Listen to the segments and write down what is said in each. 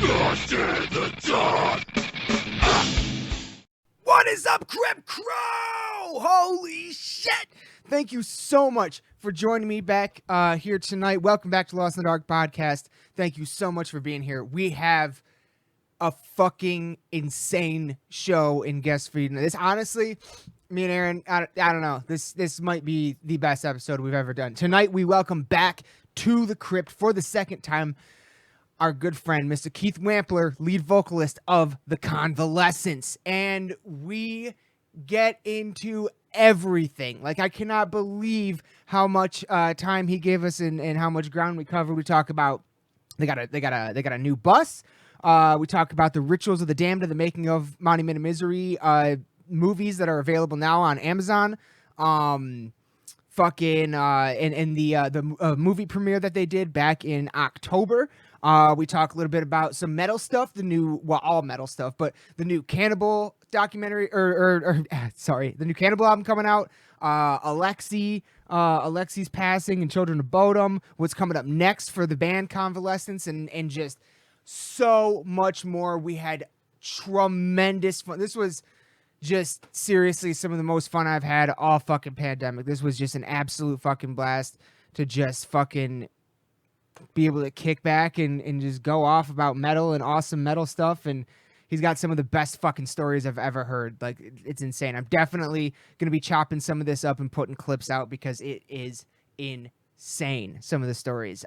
Lost in the dark. What is up, Crypt Crow? Holy shit! Thank you so much for joining me back here tonight. Welcome back to Lost in the Dark podcast. Thank you so much for being here. We have a fucking insane show in guest feed. This honestly, me and Aaron, I don't know. This might be the best episode we've ever done. Tonight we welcome back to the crypt for the second time our good friend, Mr. Keith Wampler, lead vocalist of the Convalescence. And we get into everything. Like, I cannot believe how much time he gave us and how much ground we covered. We talk about they got a new bus. We talk about the Rituals of the Damned and the making of Monument of Misery movies that are available now on Amazon. And the movie premiere that they did back in October. We talk a little bit about some metal stuff, all metal stuff, but the new Cannibal documentary, the new Cannibal album coming out, Alexi's passing and Children of Bodom, what's coming up next for the band Convalescence, and just so much more. We had tremendous fun. This was just seriously some of the most fun I've had all fucking pandemic. This was just an absolute fucking blast to just fucking be able to kick back and just go off about metal and awesome metal stuff. And he's got some of the best fucking stories I've ever heard. Like, it's insane. I'm definitely going to be chopping some of this up and putting clips out because it is insane, some of the stories.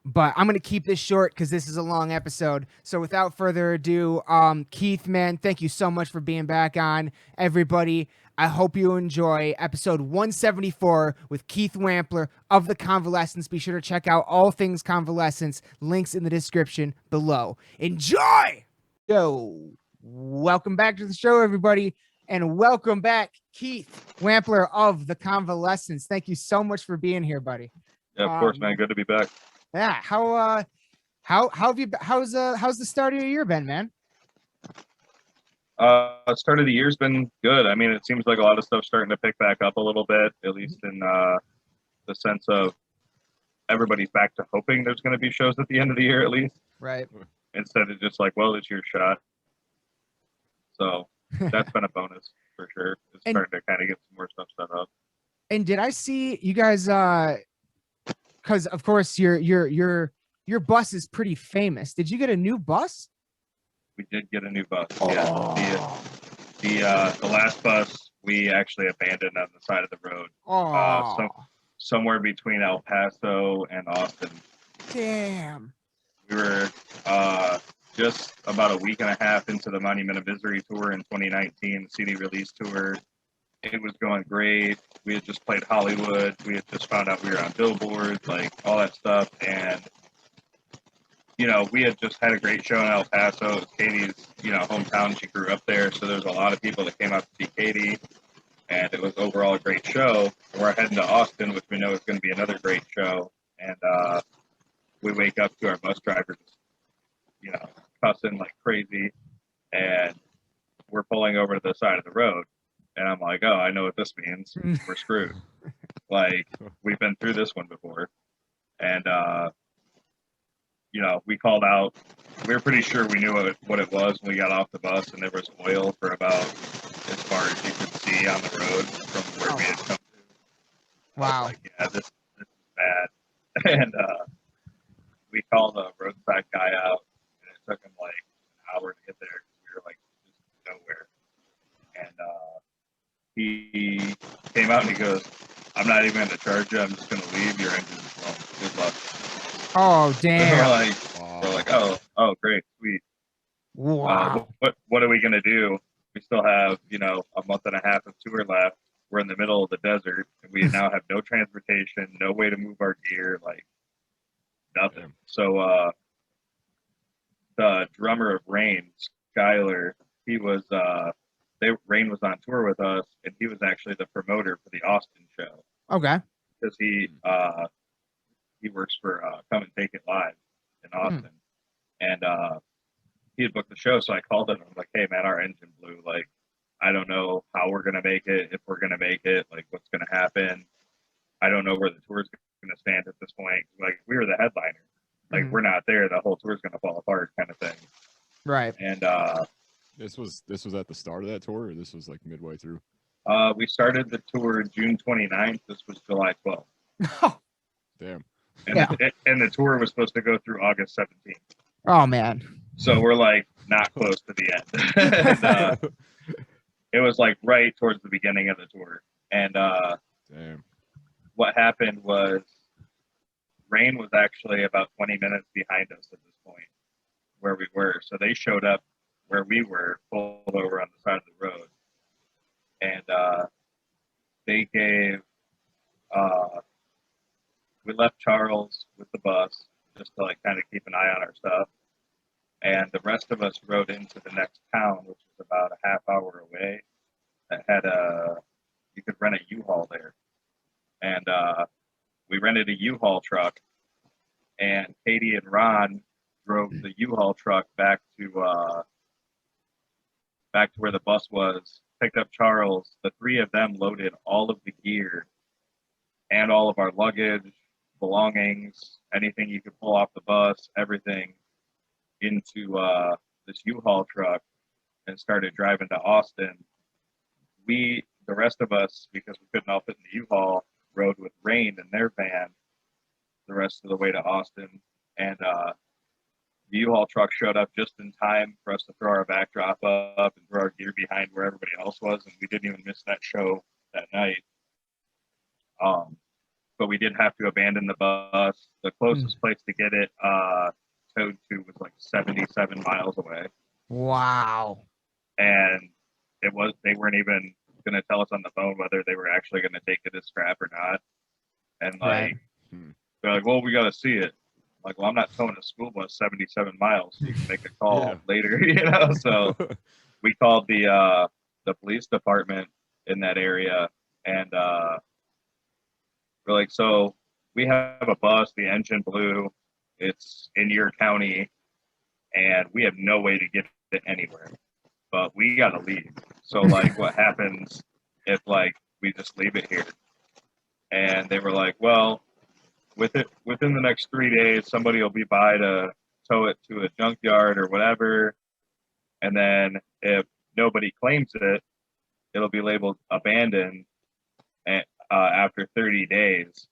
But I'm going to keep this short because this is a long episode. So without further ado, Keith, man, thank you so much for being back on. Everybody, I hope you enjoy episode 174 with Keith Wampler of the Convalescence. Be sure to check out all things Convalescence. Links in the description below. Enjoy! Yo, welcome back to the show, everybody. And welcome back, Keith Wampler of the Convalescence. Thank you so much for being here, buddy. Yeah, of course, man. Good to be back. Yeah, how's the start of your year been, man? Start of the year's been good. I mean, it seems like a lot of stuff's starting to pick back up a little bit, at least in the sense of everybody's back to hoping there's going to be shows at the end of the year, at least. Right. Instead of just like, well, it's your shot. So that's been a bonus for sure. It's starting to kind of get some more stuff set up. And did I see you guys? Because of course your bus is pretty famous. Did you get a new bus? We did get a new bus. Oh. Yeah. The last bus we actually abandoned on the side of the road. Oh. Somewhere between El Paso and Austin. Damn. We were just about a week and a half into the Monument of Misery tour in 2019, CD release tour. It was going great. We had just played Hollywood. We had just found out we were on Billboard, like all that stuff. And, you know, we had just had a great show in El Paso. It was Katie's, hometown. She grew up there. So there's a lot of people that came out to see Katie. And it was overall a great show. And we're heading to Austin, which we know is going to be another great show. And we wake up to our bus drivers, cussing like crazy. And we're pulling over to the side of the road. And I'm like, oh, I know what this means. We're screwed. Like, we've been through this one before. And, we called out. We were pretty sure we knew what it was when we got off the bus, and there was oil for about as far as you could see on the road from where we had come to. Wow. Like, yeah, this is bad. And we called the roadside guy out, and it took him like an hour to get there. We were like just nowhere. And he came out and he goes, I'm not even going to charge you. I'm just going to leave. Your engine's blown. Good luck. Oh, damn. We're like, oh, great, sweet. Wow. What are we going to do? We still have, a month and a half of tour left. We're in the middle of the desert, and we now have no transportation, no way to move our gear, like nothing. So the drummer of Rain, Skylar, he was Rain was on tour with us, and he was actually the promoter for the Austin show. Okay. Because he works for Come and Take It Live in Austin, and he had booked the show. So I called him and I was like, "Hey man, our engine blew. Like, I don't know how we're gonna make it. If we're gonna make it, like, what's gonna happen? I don't know where the tour's gonna stand at this point. Like, we were the headliner, Like, we're not there, the whole tour's gonna fall apart, kind of thing. Right. And This was at the start of that tour, or this was like midway through? we started the tour June 29th. This was July 12th. Oh, Damn. And, Yeah. and the tour was supposed to go through August 17th. oh man. So we're like not close to the end. And, it was like right towards the beginning of the tour. And Damn. what happened was rain was actually about 20 minutes behind us at this point where we were. So they showed up where we were, pulled over on the side of the road. And they gave, we left Charles with the bus just to like kind of keep an eye on our stuff. And the rest of us rode into the next town, which is about a half hour away, that had you could rent a U-Haul there. And we rented a U-Haul truck, and Katie and Ron drove the U-Haul truck back to where the bus was, picked up Charles. The three of them loaded all of the gear and all of our luggage, belongings, anything you could pull off the bus, everything into this U-Haul truck and started driving to Austin. The rest of us, because we couldn't all fit in the U-Haul, rode with Rain in their van the rest of the way to Austin. And the U-Haul truck showed up just in time for us to throw our backdrop up and throw our gear behind where everybody else was. And we didn't even miss that show that night. But we did have to abandon the bus. The closest place to get it towed to was like 77 miles away. Wow. And they weren't even going to tell us on the phone whether they were actually going to take it as scrap or not. And like, they're like, well, we got to see it. Like, well, I'm not towing a school bus 77 miles. So you can make a call later, So we called the police department in that area, and we're like, so we have a bus, the engine blew, it's in your county, and we have no way to get it anywhere, but we got to leave. So like, what happens if like we just leave it here? And they were like, well, within the next 3 days, somebody will be by to tow it to a junkyard or whatever. And then if nobody claims it, it'll be labeled abandoned after 30 days.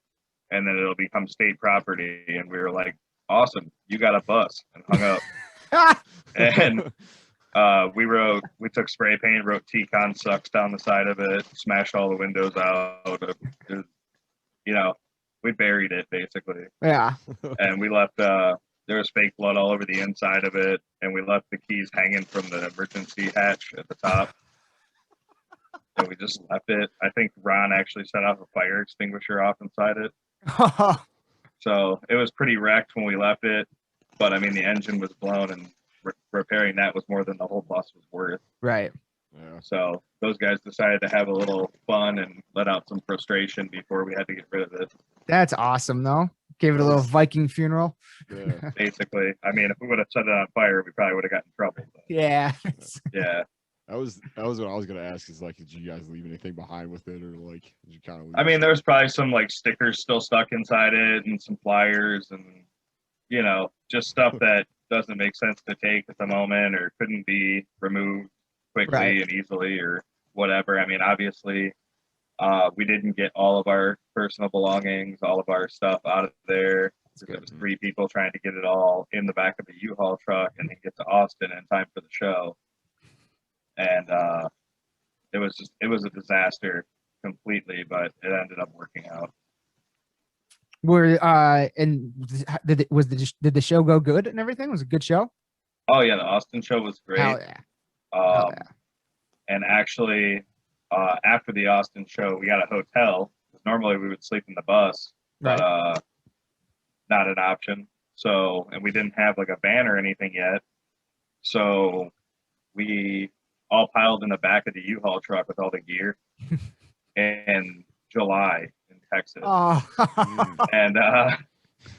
And then it'll become state property. And we were like, awesome, you got a bus, and hung up. And we took spray paint, wrote T-Con sucks down the side of it, smashed all the windows out. We buried it basically. Yeah. And we left, there was fake blood all over the inside of it. And we left the keys hanging from the emergency hatch at the top. And we just left it. I think Ron actually set off a fire extinguisher off inside it. So it was pretty wrecked when we left it. But I mean, the engine was blown, and repairing that was more than the whole bus was worth. Right. Yeah. So those guys decided to have a little fun and let out some frustration before we had to get rid of it. That's awesome, though. Gave it a little Viking funeral. Yeah. Basically, I mean, if we would have set it on fire, we probably would have gotten in trouble. But, Yeah. yeah. That was what I was gonna ask. Is like, did you guys leave anything behind with it, or like, did you kind of? I mean, there was probably some like stickers still stuck inside it, and some flyers, and just stuff that doesn't make sense to take at the moment, or couldn't be removed quickly and easily, or whatever. I mean, obviously, we didn't get all of our personal belongings, all of our stuff out of there. It was 3 people trying to get it all in the back of a U-Haul truck and then get to Austin in time for the show. And it was a disaster completely, but it ended up working out. And did the show go good and everything? Was it a good show? Oh yeah, the Austin show was great. Hell yeah. And actually, after the Austin show, we got a hotel. Normally we would sleep in the bus, but not an option. So, and we didn't have like a van or anything yet. So we all piled in the back of the U-Haul truck with all the gear in July in Texas. Oh. And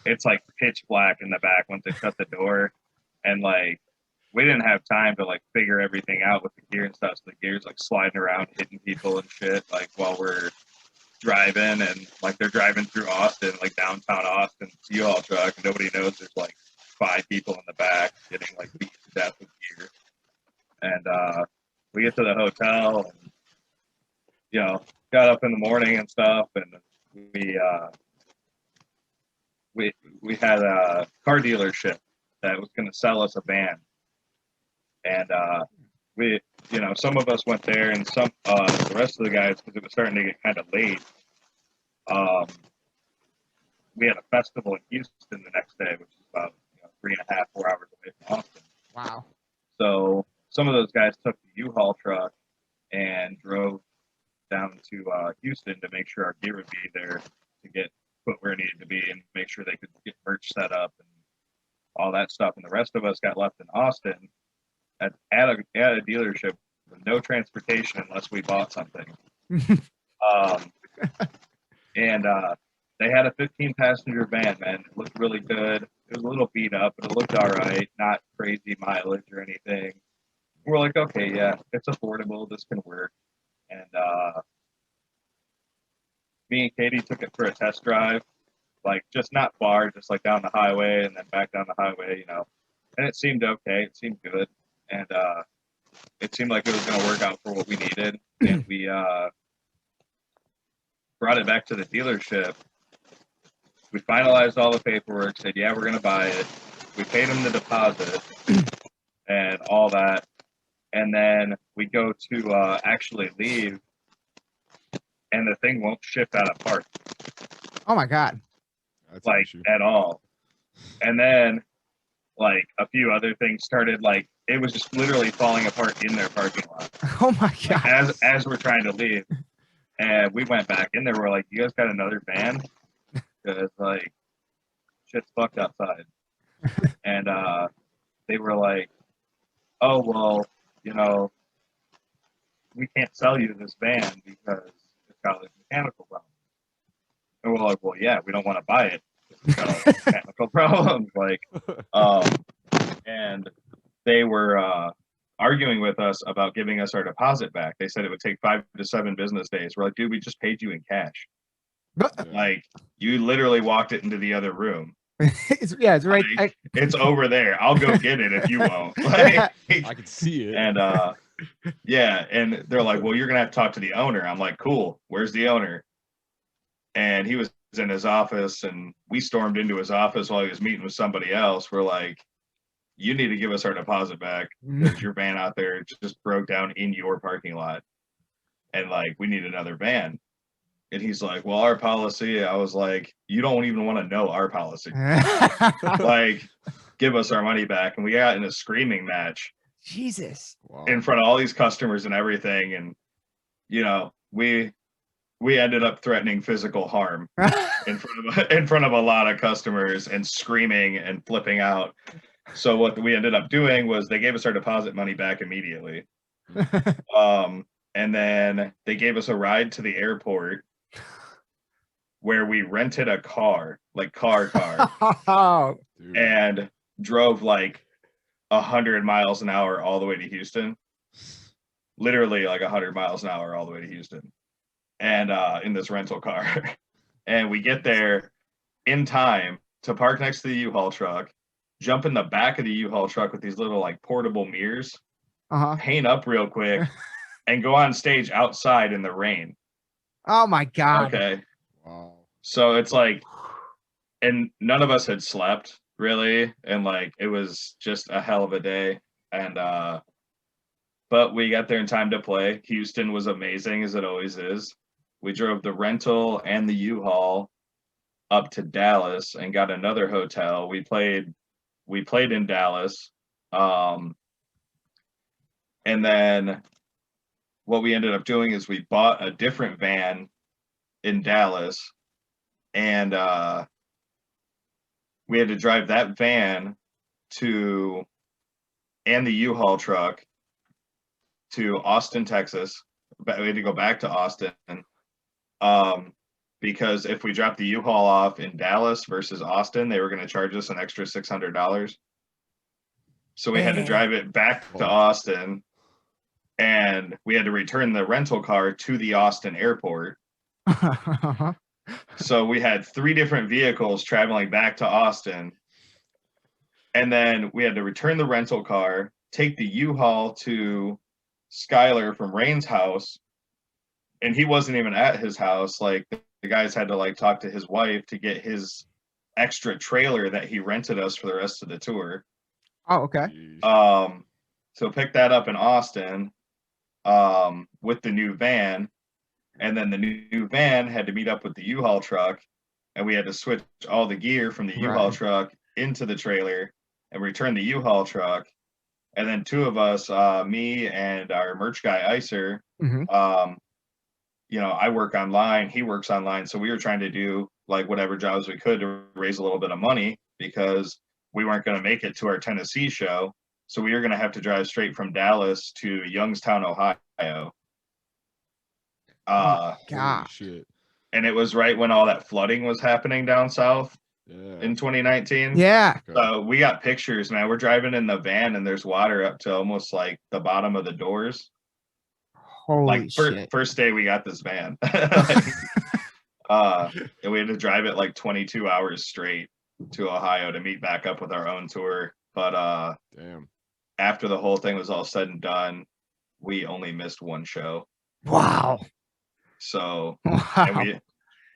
it's like pitch black in the back once they shut the door. And like, we didn't have time to like figure everything out with the gear and stuff. So the gear's like sliding around, hitting people and shit, like while we're driving, and like they're driving through Austin, like downtown Austin, U-Haul truck, and nobody knows there's like 5 people in the back getting like beat to death with gear. And we get to the hotel, and got up in the morning and stuff, and we had a car dealership that was going to sell us a van, and we, some of us went there, and some the rest of the guys, because it was starting to get kind of late. We had a festival in Houston the next day, which is about 3.5, 4 hours away from Austin. Wow. So some of those guys took the U-Haul truck and drove down to Houston to make sure our gear would be there to get put where it needed to be and make sure they could get merch set up and all that stuff. And the rest of us got left in Austin at a dealership with no transportation unless we bought something. And they had a 15-passenger van, man. It looked really good. It was a little beat up, but it looked all right. Not crazy mileage or anything. We're like, okay, yeah, it's affordable. This can work. And me and Katie took it for a test drive, like just not far, just like down the highway and then back down the highway, And it seemed okay. It seemed good. And it seemed like it was going to work out for what we needed. And we brought it back to the dealership. We finalized all the paperwork, said, yeah, we're going to buy it. We paid them the deposit and all that. And then we go to actually leave, and the thing won't shift out of park. Oh, my God. That's like, at all. And then, like, a few other things started, like, it was just literally falling apart in their parking lot. Oh, my God. Like, as we're trying to leave. And we went back in there. We're like, you guys got another van? Because, like, shit's fucked outside. And they were like, oh, well, we can't sell you this van because it's got like mechanical problems. And we're like, well, yeah, we don't want to buy it because it's got all these mechanical problems. Like, and they were arguing with us about giving us our deposit back. They said it would take 5 to 7 business days. We're like, dude, we just paid you in cash. Like, you literally walked it into the other room. It's right. Like, it's over there. I'll go get it if you won't. Like, I can see it. and yeah, and they're like, well, you're gonna have to talk to the owner. I'm like, cool, where's the owner? And he was in his office, and we stormed into his office while he was meeting with somebody else. We're like, you need to give us our deposit back because your van out there just broke down in your parking lot, and like, we need another van. And he's like, well, our policy. I was like, you don't even want to know our policy. Like, give us our money back. And we got in a screaming match. Jesus. Wow. In front of all these customers and everything. And, we ended up threatening physical harm in front of a lot of customers and screaming and flipping out. So what we ended up doing was they gave us our deposit money back immediately. And then they gave us a ride to the airport where we rented a car, like car, Oh, and drove like 100 miles an hour all the way to Houston. Literally like 100 miles an hour all the way to Houston. And in this rental car. And we get there in time to park next to the U-Haul truck, jump in the back of the U-Haul truck with these little like portable mirrors, paint up real quick, and go on stage outside in the rain. Oh my God. Okay. Wow. So it's like, and none of us had slept really, and like it was just a hell of a day. And but we got there in time to play. Houston was amazing, as it always is. We drove the rental and the U-Haul up to Dallas and got another hotel. We played in Dallas. And then what we ended up doing is we bought a different van in Dallas, and we had to drive that van and the U-Haul truck to Austin, Texas. But we had to go back to Austin because if we dropped the U-Haul off in Dallas versus Austin, they were going to charge us an extra $600. So we had to drive it back to Austin, and we had to return the rental car to the Austin airport So we had 3 different vehicles traveling back to Austin. And then we had to return the rental car, take the U-Haul to Skylar from Rain's house. And he wasn't even at his house. Like, the guys had to like talk to his wife to get his extra trailer that he rented us for the rest of the tour. Oh, okay. Jeez. So pick that up in Austin with the new van. And then the new van had to meet up with the U-Haul truck, and we had to switch all the gear from the U-Haul Right. truck into the trailer and return the U-Haul truck. And then 2 of us, me and our merch guy Icer, Mhm. you know, I work online, he works online, so we were trying to do like whatever jobs we could to raise a little bit of money because we weren't going to make it to our Tennessee show. So we were going to have to drive straight from Dallas to Youngstown, Ohio. Oh, Holy God. shit. And it was right when all that flooding was happening down south Yeah. in 2019. Yeah. Okay. So we got pictures, man. We're driving in the van and there's water up to almost like the bottom of the doors. Holy Like shit. first day we got this van. Like, and we had to drive it like 22 hours straight to Ohio to meet back up with our own tour. But Damn. after the whole thing was all said and done, we only missed 1 show. Wow. So Wow.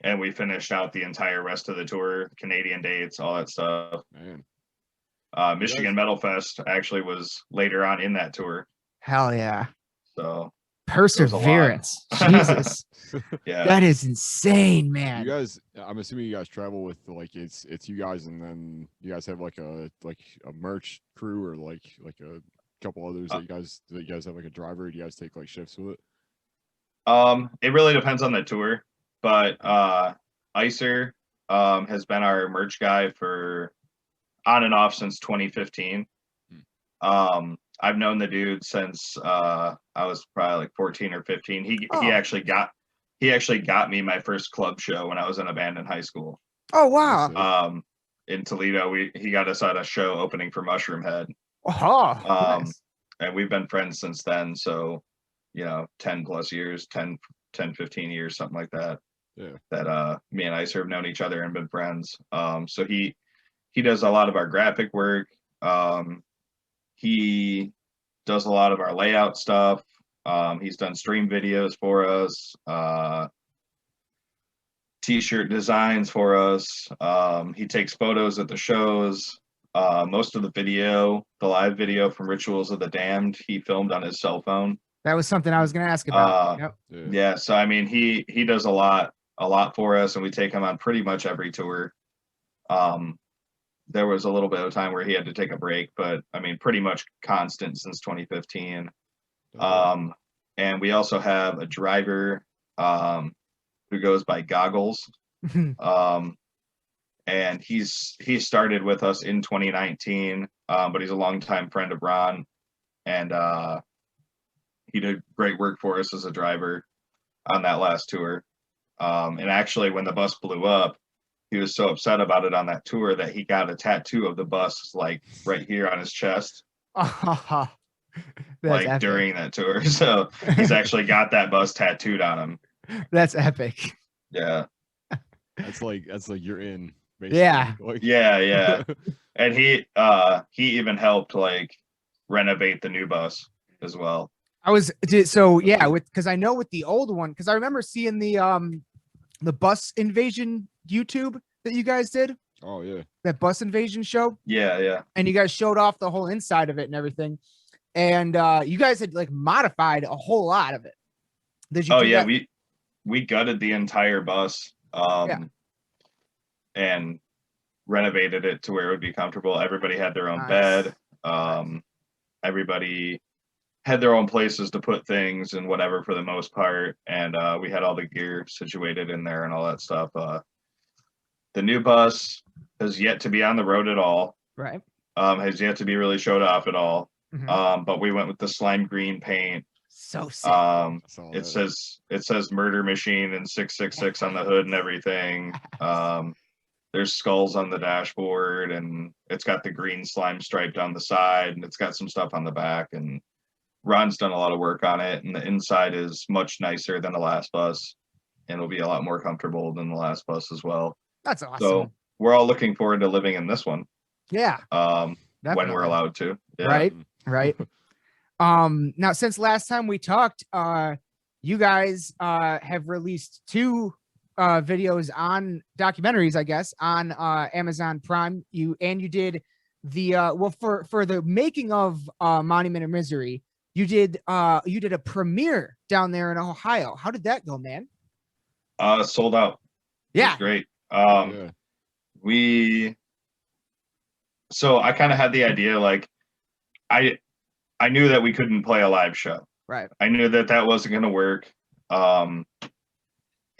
and we finished out the entire rest of the tour, Canadian dates, all that stuff. Man. Michigan Metal Fest actually was later on in that tour. Hell yeah. So Perseverance. Jesus. yeah. That is insane, man. You guys, I'm assuming you guys travel with like it's you guys, and then you guys have like a merch crew or like a couple others that you guys have like a driver. Do you guys take like shifts with it? It really depends on the tour, but Icer has been our merch guy for on and off since 2015. I've known the dude since I was probably like 14 or 15. He actually got me my first club show when I was in a band in high school. Oh, wow. In Toledo, he got us at a show opening for Mushroom Head. Oh, nice. And we've been friends since then. So, you know, 10 plus years, 10, 15 years, something like that. Yeah. That me and Icer have known each other and been friends. So he does a lot of our graphic work. He does a lot of our layout stuff. He's done stream videos for us, t-shirt designs for us. He takes photos at the shows. Most of the live video from Rituals of the Damned, he filmed on his cell phone. That was something I was going to ask about. Yeah. Yeah. So, I mean, he does a lot for us, and we take him on pretty much every tour. There was a little bit of time where he had to take a break, but I mean, pretty much constant since 2015. And we also have a driver who goes by Goggles. And he started with us in 2019, but he's a longtime friend of Ron, and he did great work for us as a driver on that last tour. And actually, when the bus blew up, he was so upset about it on that tour that he got a tattoo of the bus, like right here on his chest, That's like epic. during that tour. So he's actually got that bus tattooed on him. That's epic. Yeah. That's like you're in. Basically. Yeah. Like, Yeah. And he even helped like renovate the new bus as well. Because I know with the old one, because I remember seeing the bus invasion YouTube that you guys did. Oh yeah. That bus invasion show. Yeah. And you guys showed off the whole inside of it and everything. And you guys had like modified a whole lot of it. Did you? Oh do yeah, that? we gutted the entire bus. And renovated it to where it would be comfortable. Everybody had their own bed. Everybody had their own places to put things and whatever for the most part. And we had all the gear situated in there and all that stuff. The new bus has yet to be on the road at all. Right. Has yet to be really showed off at all. Mhm. But we went with the slime green paint. So sick. It says Murder Machine and 666 on the hood and everything. There's skulls on the dashboard, and it's got the green slime stripe down the side, and it's got some stuff on the back. And Ron's done a lot of work on it, and the inside is much nicer than the last bus. and it'll be a lot more comfortable than the last bus as well. That's awesome. So we're all looking forward to living in this one. Yeah. When Definitely. we're allowed to. Yeah. Right. Right. Now since last time we talked, you guys have released 2 videos on documentaries, I guess, on Amazon Prime. You did the well for the making of Monument of Misery, you did a premiere down there in Ohio. How did that go, man? Sold out. It Yeah. was great. Yeah. So I kind of had the idea, like, I knew that we couldn't play a live show. Right. I knew that wasn't going to work.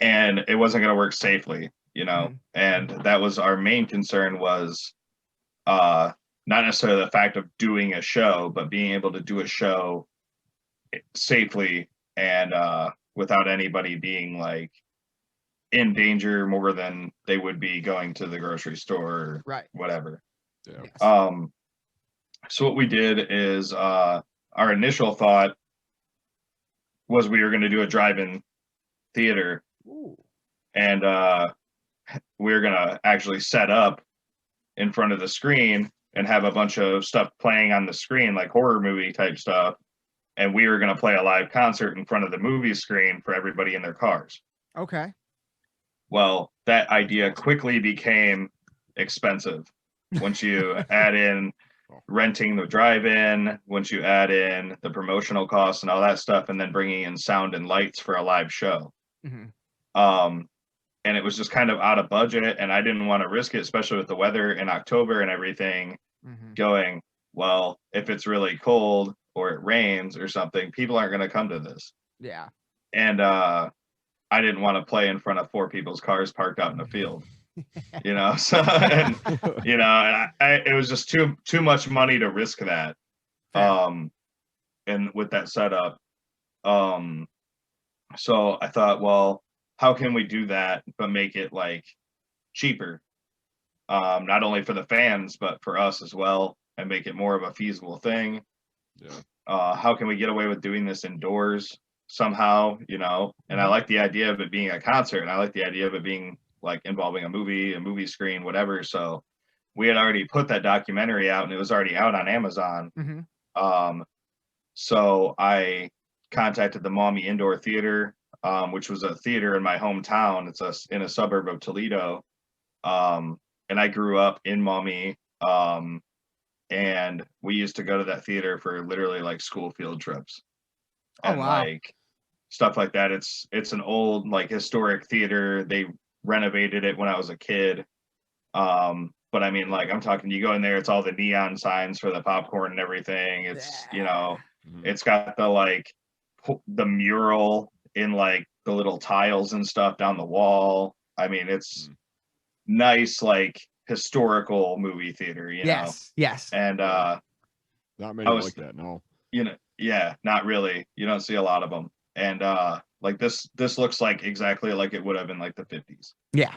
And it wasn't going to work safely, you know, and that was our main concern, was not necessarily the fact of doing a show, but being able to do a show safely and without anybody being like in danger more than they would be going to the grocery store or whatever. Yeah. Yes. So what we did is our initial thought was we were going to do a drive-in theater. Ooh. And we were going to actually set up in front of the screen and have a bunch of stuff playing on the screen, like horror movie type stuff. And we were going to play a live concert in front of the movie screen for everybody in their cars. Okay. Well, that idea quickly became expensive. Once you add in renting the drive-in, once you add in the promotional costs and all that stuff, and then bringing in sound and lights for a live show. And it was just kind of out of budget, and I didn't want to risk it, especially with the weather in October and everything, going, well, if it's really cold or it rains or something, people aren't going to come to this. Yeah. And I didn't want to play in front of 4 people's cars parked out in the field. You know, so and, you know, and it was just too much money to risk that. And with that setup, so I thought, well, how can we do that but make it like cheaper, not only for the fans but for us as well, and make it more of a feasible thing. How can we get away with doing this indoors somehow, you know? And I like the idea of it being a concert, and I like the idea of it being like involving a movie screen, whatever. So we had already put that documentary out, and it was already out on Amazon. So I contacted the Maumee Indoor Theater, which was a theater in my hometown. It's in a suburb of Toledo. And I grew up in Maumee. And we used to go to that theater for literally like school field trips. And like stuff like that. It's an old, like, historic theater. They renovated it when I was a kid. But I mean, like, I'm talking, you go in there, it's all the neon signs for the popcorn and everything. It's, you know, it's got the, like, the mural in, like, the little tiles and stuff down the wall. I mean, it's nice, like, historical movie theater, you know? Yes. And not many like that, no. You know, yeah, not really. You don't see a lot of them. And like this looks like exactly like it would have in like the 50s. Yeah.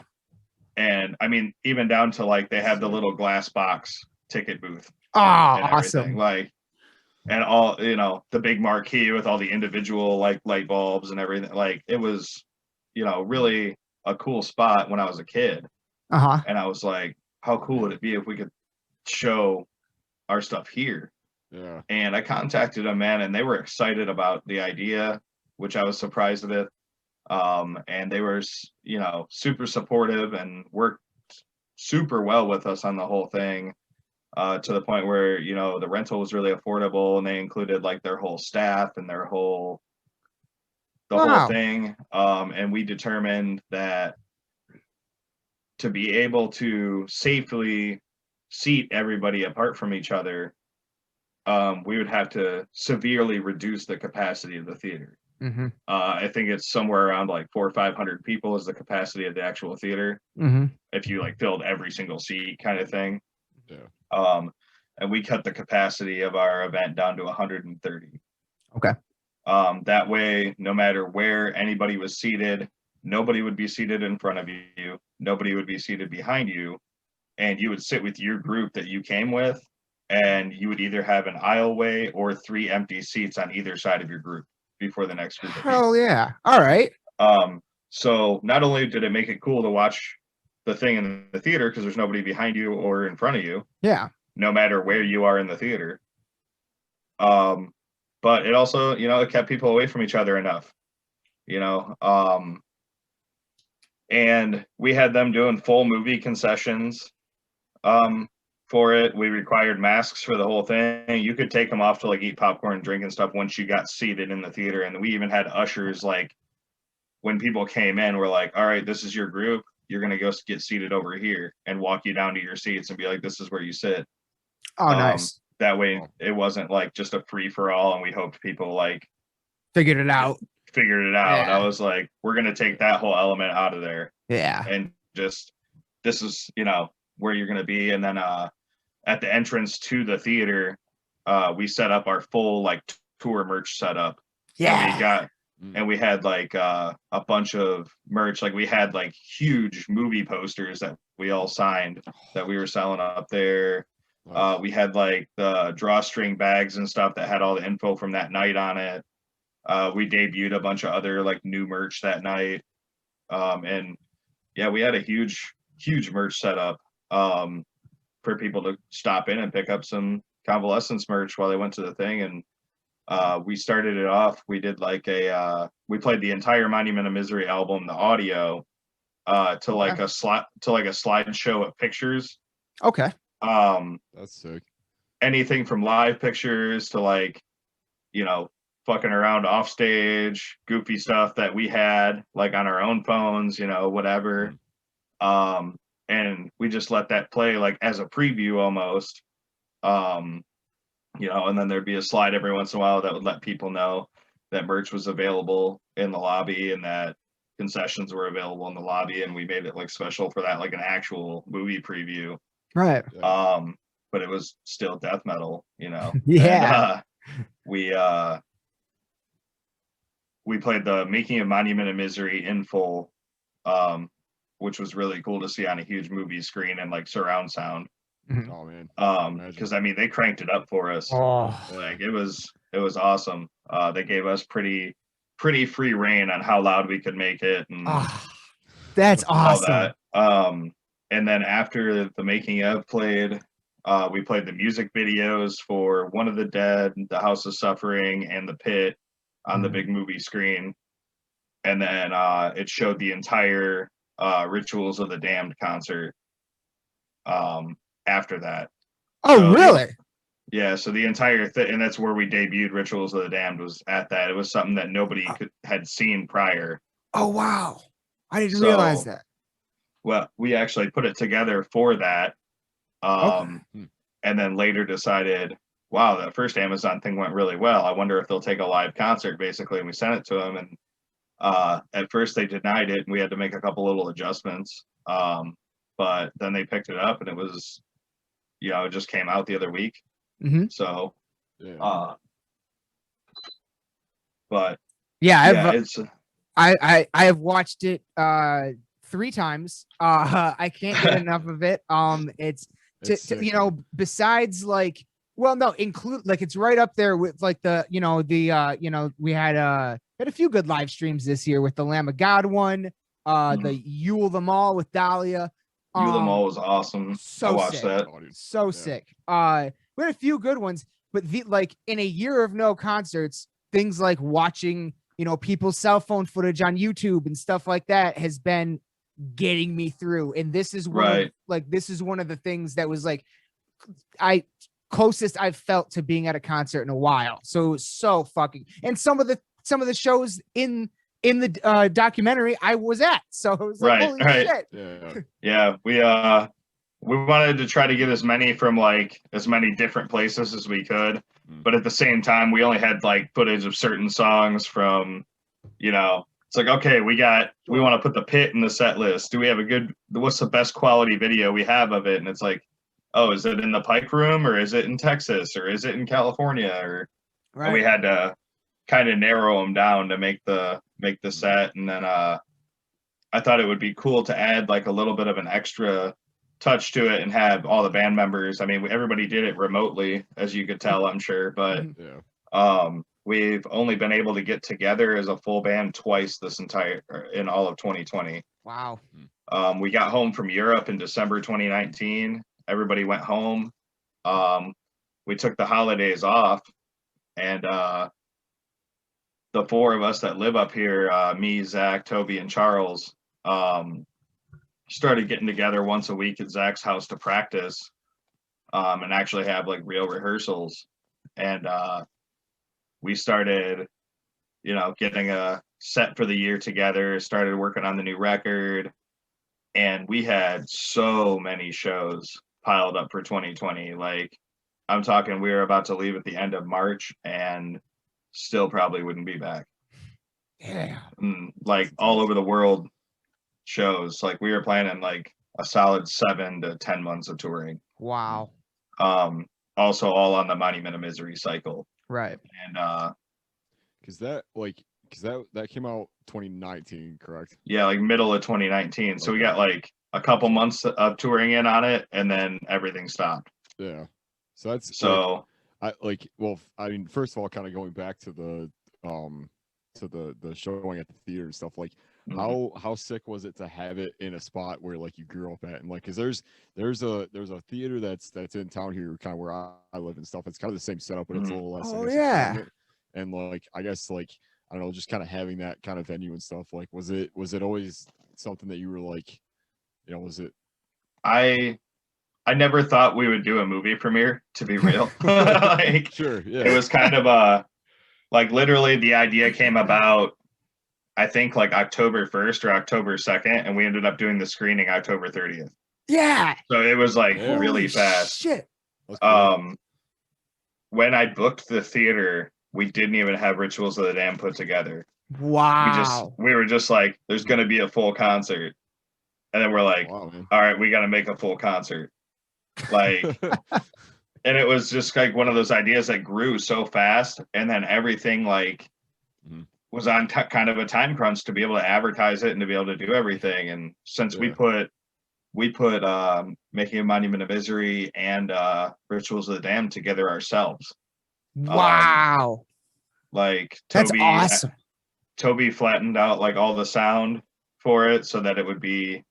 And I mean, even down to like they have the little glass box ticket booth. Oh, and awesome. Like, and all, you know, the big marquee with all the individual like light bulbs and everything. Like, it was, you know, really a cool spot when I was a kid. And I was like, how cool would it be if we could show our stuff here? Yeah. And I contacted them, man, and they were excited about the idea, which I was surprised with. And they were, you know, super supportive and worked super well with us on the whole thing, to the point where, you know, the rental was really affordable, and they included like their whole staff and their whole thing. And we determined that to be able to safely seat everybody apart from each other, we would have to severely reduce the capacity of the theater. I think it's somewhere around like 400 or 500 people is the capacity of the actual theater. If you like filled every single seat kind of thing. And we cut the capacity of our event down to 130. That way, no matter where anybody was seated, nobody would be seated in front of you, nobody would be seated behind you, and you would sit with your group that you came with, and you would either have an aisleway or 3 empty seats on either side of your group before the next group of people. Hell yeah. All right. So not only did it make it cool to watch the thing in the theater because there's nobody behind you or in front of you, Yeah. no matter where you are in the theater. But it also, it kept people away from each other enough, and we had them doing full movie concessions for it. We required masks for the whole thing. You could take them off to like eat popcorn and drink and stuff once you got seated in the theater. And we even had ushers, like when people came in, we're like, all right, this is your group. You're going to go get seated over here, and walk you down to your seats and be like, this is where you sit. Oh, nice. That way it wasn't like just a free for all. And we hoped people like Figured it out. Yeah. Yeah. I was like, we're going to take that whole element out of there. Yeah. And just, this is, where you're going to be. And then at the entrance to the theater, we set up our full like tour merch setup. Yeah. And we had like a bunch of merch. Like we had like huge movie posters that we all signed that we were selling up there. We had like the drawstring bags and stuff that had all the info from that night on it. We debuted a bunch of other like new merch that night. And yeah, we had a huge merch setup for people to stop in and pick up some Convalescence merch while they went to the thing. And we started it off. We did like we played the entire Monument of Misery album, the audio, to like a slideshow of pictures. Okay. That's sick. Anything from live pictures to like, fucking around off stage, goofy stuff that we had like on our own phones, whatever. And we just let that play like as a preview almost. And then there'd be a slide every once in a while that would let people know that merch was available in the lobby and that concessions were available in the lobby. And we made it like special for that, like an actual movie preview. Right. But it was still death metal, Yeah. And, we played the Making of Monument of Misery in full, which was really cool to see on a huge movie screen and like surround sound. Oh man. Because I mean they cranked it up for us. Oh. Like it was awesome. They gave us pretty free reign on how loud we could make it, and that's all awesome. that. And then after the making of played, we played the music videos for One of the Dead, The House of Suffering, and The Pit on the big movie screen. And then it showed the entire Rituals of the Damned concert after that. Oh, So, really? Yeah, so the entire thing, and that's where we debuted Rituals of the Damned, was at that. It was something that nobody had seen prior. Oh, wow. I didn't realize that. Well, we actually put it together for that. And then later decided, wow, that first Amazon thing went really well. I wonder if they'll take a live concert, basically. And we sent it to them. And at first they denied it, and we had to make a couple little adjustments. But then they picked it up, and it was, it just came out the other week. So, but yeah, I have watched it 3 times. I can't get enough of it. It's besides like, well, no, include like it's right up there with like the we had a few good live streams this year with the Lamb of God one, the Yule Them All with Dahlia. Yule Them All was awesome. So I watched sick. that. So sick. We had a few good ones, but like in a year of no concerts, things like watching, people's cell phone footage on YouTube and stuff like that has been getting me through. And this is this is one of the things that was like closest I've felt to being at a concert in a while. So it was so fucking, and some of the shows in the documentary I was at. So it was like, holy shit. Yeah. We wanted to try to get as many from like as many different places as we could, but at the same time, we only had like footage of certain songs from, it's like, okay, we want to put the Pit in the set list. Do we have what's the best quality video we have of it? And it's like, oh, is it in the Pike Room, or is it in Texas, or is it in California? And we had to kind of narrow them down to make the set. And then I thought it would be cool to add like a little bit of an extra touch to it and have all the band members. I mean, everybody did it remotely, as you could tell, I'm sure, but we've only been able to get together as a full band twice in all of 2020. Wow. We got home from Europe in December 2019. Everybody went home. We took the holidays off, and the four of us that live up here, me, Zach, Toby, and Charles, started getting together once a week at Zach's house to practice, and actually have like real rehearsals. And we started, getting a set for the year together, started working on the new record, and we had so many shows piled up for 2020. Like, I'm talking, we were about to leave at the end of March and still probably wouldn't be back. Yeah. Like all over the world shows. Like, we were planning like a solid 7 to 10 months of touring. Wow. Also all on the Monument of Misery cycle. Right. And because that came out 2019, correct? yeah, like middle of 2019. So we got like a couple months of touring in on it, and then everything stopped. Yeah. So that's so I mean, first of all, kind of going back to the showing at the theater and stuff, like how sick was it to have it in a spot where like you grew up at, and like, because there's a theater that's in town here, kind of where I live and stuff. It's kind of the same setup, but it's a little less. Oh yeah. And like, I guess, like, I don't know, just kind of having that kind of venue and stuff. Like, was it always something that you were like, was it? I never thought we would do a movie premiere, to be real. Like, sure, yeah. It was kind of like literally the idea came about, I think like October 1st or October 2nd, and we ended up doing the screening October 30th. Yeah. So it was like really Holy fast. Shit. Cool. When I booked the theater, we didn't even have Rituals of the Damned put together. Wow. We were just like, there's going to be a full concert. And then we're like, all right, we got to make a full concert. Like, and it was just like one of those ideas that grew so fast. And then everything like was on kind of a time crunch to be able to advertise it and to be able to do everything. And since we put Making a Monument of Misery and Rituals of the Damned together ourselves. Wow. Like that's awesome. Toby flattened out like all the sound for it so that it would be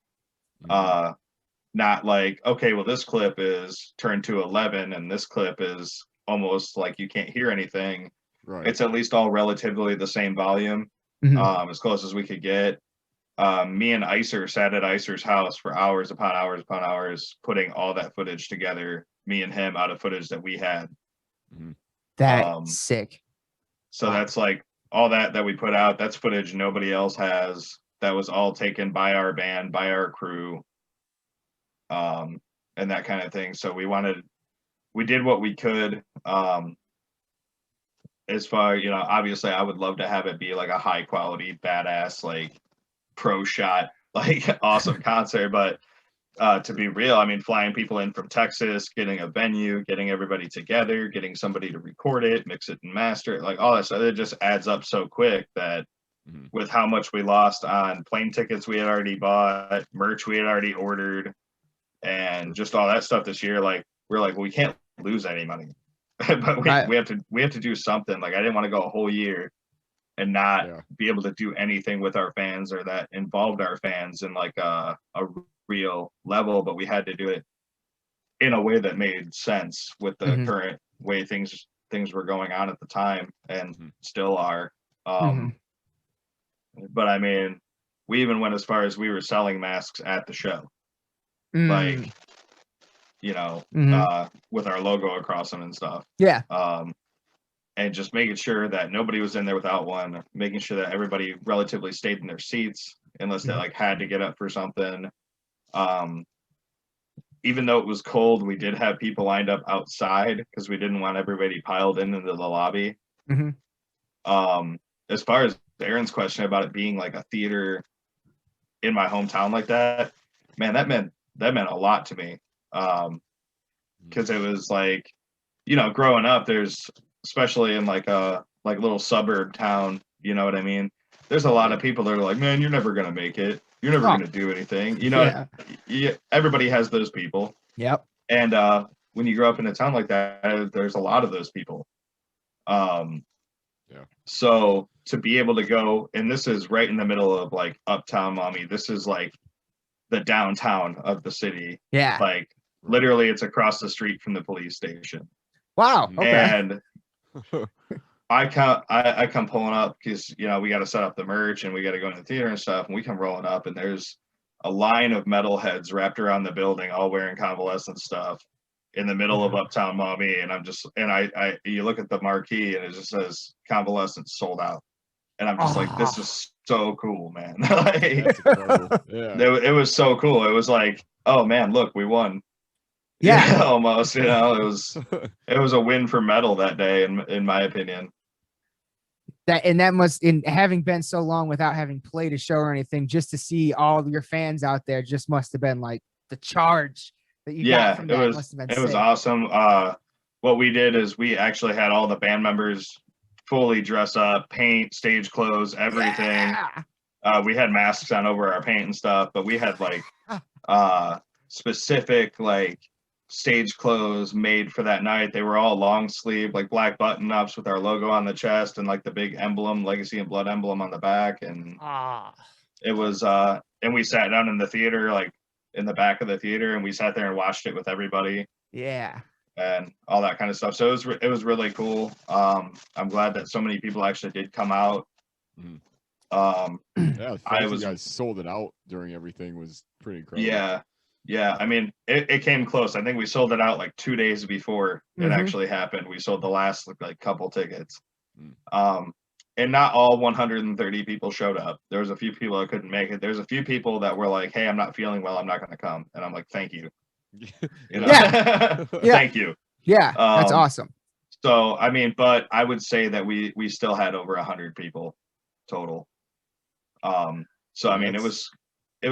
not like, okay, well, this clip is turned to 11 and this clip is almost like you can't hear anything. Right. It's at least all relatively the same volume, as close as we could get. Me and Icer sat at Icer's house for hours upon hours upon hours, putting all that footage together, me and him, out of footage that we had. That's sick. So that's like all that we put out. That's footage nobody else has. That was all taken by our band, by our crew, and that kind of thing. So we did what we could. As far, obviously I would love to have it be like a high quality, badass, like pro shot, like awesome concert. But to be real, I mean, flying people in from Texas, getting a venue, getting everybody together, getting somebody to record it, mix it and master it, like all that stuff, it just adds up so quick that with how much we lost on plane tickets we had already bought, merch we had already ordered, and just all that stuff this year, like we're like, well, we can't lose any money. But we have to do something. Like, I didn't want to go a whole year and not be able to do anything with our fans or that involved our fans in like a real level, but we had to do it in a way that made sense with the current way things were going on at the time and still are. But I mean, we even went as far as we were selling masks at the show. Like, with our logo across them and stuff. Yeah. And just making sure that nobody was in there without one, making sure that everybody relatively stayed in their seats unless they like had to get up for something. Even though it was cold, we did have people lined up outside because we didn't want everybody piled into the lobby. As far as Aaron's question about it being like a theater in my hometown like that, man, that meant a lot to me. Because it was like, growing up, there's, especially in like a little suburb town, you know what I mean? There's a lot of people that are like, man, you're never going to make it. You're never going to do anything. Everybody has those people. Yep. And when you grow up in a town like that, there's a lot of those people. So to be able to go, and this is right in the middle of like Uptown Mommy. This is like the downtown of the city. Yeah. Like literally it's across the street from the police station. Wow. Okay. And I come pulling up because, you know, we got to set up the merch and we got to go in the theater and stuff. And we come rolling up and there's a line of metalheads wrapped around the building, all wearing Convalescence stuff in the middle of Uptown Mommy. And I'm just, and I you look at the marquee and it just says Convalescence sold out. And I'm just like, this is so cool, man. Like, That's incredible. Yeah. it was so cool. It was like, oh man, look, we won. Yeah. Almost, you know, it was a win for metal that day, in my opinion. That must, in having been so long without having played a show or anything, just to see all your fans out there just must have been like the charge that you got from that. Must have been it sick. was awesome. What we did is we actually had all the band members fully dress up, paint, stage clothes, everything. Yeah. We had masks on over our paint and stuff, but we had like specific like stage clothes made for that night. They were all long sleeve, like black button ups with our logo on the chest and like the big emblem, Legacy and Blood emblem on the back. And it was and we sat down in the theater, like in the back of the theater, and we sat there and watched it with everybody. Yeah. And all that kind of stuff. So it was really cool. I'm glad that so many people actually did come out. Yeah, the fact you guys sold it out during everything was pretty incredible. Yeah. I mean, it came close. I think we sold it out like 2 days before it actually happened. We sold the last like couple tickets. And not all 130 people showed up. There was a few people that couldn't make it. There's a few people that were like, hey, I'm not feeling well, I'm not going to come. And I'm like, thank you. You know? Yeah. Thank you. Yeah, that's awesome. So I mean, but I would say that we still had over 100 people total. So I mean, it was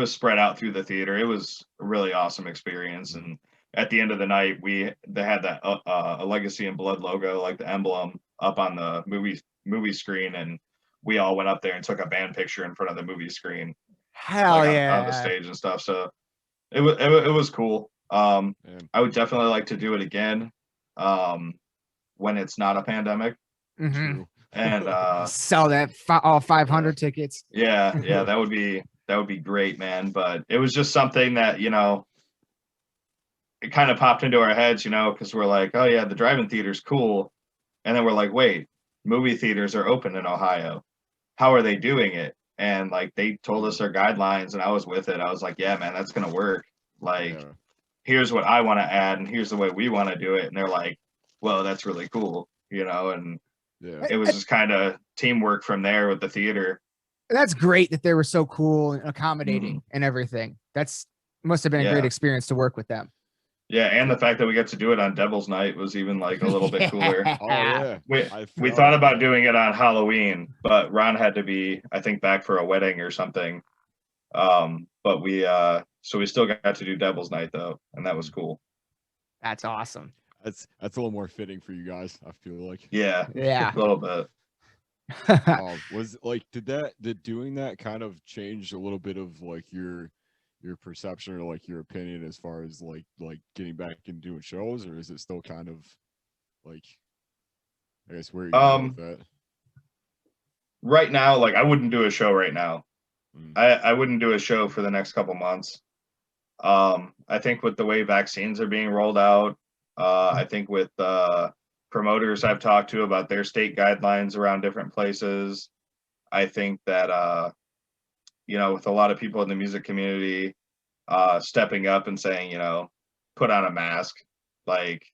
spread out through the theater. It was a really awesome experience. And at the end of the night, they had that a Legacy and Blood logo, like the emblem, up on the movie screen, and we all went up there and took a band picture in front of the movie screen. Hell like yeah! on the stage and stuff. So it was cool. I would definitely like to do it again when it's not a pandemic. Mm-hmm. And sell that all 500 tickets. Yeah, that would be great, man. But it was just something that, you know, it kind of popped into our heads, you know, because we're like, oh yeah, the drive-in theater's cool, and then we're like, wait, movie theaters are open in Ohio. How are they doing it? And like they told us their guidelines, and I was with it. I was like, yeah, man, that's gonna work. Like, here's what I want to add, and here's the way we want to do it. And they're like, well, that's really cool, you know. And it was just kind of teamwork from there with the theater. That's great that they were so cool and accommodating and everything. That's must have been a great experience to work with them. Yeah, and the fact that we got to do it on Devil's Night was even like a little bit cooler. Oh yeah. We thought about doing it on Halloween, but Ron had to be, I think, back for a wedding or something. But we still got to do Devil's Night though, and that was cool. That's awesome. That's a little more fitting for you guys, I feel like. Yeah, a little bit. Was like did doing that kind of change a little bit of like your perception or like your opinion as far as like getting back and doing shows, or is it still kind of like, I guess, where are you going with that? Right now, like I wouldn't do a show right now. I wouldn't do a show for the next couple months. I think with the way vaccines are being rolled out, I think with promoters I've talked to about their state guidelines around different places, I think that you know, with a lot of people in the music community stepping up and saying, you know, put on a mask, like,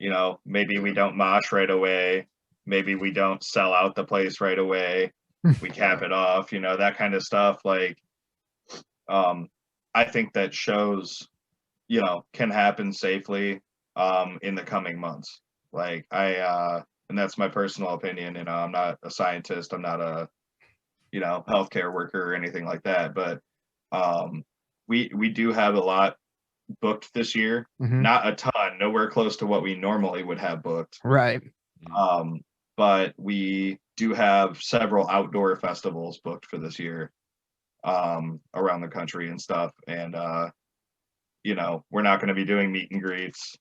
you know, maybe we don't mosh right away, maybe we don't sell out the place right away, we cap it off, you know, that kind of stuff. Like, I think that shows, you know, can happen safely in the coming months. Like and that's my personal opinion. You know, I'm not a scientist, I'm not a, you know, healthcare worker or anything like that, but we do have a lot booked this year. Not a ton, nowhere close to what we normally would have booked. Right. But we do have several outdoor festivals booked for this year around the country and stuff. And you know, we're not going to be doing meet and greets,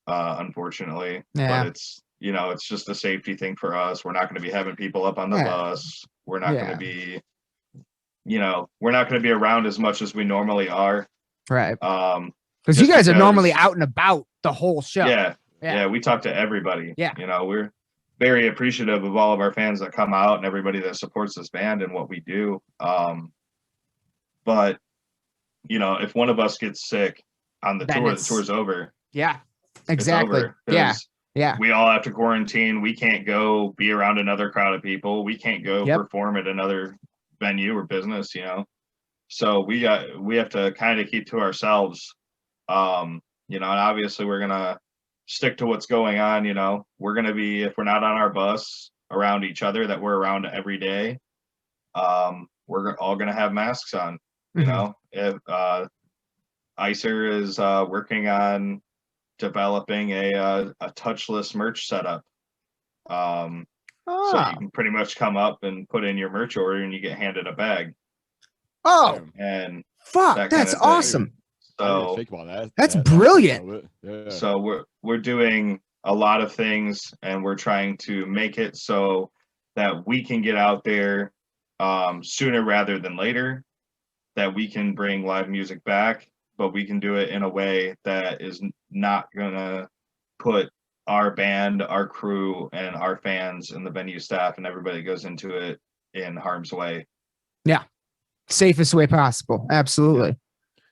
unfortunately. But you know, it's just a safety thing for us. We're not going to be having people up on the bus. We're not going to be, you know, we're not going to be around as much as we normally are. Right. Because you guys are normally out and about the whole show. Yeah. We talk to everybody. Yeah. You know, we're very appreciative of all of our fans that come out and everybody that supports this band and what we do. But, you know, if one of us gets sick on the tour, the tour's over. Yeah. Exactly. Yeah. We all have to quarantine. We can't go be around another crowd of people. We can't go perform at another venue or business, you know. So we have to kind of keep to ourselves. You know, and obviously we're gonna stick to what's going on, you know. We're gonna be, if we're not on our bus around each other that we're around every day, we're all gonna have masks on, you know. If Icer is working on developing a touchless merch setup. So you can pretty much come up and put in your merch order and you get handed a bag. And fuck, that's awesome. So think about that. That's brilliant. So we're doing a lot of things and we're trying to make it so that we can get out there sooner rather than later, that we can bring live music back, but we can do it in a way that is not gonna put our band, our crew, and our fans and the venue staff and everybody that goes into it in harm's way. Yeah. Safest way possible. Absolutely.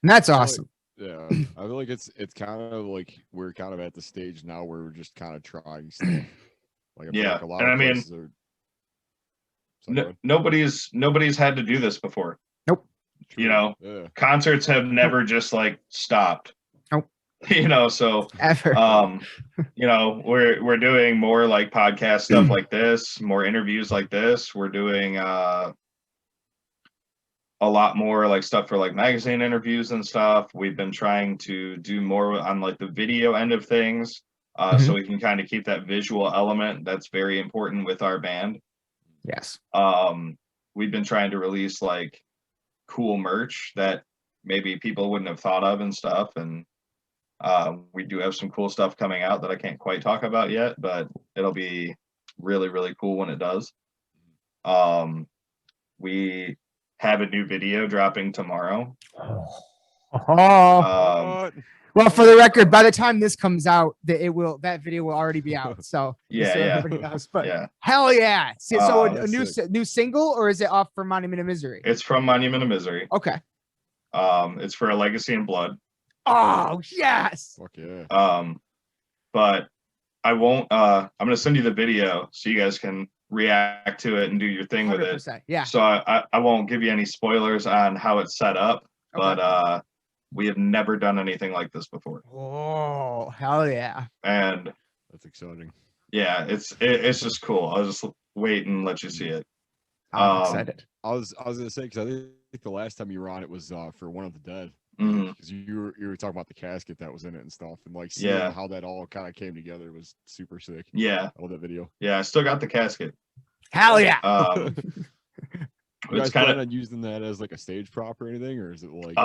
And that's awesome. Yeah. I feel like it's kind of like we're kind of at the stage now where we're just kind of trying stuff. Like, like a lot of places are... nobody's had to do this before. Nope. True. You know, concerts have never just like stopped. Nope. You know, so ever. You know, we're doing more like podcast stuff like this, more interviews like this. We're doing a lot more like stuff for like magazine interviews and stuff. We've been trying to do more on like the video end of things, so we can kind of keep that visual element that's very important with our band. Yes. We've been trying to release like cool merch that maybe people wouldn't have thought of and stuff, and we do have some cool stuff coming out that I can't quite talk about yet, but it'll be really, really cool when it does. We have a new video dropping tomorrow. Well, for the record, by the time this comes out, that video will already be out. So everybody knows. But hell yeah! So a new single, or is it off from Monument of Misery? It's from Monument of Misery. Okay. It's for A Legacy in Blood. Oh yes. Fuck yeah. But I won't. I'm gonna send you the video so you guys can react to it and do your thing with it. Yeah. So I won't give you any spoilers on how it's set up, but we have never done anything like this before. Oh hell yeah! And that's exciting. Yeah, it's just cool. I'll just wait and let you see it. I'm excited. I was gonna say, because I think the last time you were on it was for One of the Dead. Because you were talking about the casket that was in it and stuff, and like seeing how that all kind of came together was super sick. Yeah, I love that video. Yeah, I still got the casket. Hell yeah! You guys plan on using that as like a stage prop or anything, or is it like?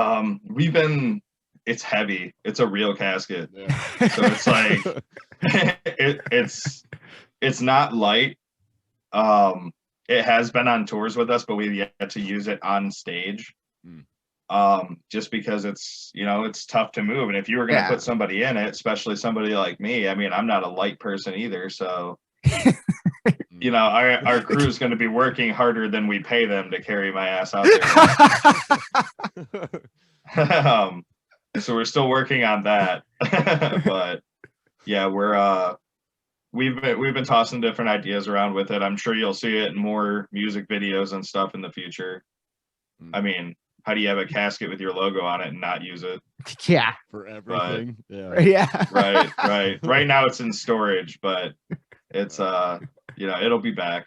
It's heavy. It's a real casket, so it's like it's not light. It has been on tours with us, but we've yet to use it on stage. Just because it's tough to move, and if you were going to put somebody in it, especially somebody like me, I mean, I'm not a light person either, so our crew is going to be working harder than we pay them to carry my ass out there. So we're still working on that. But yeah, we've been tossing different ideas around with it. I'm sure you'll see it in more music videos and stuff in the future. I mean, how do you have a casket with your logo on it and not use it? Yeah. For everything. Yeah. Right. Right now it's in storage, but it's it'll be back.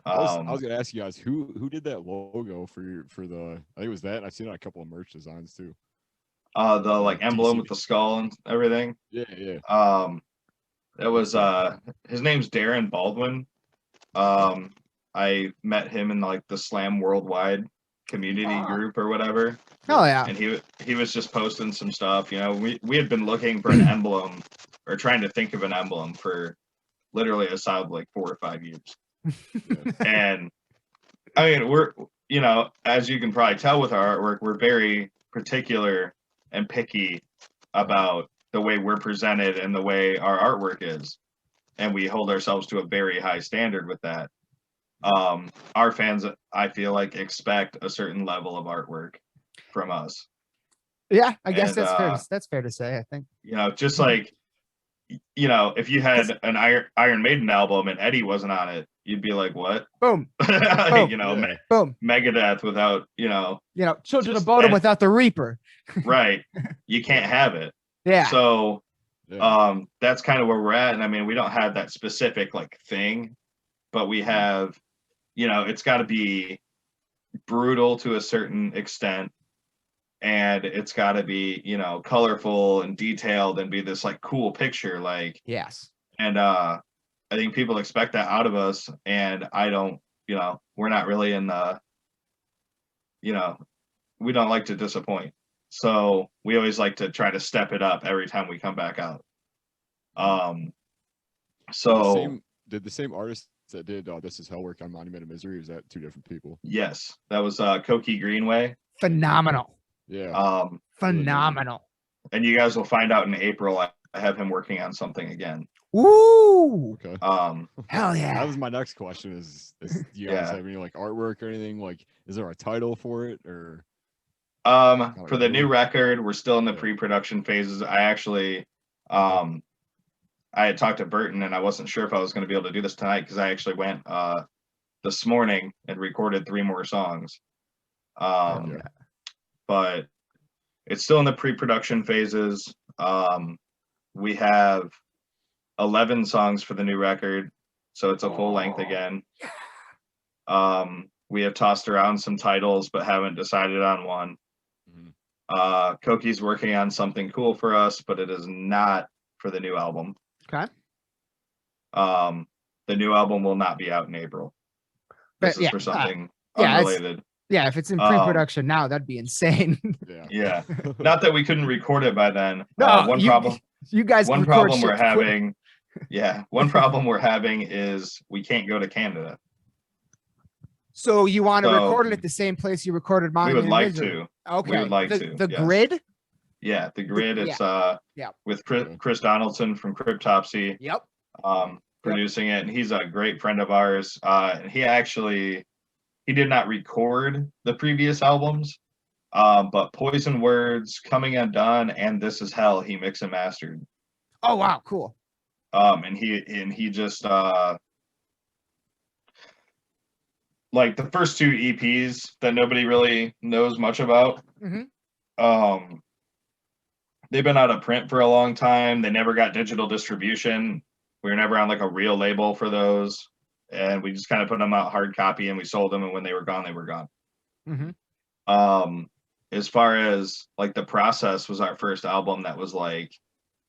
I was gonna ask you guys who did that logo for the, I think it was that. I've seen it on a couple of merch designs too. The like emblem with the skull and everything. Yeah. That was his name's Darren Baldwin. I met him in like the Slam Worldwide community group or whatever. Oh yeah. And he was just posting some stuff. We had been looking for an emblem or trying to think of an emblem for literally a solid like 4 or 5 years. Yeah. And I mean, we're, you know, as you can probably tell with our artwork, we're very particular and picky about the way we're presented and the way our artwork is. And we hold ourselves to a very high standard with that. Our fans, I feel like, expect a certain level of artwork from us. Yeah, I guess And, that's fair to say, I think. You know, just like, you know, if you had an Iron Maiden album and Eddie wasn't on it, you'd be like, what? Boom. You know, Yeah. Boom. Megadeth without, you know, Children of just Bodom Ed- without the Reaper. right. You can't have it. Yeah. So Yeah. that's kind of where we're at. And I mean, we don't have that specific like thing, but we have, you know, it's got to be brutal to a certain extent. And it's got to be, you know, colorful and detailed and be this like cool picture. Like, Yes. and I think people expect that out of us. And I don't, you know, we're not really in the, you know, we don't like to disappoint. So we always like to try to step it up every time we come back out. So Did the same artist that did This Is Hell work on Monument of Misery, or is that two different people? yes, that was Koki Greenway. Phenomenal. Yeah. Phenomenal. And you guys will find out in April. I have him working on something again. Woo! Okay. Hell yeah. That was my next question. Is do you guys have any like artwork or anything? Like, is there a title for it or? For the new record, we're still in the pre-production phases. I actually, I had talked to Burton, and I wasn't sure if I was going to be able to do this tonight because I actually went this morning and recorded 3 more songs. But it's still in the pre-production phases. We have 11 songs for the new record, so it's a full length again. We have tossed around some titles, but haven't decided on one. Koki's working on something cool for us, but it is not for the new album. Okay. The new album will not be out in April. This is for something unrelated. Yeah, if it's in pre-production now, that'd be insane. Yeah. Not that we couldn't record it by then. No, one problem we're having. One problem we're having is we can't go to Canada. So you want to record it at the same place you recorded Monument? We would like to. Okay. We would like to. The grid? Yeah, the grid. It's with Chris Donaldson from Cryptopsy. Yep. Producing it, and he's a great friend of ours. And he did not record the previous albums, but Poison Words, Coming Undone, and This Is Hell, he mixed and mastered. Oh wow, cool. And he just like the first 2 EPs that nobody really knows much about. They've been out of print for a long time. They never got digital distribution. We were never on like a real label for those. And we just kind of put them out hard copy and we sold them. And when they were gone, they were gone. As far as like the Process was our first album that was like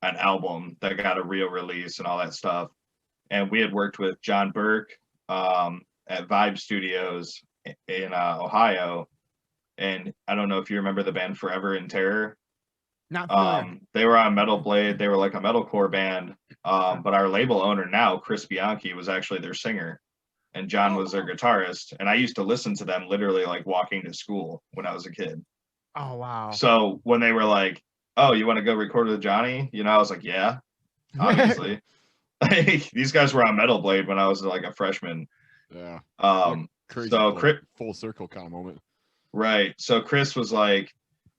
an album that got a real release and all that stuff. And we had worked with John Burke at Vibe Studios in Ohio. And I don't know if you remember the band Forever in Terror. Not familiar. They were on Metal Blade. They were like a metalcore band. But our label owner now, Chris Bianchi, was actually their singer, and John was their guitarist. And I used to listen to them literally like walking to school when I was a kid. Oh wow! So when they were like, "Oh, you want to go record with Johnny?" You know, I was like, "Yeah, obviously." These guys were on Metal Blade when I was like a freshman. Yeah. Crazy, so full circle kind of moment. Right. So Chris was like,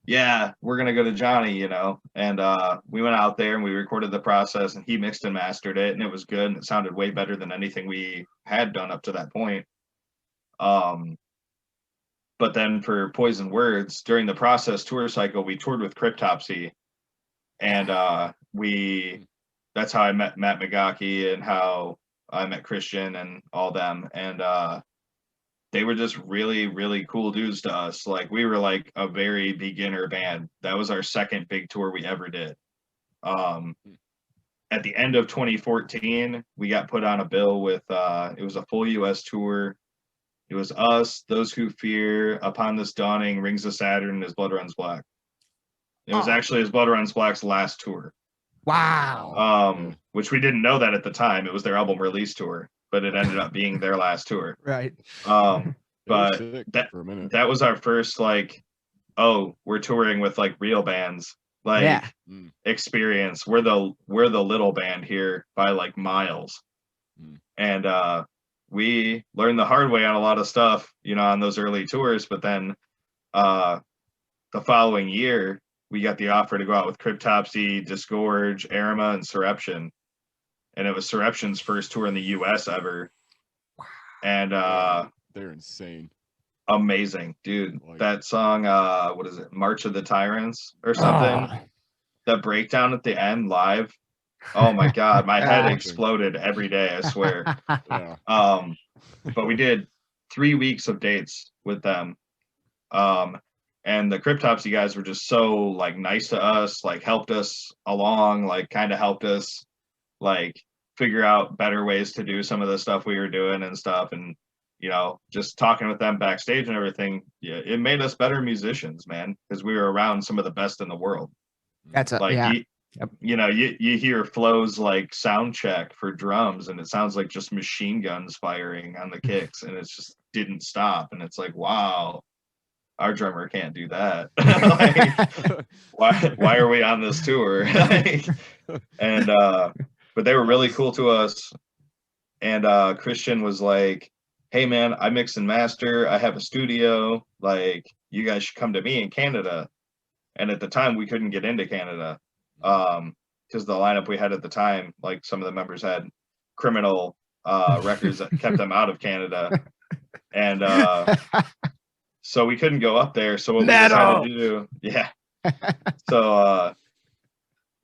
yeah, we're going to go to Johnny, you know, and we went out there and we recorded the Process and he mixed and mastered it and it was good and it sounded way better than anything we had done up to that point. But then for Poison Words, during the Process tour cycle, we toured with Cryptopsy and that's how I met Matt Magaki and how I met Christian and all them. And they were just really, really cool dudes to us. Like we were like a very beginner band. That was our second big tour we ever did. At the end of 2014, we got put on a bill with, it was a full US tour. It was us, Those Who Fear, Upon This Dawning, Rings of Saturn, His Blood Runs Black. It was actually His Blood Runs Black's last tour. Wow. Which we didn't know that at the time. It was their album release tour, but it ended up being their last tour. Right. They were But sick that for a minute. that was our first like, oh, we're touring with like real bands, like Yeah. experience. We're the little band here by like miles. And we learned the hard way on a lot of stuff, on those early tours. But then the following year, we got the offer to go out with Cryptopsy, Disgorge, Arima, and Surreption. And it was Surreption's first tour in the U.S. ever. And they're insane. Amazing, dude. That song, what is it? March of the Tyrants or something? That breakdown at the end live. Oh my God, my head exploded every day, I swear. Yeah. But we did 3 weeks of dates with them. And the Cryptopsy guys were just so like nice to us, like helped us along, like kind of helped us like figure out better ways to do some of the stuff we were doing and stuff. And just talking with them backstage and everything, yeah, it made us better musicians, man, because we were around some of the best in the world. That's you hear Flo's like sound check for drums, and it sounds like just machine guns firing on the kicks, and it just didn't stop. And it's like, wow, our drummer can't do that. Like, why are we on this tour? And but they were really cool to us. And Christian was like, hey man, I mix and master, I have a studio, like you guys should come to me in Canada. And at the time we couldn't get into Canada because the lineup we had at the time, like some of the members had criminal records that kept them out of Canada. And so we couldn't go up there. So what we decided to do, so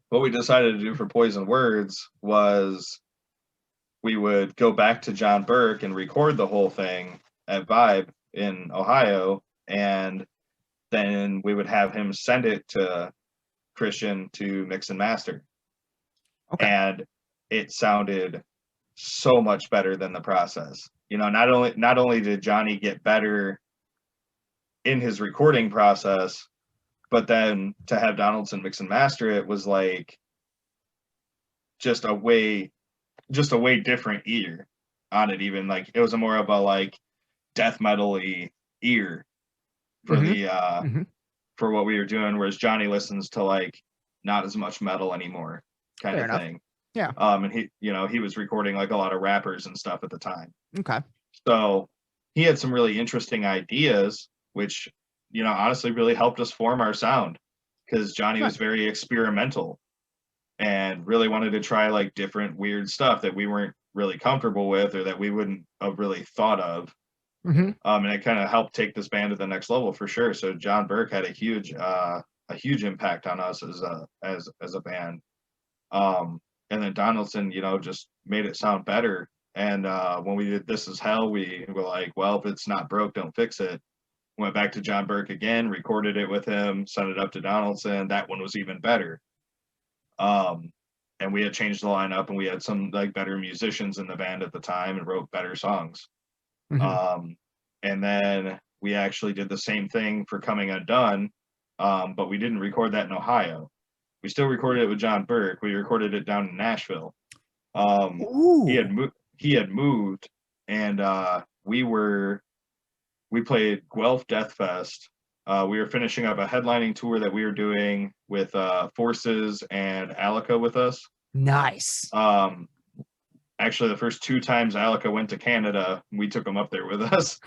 what we decided to do for Poison Words was we would go back to John Burke and record the whole thing at Vibe in Ohio, and then we would have him send it to Christian to mix and master. Okay. And it sounded so much better than the process. Not only did Johnny get better in his recording process, but then to have Donaldson mix and master it was like just a way different ear on it. Even like it was a more of a like death metal-y ear for for what we were doing, whereas Johnny listens to like not as much metal anymore kind Fair of enough. thing. Yeah. And he was recording like a lot of rappers and stuff at the time. Okay. So he had some really interesting ideas, which honestly really helped us form our sound, because Johnny was very experimental and really wanted to try like different weird stuff that we weren't really comfortable with or that we wouldn't have really thought of. And it kind of helped take this band to the next level for sure. So John Burke had a huge impact on us as a band. And then Donaldson, just made it sound better. And when we did This Is Hell, we were like, well, if it's not broke, don't fix it. Went back to John Burke again, recorded it with him, sent it up to Donaldson. That one was even better. And we had changed the lineup, and we had some like better musicians in the band at the time and wrote better songs. And then we actually did the same thing for Coming Undone, but we didn't record that in Ohio. We still recorded it with John Burke. We recorded it down in Nashville. He had moved, and we played Guelph Death Fest. We were finishing up a headlining tour that we were doing with Forces and Alika with us. Nice. Actually, the first 2 times Alika went to Canada, we took them up there with us.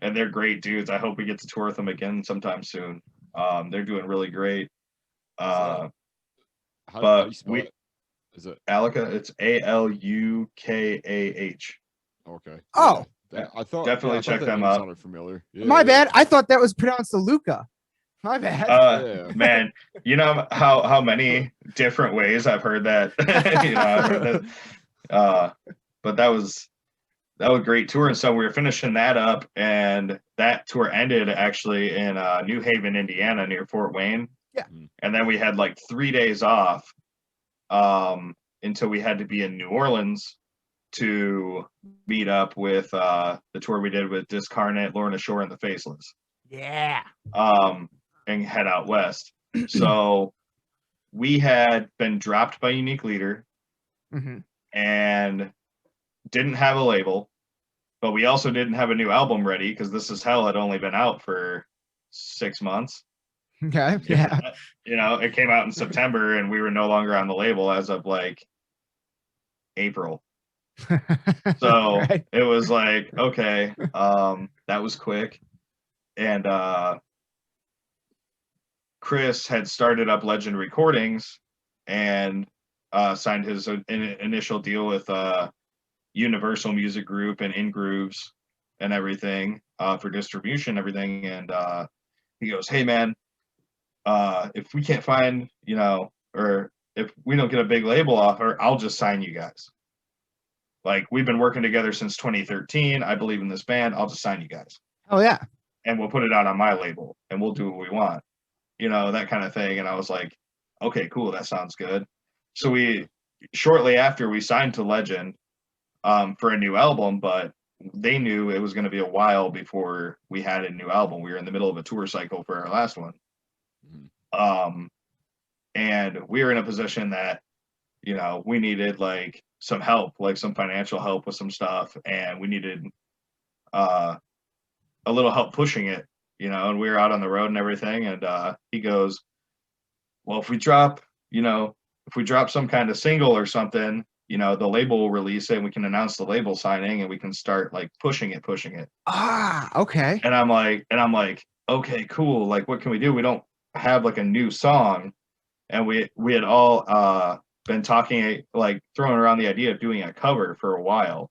And they're great dudes. I hope we get to tour with them again sometime soon. They're doing really great. How do you spell it? Is it Alika? It's Alukah. Okay. Oh. Yeah. I thought definitely check that them name out. Sounded familiar. Yeah, My bad. I thought that was pronounced Aluka. My bad. Man, you know how many different ways I've heard that. I've heard that. But that was a great tour, and so we were finishing that up, and that tour ended actually in New Haven, Indiana, near Fort Wayne. Yeah. And then we had like 3 days off until we had to be in New Orleans to meet up with the tour we did with Discarnate, Lorna Shore, and the Faceless. Yeah. And head out west. So we had been dropped by Unique Leader Mm-hmm. and didn't have a label, but we also didn't have a new album ready because This Is Hell had only been out for 6 months. Okay. If Yeah. that. You know, it came out in September and we were no longer on the label as of like April. So Right. it was like, okay, that was quick. And Chris had started up Legend Recordings and signed his initial deal with Universal Music Group and In Grooves and everything for distribution, everything. And he goes, "Hey man, if we can't find, you know, or if we don't get a big label offer, I'll just sign you guys. Like we've been working together since 2013. I believe in this band. I'll just sign you guys, Oh yeah. and we'll put it out on my label, and we'll do what we want, you know, that kind of thing." And I was like, "Okay, cool, that sounds good." So we shortly after we signed to Legend for a new album, but they knew it was going to be a while before we had a new album. We were in the middle of a tour cycle for our last one. And we were in a position that, you know, we needed like some help, like some financial help with some stuff, and we needed a little help pushing it, you know, and we were out on the road and everything. And he goes, "Well, if we drop some kind of single or something, you know, the label will release it and we can announce the label signing and we can start like pushing it." Ah, okay. And I'm like, "Okay, cool. Like, what can we do? We don't have like a new song." And we had all been talking, like throwing around the idea of doing a cover for a while.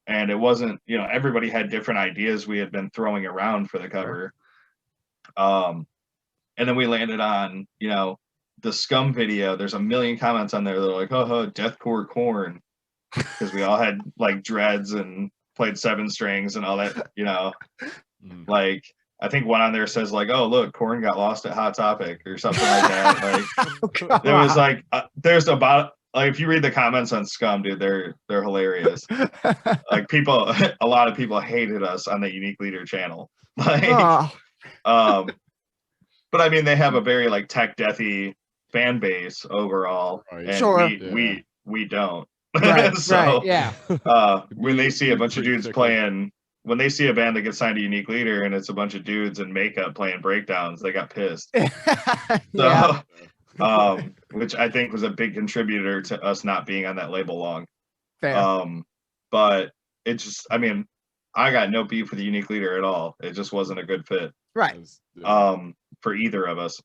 And it wasn't, you know, everybody had different ideas we had been throwing around for the cover. And then we landed on, you know, the Scum video. There's a million comments on there. They're like, "Oh, deathcore corn," because we all had like dreads and played 7 strings and all that, you know. Like I think one on there says like, "Oh, look, Korn got lost at Hot Topic" or something like that. Like there was like there's about like if you read the comments on Scum, dude, they're hilarious. Like people, a lot of people hated us on the Unique Leader channel. Like, but I mean, they have a very like tech deathy fan base overall, Right. and Sure. we don't. Right. So, right. Yeah. when they see a bunch of pretty dudes fickle. playing, when they see a band that gets signed to Unique Leader and it's a bunch of dudes in makeup playing breakdowns, they got pissed. Yeah. So, which I think was a big contributor to us not being on that label long. Fair. But it just, I mean, I got no beef with the Unique Leader at all. It just wasn't a good fit. Right. For either of us.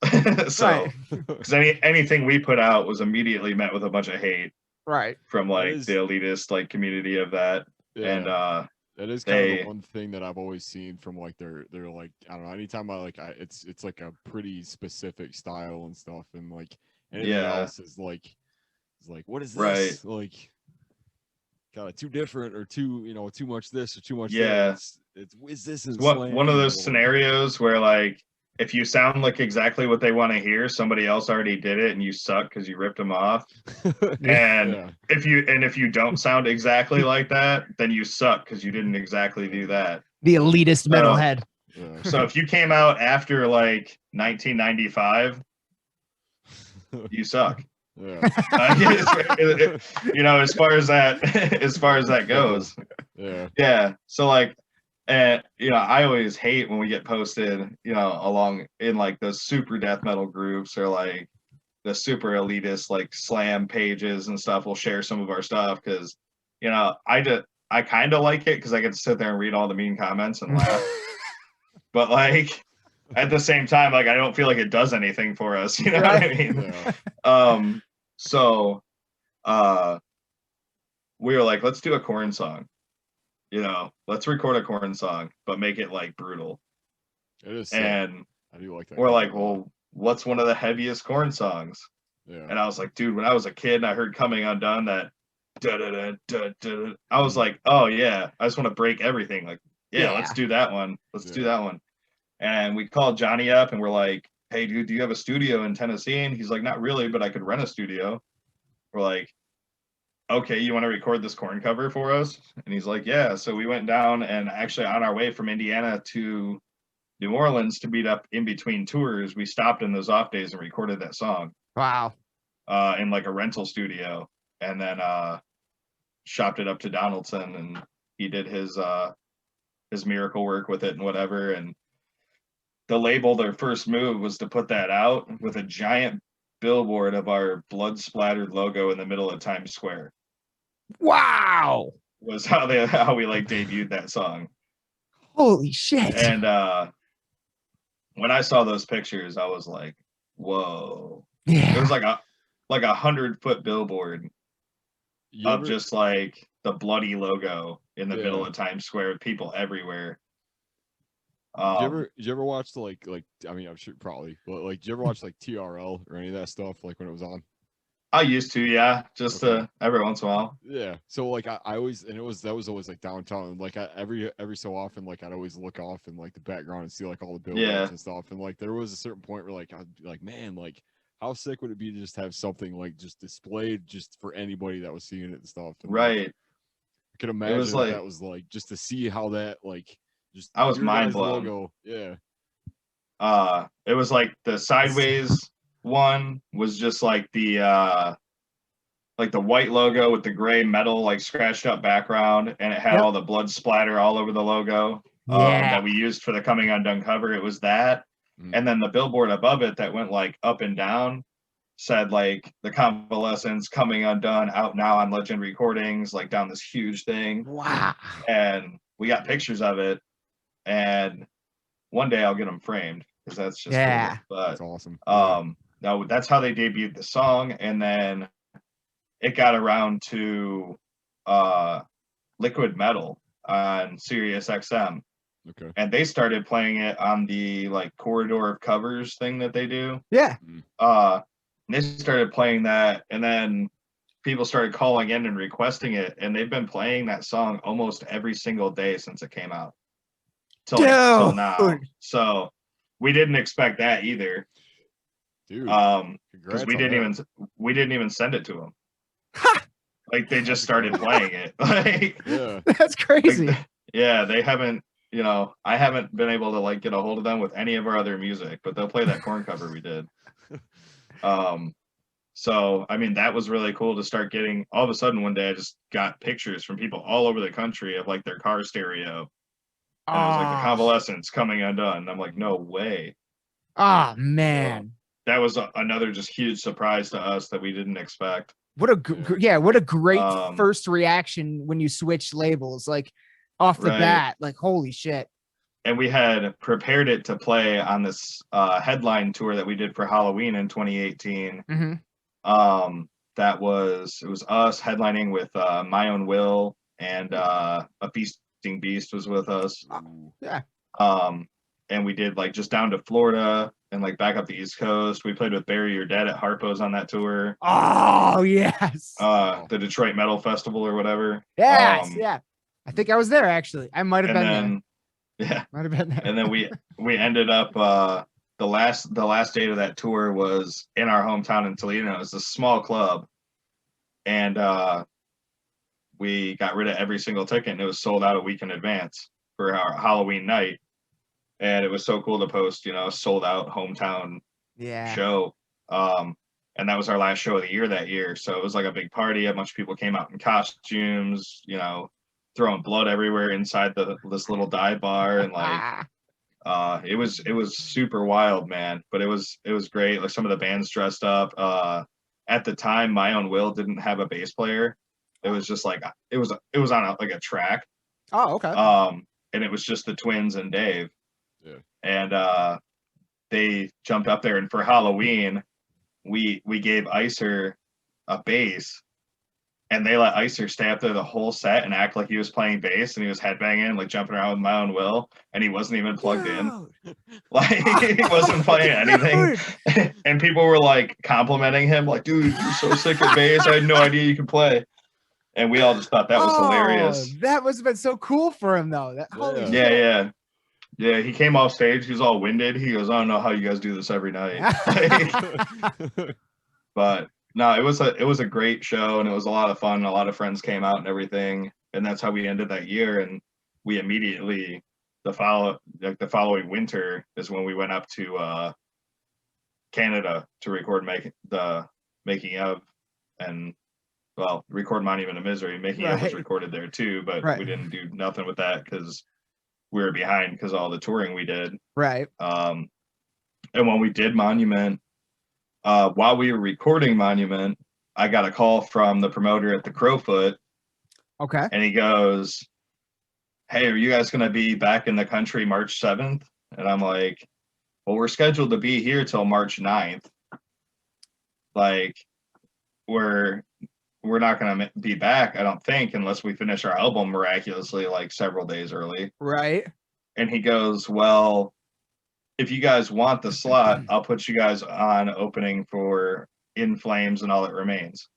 So, Right. because anything we put out was immediately met with a bunch of hate Right. from like the elitist like community of that. Yeah. And that is kind of the one thing that I've always seen from like they're like, I don't know, anytime it's like a pretty specific style and stuff, and like anything else is like what is this? Right. Like kind of too different or too, you know, too much this or too much Yeah. that. It's is this is one of those scenarios where like if you sound like exactly what they want to hear, somebody else already did it and you suck because you ripped them off. And if you don't sound exactly like that, then you suck because you didn't exactly do that. The elitist metalhead. So if you came out after like 1995, you suck. Yeah. You know, as far as that goes. Yeah. So like, you know, I always hate when we get posted, you know, along in like those super death metal groups or like the super elitist like slam pages and stuff will share some of our stuff because, you know, I kind of like it because I get to sit there and read all the mean comments and laugh. But like at the same time, like I don't feel like it does anything for us. You know what I mean? Yeah. So we were like, let's do a Korn song. You know, let's record a Korn song, but make it like brutal. It is. And I do like that. we're like, well, what's one of the heaviest Korn songs? Yeah. And I was like, dude, when I was a kid and I heard Coming Undone, that I was like, oh yeah, I just want to break everything. Like, yeah, let's do that one. Let's do that one. And we called Johnny up and we're like, hey, dude, do you have a studio in Tennessee? And he's like, not really, but I could rent a studio. We're like, okay, you want to record this Korn cover for us? And he's like, yeah. So we went down and actually on our way from Indiana to New Orleans to meet up in between tours, we stopped in those off days and recorded that song. Wow. in like a rental studio, and then shopped it up to Donaldson, and he did his miracle work with it and whatever. And the label, their first move was to put that out with a giant billboard of our blood splattered logo in the middle of Times Square. Wow. Was how we like debuted that song. Holy shit. And when I saw those pictures, I was like, whoa. Yeah. It was like a 100-foot billboard of just like the bloody logo in the middle of Times Square with people everywhere. Did you ever watch like I mean, I'm sure probably, but like, did you ever watch like TRL or any of that stuff, like when it was on? I used to, yeah, just every once in a while. Yeah. So like I always, and that was always like downtown. Like every so often, like I'd always look off in like the background and see like all the billboards and stuff. And like there was a certain point where like I'd be like, man, like how sick would it be to just have something like just displayed just for anybody that was seeing it and stuff. And, right. Like, I could imagine that was like just to see how that like just I was mind blown. Logo. Yeah. It was like the sideways one was just like the white logo with the gray metal like scratched up background, and it had all the blood splatter all over the logo that we used for the Coming Undone cover. It was that. And then the billboard above it that went like up and down said like the Convalescence, Coming Undone, out now on Legend Recordings, like down this huge thing. Wow. And we got pictures of it, and one day I'll get them framed because that's just cool. But that's awesome. No, that's how they debuted the song. And then it got around to Liquid Metal on Sirius XM. Okay. And they started playing it on the like corridor of covers thing that they do. Yeah. And they started playing that, and then people started calling in and requesting it, and they've been playing that song almost every single day since it came out till now. So we didn't expect that either. Dude, because we didn't even send it to them. Like they just started playing it. Like that's crazy. Like, yeah, they haven't. You know, I haven't been able to like get a hold of them with any of our other music, but they'll play that Korn cover we did. So I mean, that was really cool to start getting. All of a sudden, one day I just got pictures from people all over the country of like their car stereo. And it was like the Convalescence, Coming Undone. And I'm like, no way. Oh man. That was another just huge surprise to us that we didn't expect. What a what a great first reaction when you switch labels, like off the bat, like holy shit. And we had prepared it to play on this headline tour that we did for Halloween in 2018. It was us headlining with My Own Will, and A Feasting Beast was with us. And we did like just down to Florida and like back up the East Coast. We played with Bury Your Dead at Harpo's on that tour. Oh yes. The Detroit Metal Festival or whatever. Yes, I think I was there actually. I might have been there. Yeah. Might have been there. And then we ended up the last date of that tour was in our hometown in Toledo. It was a small club. And we got rid of every single ticket, and it was sold out a week in advance for our Halloween night. And it was so cool to post, you know, sold out hometown show. And that was our last show of the year that year. So it was like a big party. A bunch of people came out in costumes, you know, throwing blood everywhere inside this little dive bar. And like, it was super wild, man. But it was great. Like some of the bands dressed up. At the time, My Own Will didn't have a bass player. It was just like, it was on like a track. Oh, okay. And it was just the twins and Dave. Yeah. And they jumped up there, and for Halloween, we gave Icer a bass, and they let Icer stay up there the whole set and act like he was playing bass, and he was headbanging, like jumping around with My Own Will, and he wasn't even plugged in. Like he wasn't playing anything. And people were like complimenting him, like, dude, you're so sick at bass. I had no idea you could play. And we all just thought that was hilarious. That must have been so cool for him though. Holy shit. Yeah, he came off stage. He was all winded. He goes, I don't know how you guys do this every night. But no, it was a great show, and it was a lot of fun. A lot of friends came out and everything, and that's how we ended that year. And we immediately the following winter is when we went up to Canada to record Making of, and well, Record Monument of Misery. Making of was Right. recorded there too, but Right. we didn't do nothing with that because we were behind because all the touring we did. Right. And when we did Monument, while we were recording Monument, I got a call from the promoter at the Crowfoot, Okay. and he goes, "Hey, are you guys going to be back in the country March 7th?" And I'm like, "Well, we're scheduled to be here till March 9th. Like, we're not going to be back, I don't think, unless we finish our album miraculously, like several days early." Right. And he goes, "Well, if you guys want the slot, I'll put you guys on opening for In Flames and All That Remains.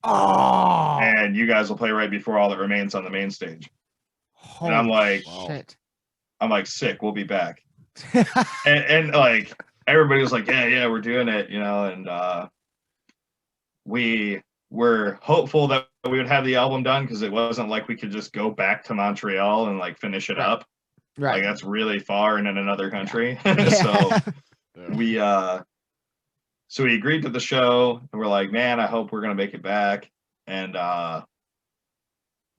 Oh. And you guys will play right before All That Remains on the main stage." And I'm like, shit. I'm like, sick, we'll be back. And like everybody was like, yeah, we're doing it, you know, and we were hopeful that we would have the album done because it wasn't like we could just go back to Montreal and like finish it up. Right. Like that's really far and in another country. Yeah. So Yeah. we agreed to the show and we're like, man, I hope we're gonna make it back. And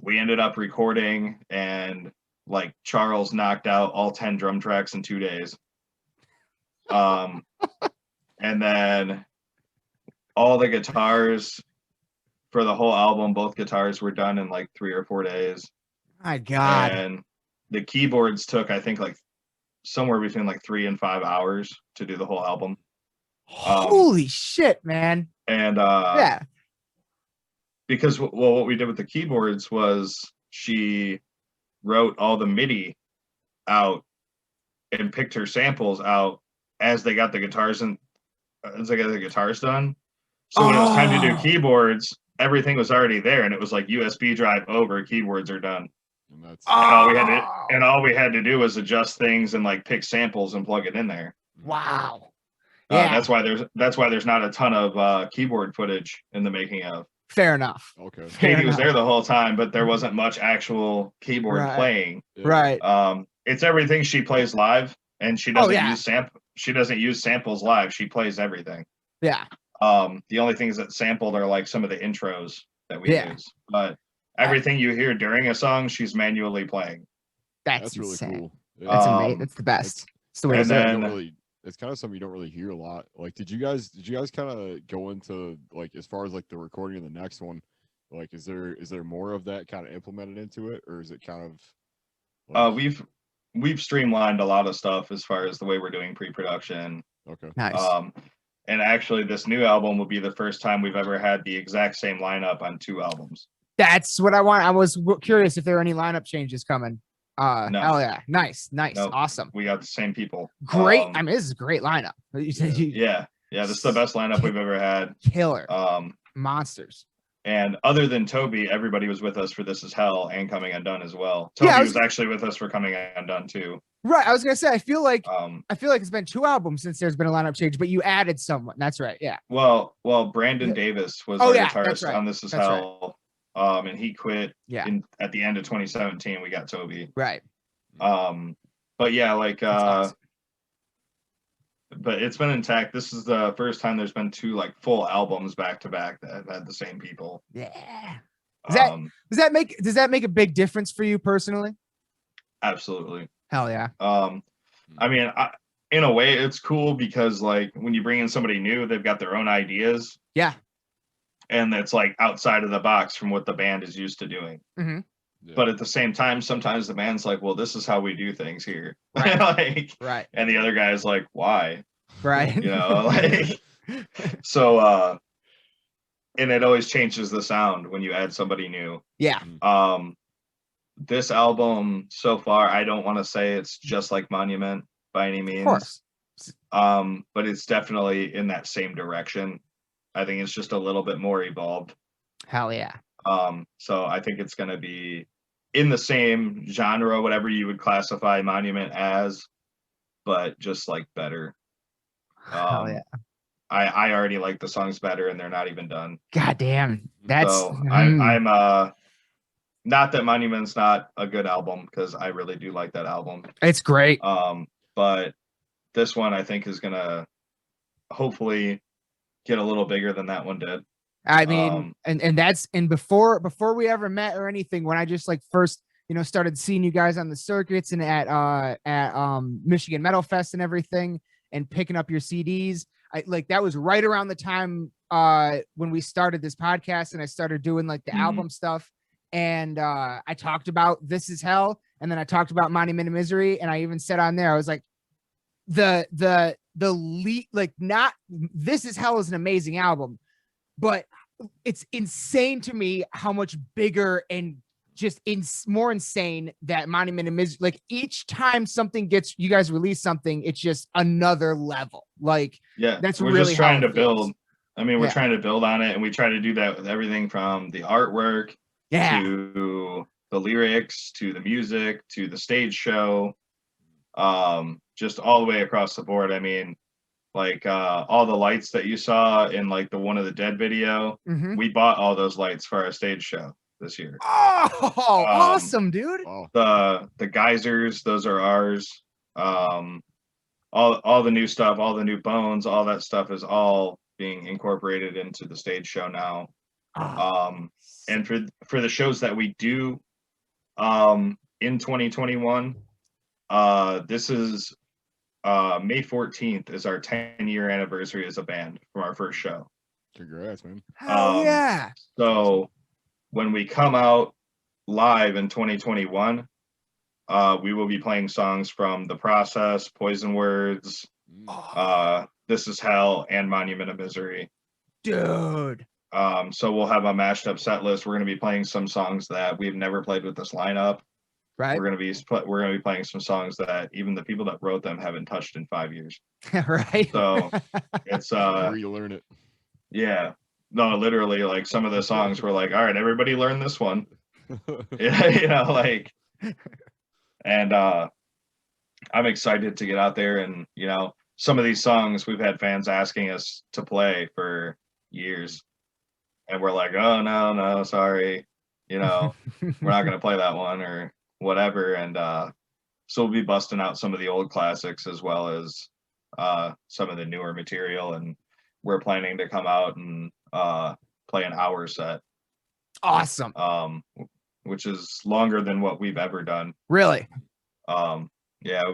we ended up recording, and like Charles knocked out all 10 drum tracks in 2 days. And then all the guitars for the whole album, both guitars were done in like 3 or 4 days. My God. And the keyboards took, I think, like somewhere between like 3 and 5 hours to do the whole album. Holy shit, man. And Yeah. because what we did with the keyboards was she wrote all the MIDI out and picked her samples out as they got the guitars done. So when it was time to do keyboards, everything was already there, and it was like USB drive over, keyboards are done. And that's And all we had to do was adjust things and like pick samples and plug it in there. Wow. Yeah. That's why there's not a ton of keyboard footage in the making of. Fair enough. okay. Katie was there the whole time, but there wasn't much actual keyboard playing. Yeah. Right. It's everything she plays live, and she doesn't use samples live. She plays everything. Yeah. The only things that sampled are like some of the intros that we use, but everything you hear during a song, she's manually playing. That's really insane. cool. That's amazing. That's the best. It's the way and to do it. then- It's kind of something you don't really hear a lot. Like, did you guys kind of go into like as far as like the recording of the next one? Like, is there more of that kind of implemented into it, or is it kind of? Like... We've streamlined a lot of stuff as far as the way we're doing pre-production. Okay. Nice. And actually, this new album will be the first time we've ever had the exact same lineup on 2 albums. That's what I want. I was curious if there were any lineup changes coming. No. Hell yeah. Nice. Nope. Awesome. We got the same people. Great. I mean, this is a great lineup. Yeah. This is the best lineup we've ever had. Killer. Monsters. And other than Toby, everybody was with us for This Is Hell and Coming Undone as well. Yeah, Toby was actually with us for Coming Undone too. Right. I was gonna say, I feel like it's been 2 albums since there's been a lineup change, but you added someone. That's right. Yeah. Well, Brandon Davis was our guitarist on This Is Hell. Right. And he quit at the end of 2017. We got Toby. Right. But yeah, like awesome. But it's been intact. This is the first time there's been 2 like full albums back to back that have had the same people. Yeah. Does that make a big difference for you personally? Absolutely. Hell yeah. I mean, in a way, it's cool because like when you bring in somebody new, they've got their own ideas. Yeah. And it's like outside of the box from what the band is used to doing. Mm-hmm. Yeah. But at the same time, sometimes the band's like, well, this is how we do things here. Right. Like, Right. And the other guy's like, why? Right. You know, like, so, and it always changes the sound when you add somebody new. Yeah. This album so far, I don't want to say it's just like Monument by any means. Of course. But it's definitely in that same direction. I think it's just a little bit more evolved. Hell yeah. So I think it's going to be in the same genre, whatever you would classify Monument as, but just like better. Hell yeah. I already like the songs better, and they're not even done. God damn. That's so I'm not that Monument's not a good album, because I really do like that album. It's great. But this one I think is gonna hopefully get a little bigger than that one did. I mean, and that's, and before we ever met or anything, when I just like first, you know, started seeing you guys on the circuits and at Michigan Metal Fest and everything, and picking up your CDs, I like, that was right around the time when we started this podcast and I started doing like the album stuff. And I talked about This Is Hell, and then I talked about Monument of Misery, and I even said on there, I was like, the lead, like, not This Is Hell is an amazing album, but it's insane to me how much bigger and just more insane that Monument of Misery, like, each time something gets, you guys release something, it's just another level. Like, yeah, that's we're really just trying how to it feels. build. I mean, we're trying to build on it, and we try to do that with everything from the artwork to the lyrics, to the music, to the stage show, just all the way across the board. I mean, like all the lights that you saw in like the One of the Dead video, we bought all those lights for our stage show this year. Oh, awesome, dude. The geysers, those are ours. All the new stuff, all the new bones, all that stuff is all being incorporated into the stage show now. And for the shows that we do in 2021, this is May 14th is our 10-year anniversary as a band from our first show. Congrats, man. Hell yeah. So when we come out live in 2021, we will be playing songs from The Process, Poison Words, This Is Hell, and Monument of Misery. Dude. So we'll have a mashed up set list. We're going to be playing some songs that we've never played with this lineup. Right. We're going to be playing some songs that even the people that wrote them haven't touched in 5 years. Right. So it's relearn it. Yeah. No, literally, like, some of the songs were like, all right, everybody learn this one. You know, like, and I'm excited to get out there, and, you know, some of these songs we've had fans asking us to play for years, and we're like, oh no, sorry, you know, we're not gonna play that one or whatever. And so we'll be busting out some of the old classics as well as some of the newer material, and we're planning to come out and play an hour set. Awesome. Which is longer than what we've ever done. Really? Yeah,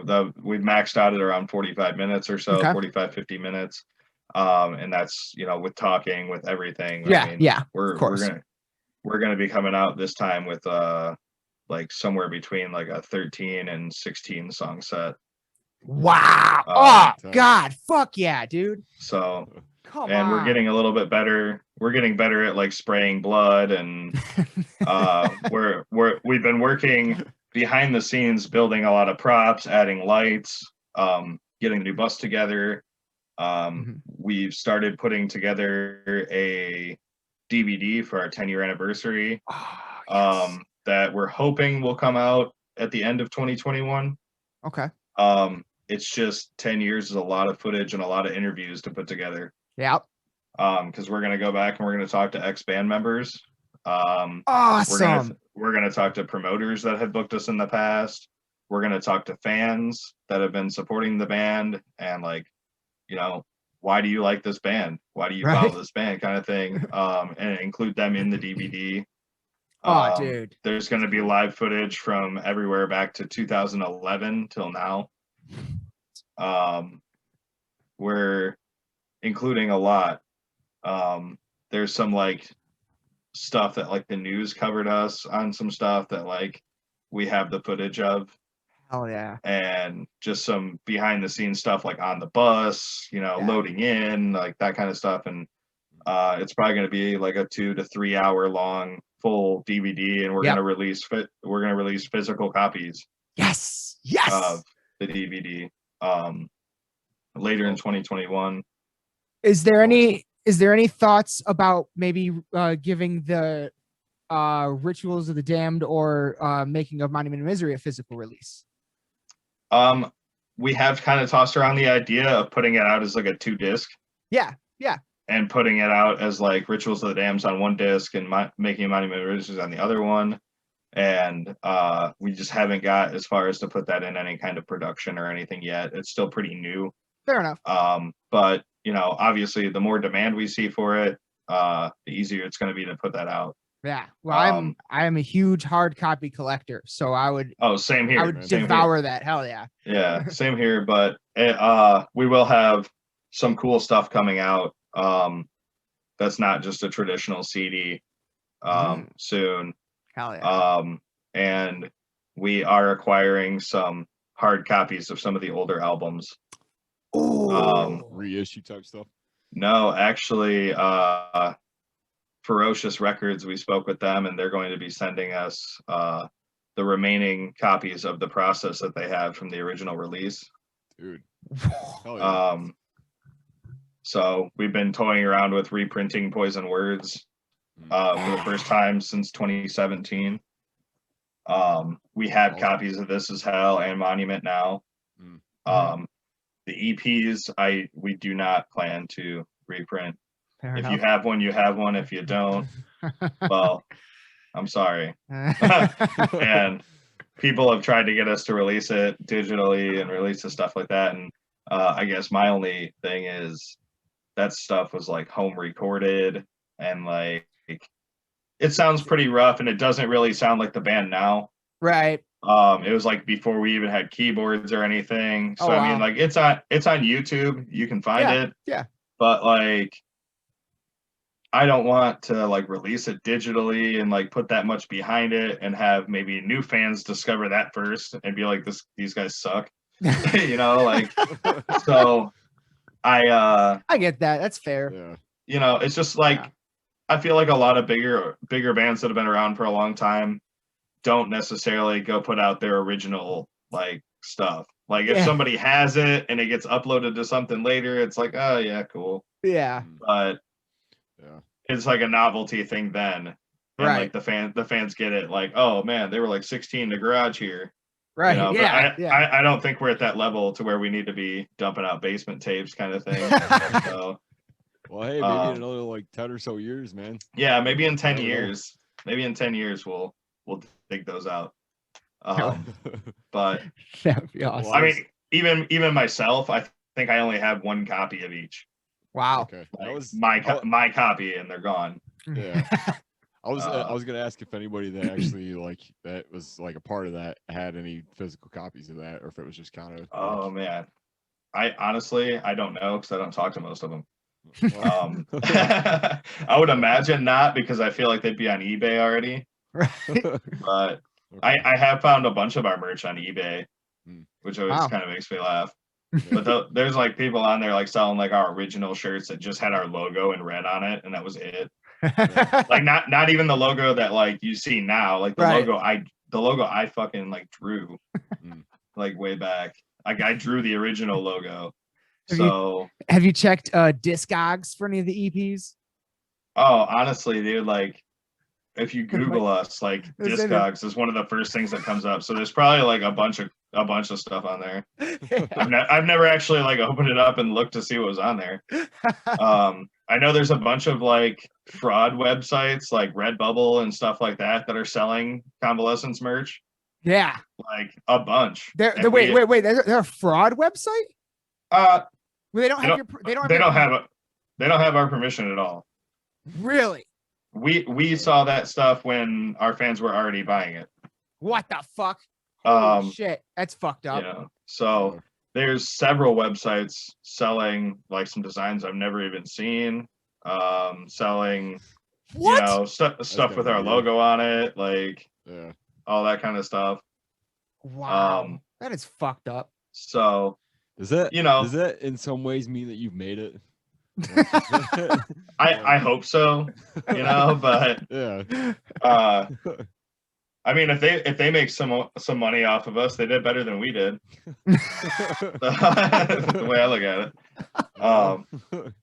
we've maxed out at around 45 minutes or so, 45, 50 minutes. And that's, you know, with talking, with everything. Yeah, I mean, yeah. We're gonna be coming out this time with like somewhere between like a 13 and 16 song set. Wow. Oh God. Fuck yeah, dude. So come on. We're getting a little bit better. We're getting better at like spraying blood, and we've been working behind the scenes, building a lot of props, adding lights, getting the new bus together. We've started putting together a DVD for our 10-year anniversary. That we're hoping will come out at the end of 2021. Okay. It's just 10 years is a lot of footage and a lot of interviews to put together. Yep. Because we're gonna go back and we're gonna talk to ex-band members. Awesome. We're gonna talk to promoters that have booked us in the past. We're gonna talk to fans that have been supporting the band, and like, you know, why do you like this band? Why do you follow this band, kind of thing. And include them in the DVD. Dude. There's gonna be live footage from everywhere back to 2011 till now. We're including a lot. There's some like stuff that like the news covered us on, some stuff that like we have the footage of. Hell yeah. And just some behind the scenes stuff like on the bus, you know, loading in, like that kind of stuff. And it's probably going to be like a 2 to 3 hour long full DVD, and we're going to release physical copies. Yes. Of the DVD later in 2021. Is there any thoughts about maybe giving the Rituals of the Damned or Making of Monument of Misery a physical release? We have kind of tossed around the idea of putting it out as like a 2-disc. Yeah. And putting it out as like Rituals of the Damned on one disc and Making a Monument of Misery on the other one. And we just haven't got as far as to put that in any kind of production or anything yet. It's still pretty new. Fair enough. But you know, obviously the more demand we see for it, the easier it's going to be to put that out. Yeah. Well, Um, I am a huge hard copy collector, so I would Same here. I would Same here. devour that. Hell yeah. Yeah, same here. But we will have some cool stuff coming out. That's not just a traditional CD. Soon. Hell yeah. And we are acquiring some hard copies of some of the older albums. Ooh. Reissue type stuff. No, actually, Ferocious Records, we spoke with them, and they're going to be sending us the remaining copies of the process that they have from the original release. Dude. Hell yeah. So we've been toying around with reprinting Poison Words for the first time since 2017. We have copies of This Is Hell and Monument now. The EPs, we do not plan to reprint. Fair if enough. you have one, you have one. If you don't, well, I'm sorry. And people have tried to get us to release it digitally and release the stuff like that. And I guess my only thing is that stuff was like home recorded, and like it sounds pretty rough, and it doesn't really sound like the band now. Right. It was like before we even had keyboards or anything. So I mean, like it's on YouTube. You can find it. Yeah. But like, I don't want to like release it digitally and like put that much behind it and have maybe new fans discover that first and be like, these guys suck. You know, like, so I get that. That's fair. Yeah. You know, it's just like I feel like a lot of bigger bands that have been around for a long time don't necessarily go put out their original like stuff. Like if somebody has it and it gets uploaded to something later, it's like, oh yeah, cool. Yeah. But it's like a novelty thing then. And like the fans get it like, oh man, they were like 16 in the garage here. Right. You know, I don't think we're at that level to where we need to be dumping out basement tapes kind of thing. So, well, hey, maybe in another like 10 or so years, man. Yeah, maybe in 10 years. Maybe in 10 years we'll dig those out. But that'd be awesome. I mean, even myself, I think I only have one copy of each. Wow. Okay. Like That was my copy, and they're gone. Yeah. I was gonna ask if anybody that actually like that was like a part of that had any physical copies of that, or if it was just kind of. Oh man, I honestly don't know because I don't talk to most of them. I would imagine not, because I feel like they'd be on eBay already. Right. But I have found a bunch of our merch on eBay, which always kind of makes me laugh. But there's like people on there like selling like our original shirts that just had our logo in red on it, and that was it. Like not even the logo that like you see now, like the logo I fucking like drew like way back. Like I drew the original logo. Have you checked Discogs for any of the EPs? Oh, honestly, dude, like if you Google us, like Discogs is one of the first things that comes up. So there's probably like a bunch of stuff on there. I've never actually like opened it up and looked to see what was on there. I know there's a bunch of like fraud websites like Redbubble and stuff like that are selling Convalescence merch. Yeah, like a bunch. Wait, they're a fraud website? They don't have our permission at all. Really? We saw that stuff when our fans were already buying it. What the fuck? Holy shit, that's fucked up. Yeah. So there's several websites selling like some designs I've never even seen. Selling stuff with our logo on it, like all that kind of stuff. Wow. That is fucked up. So does that in some ways mean that you've made it? I hope so, but I mean, if they make some money off of us, they did better than we did. The way I look at it.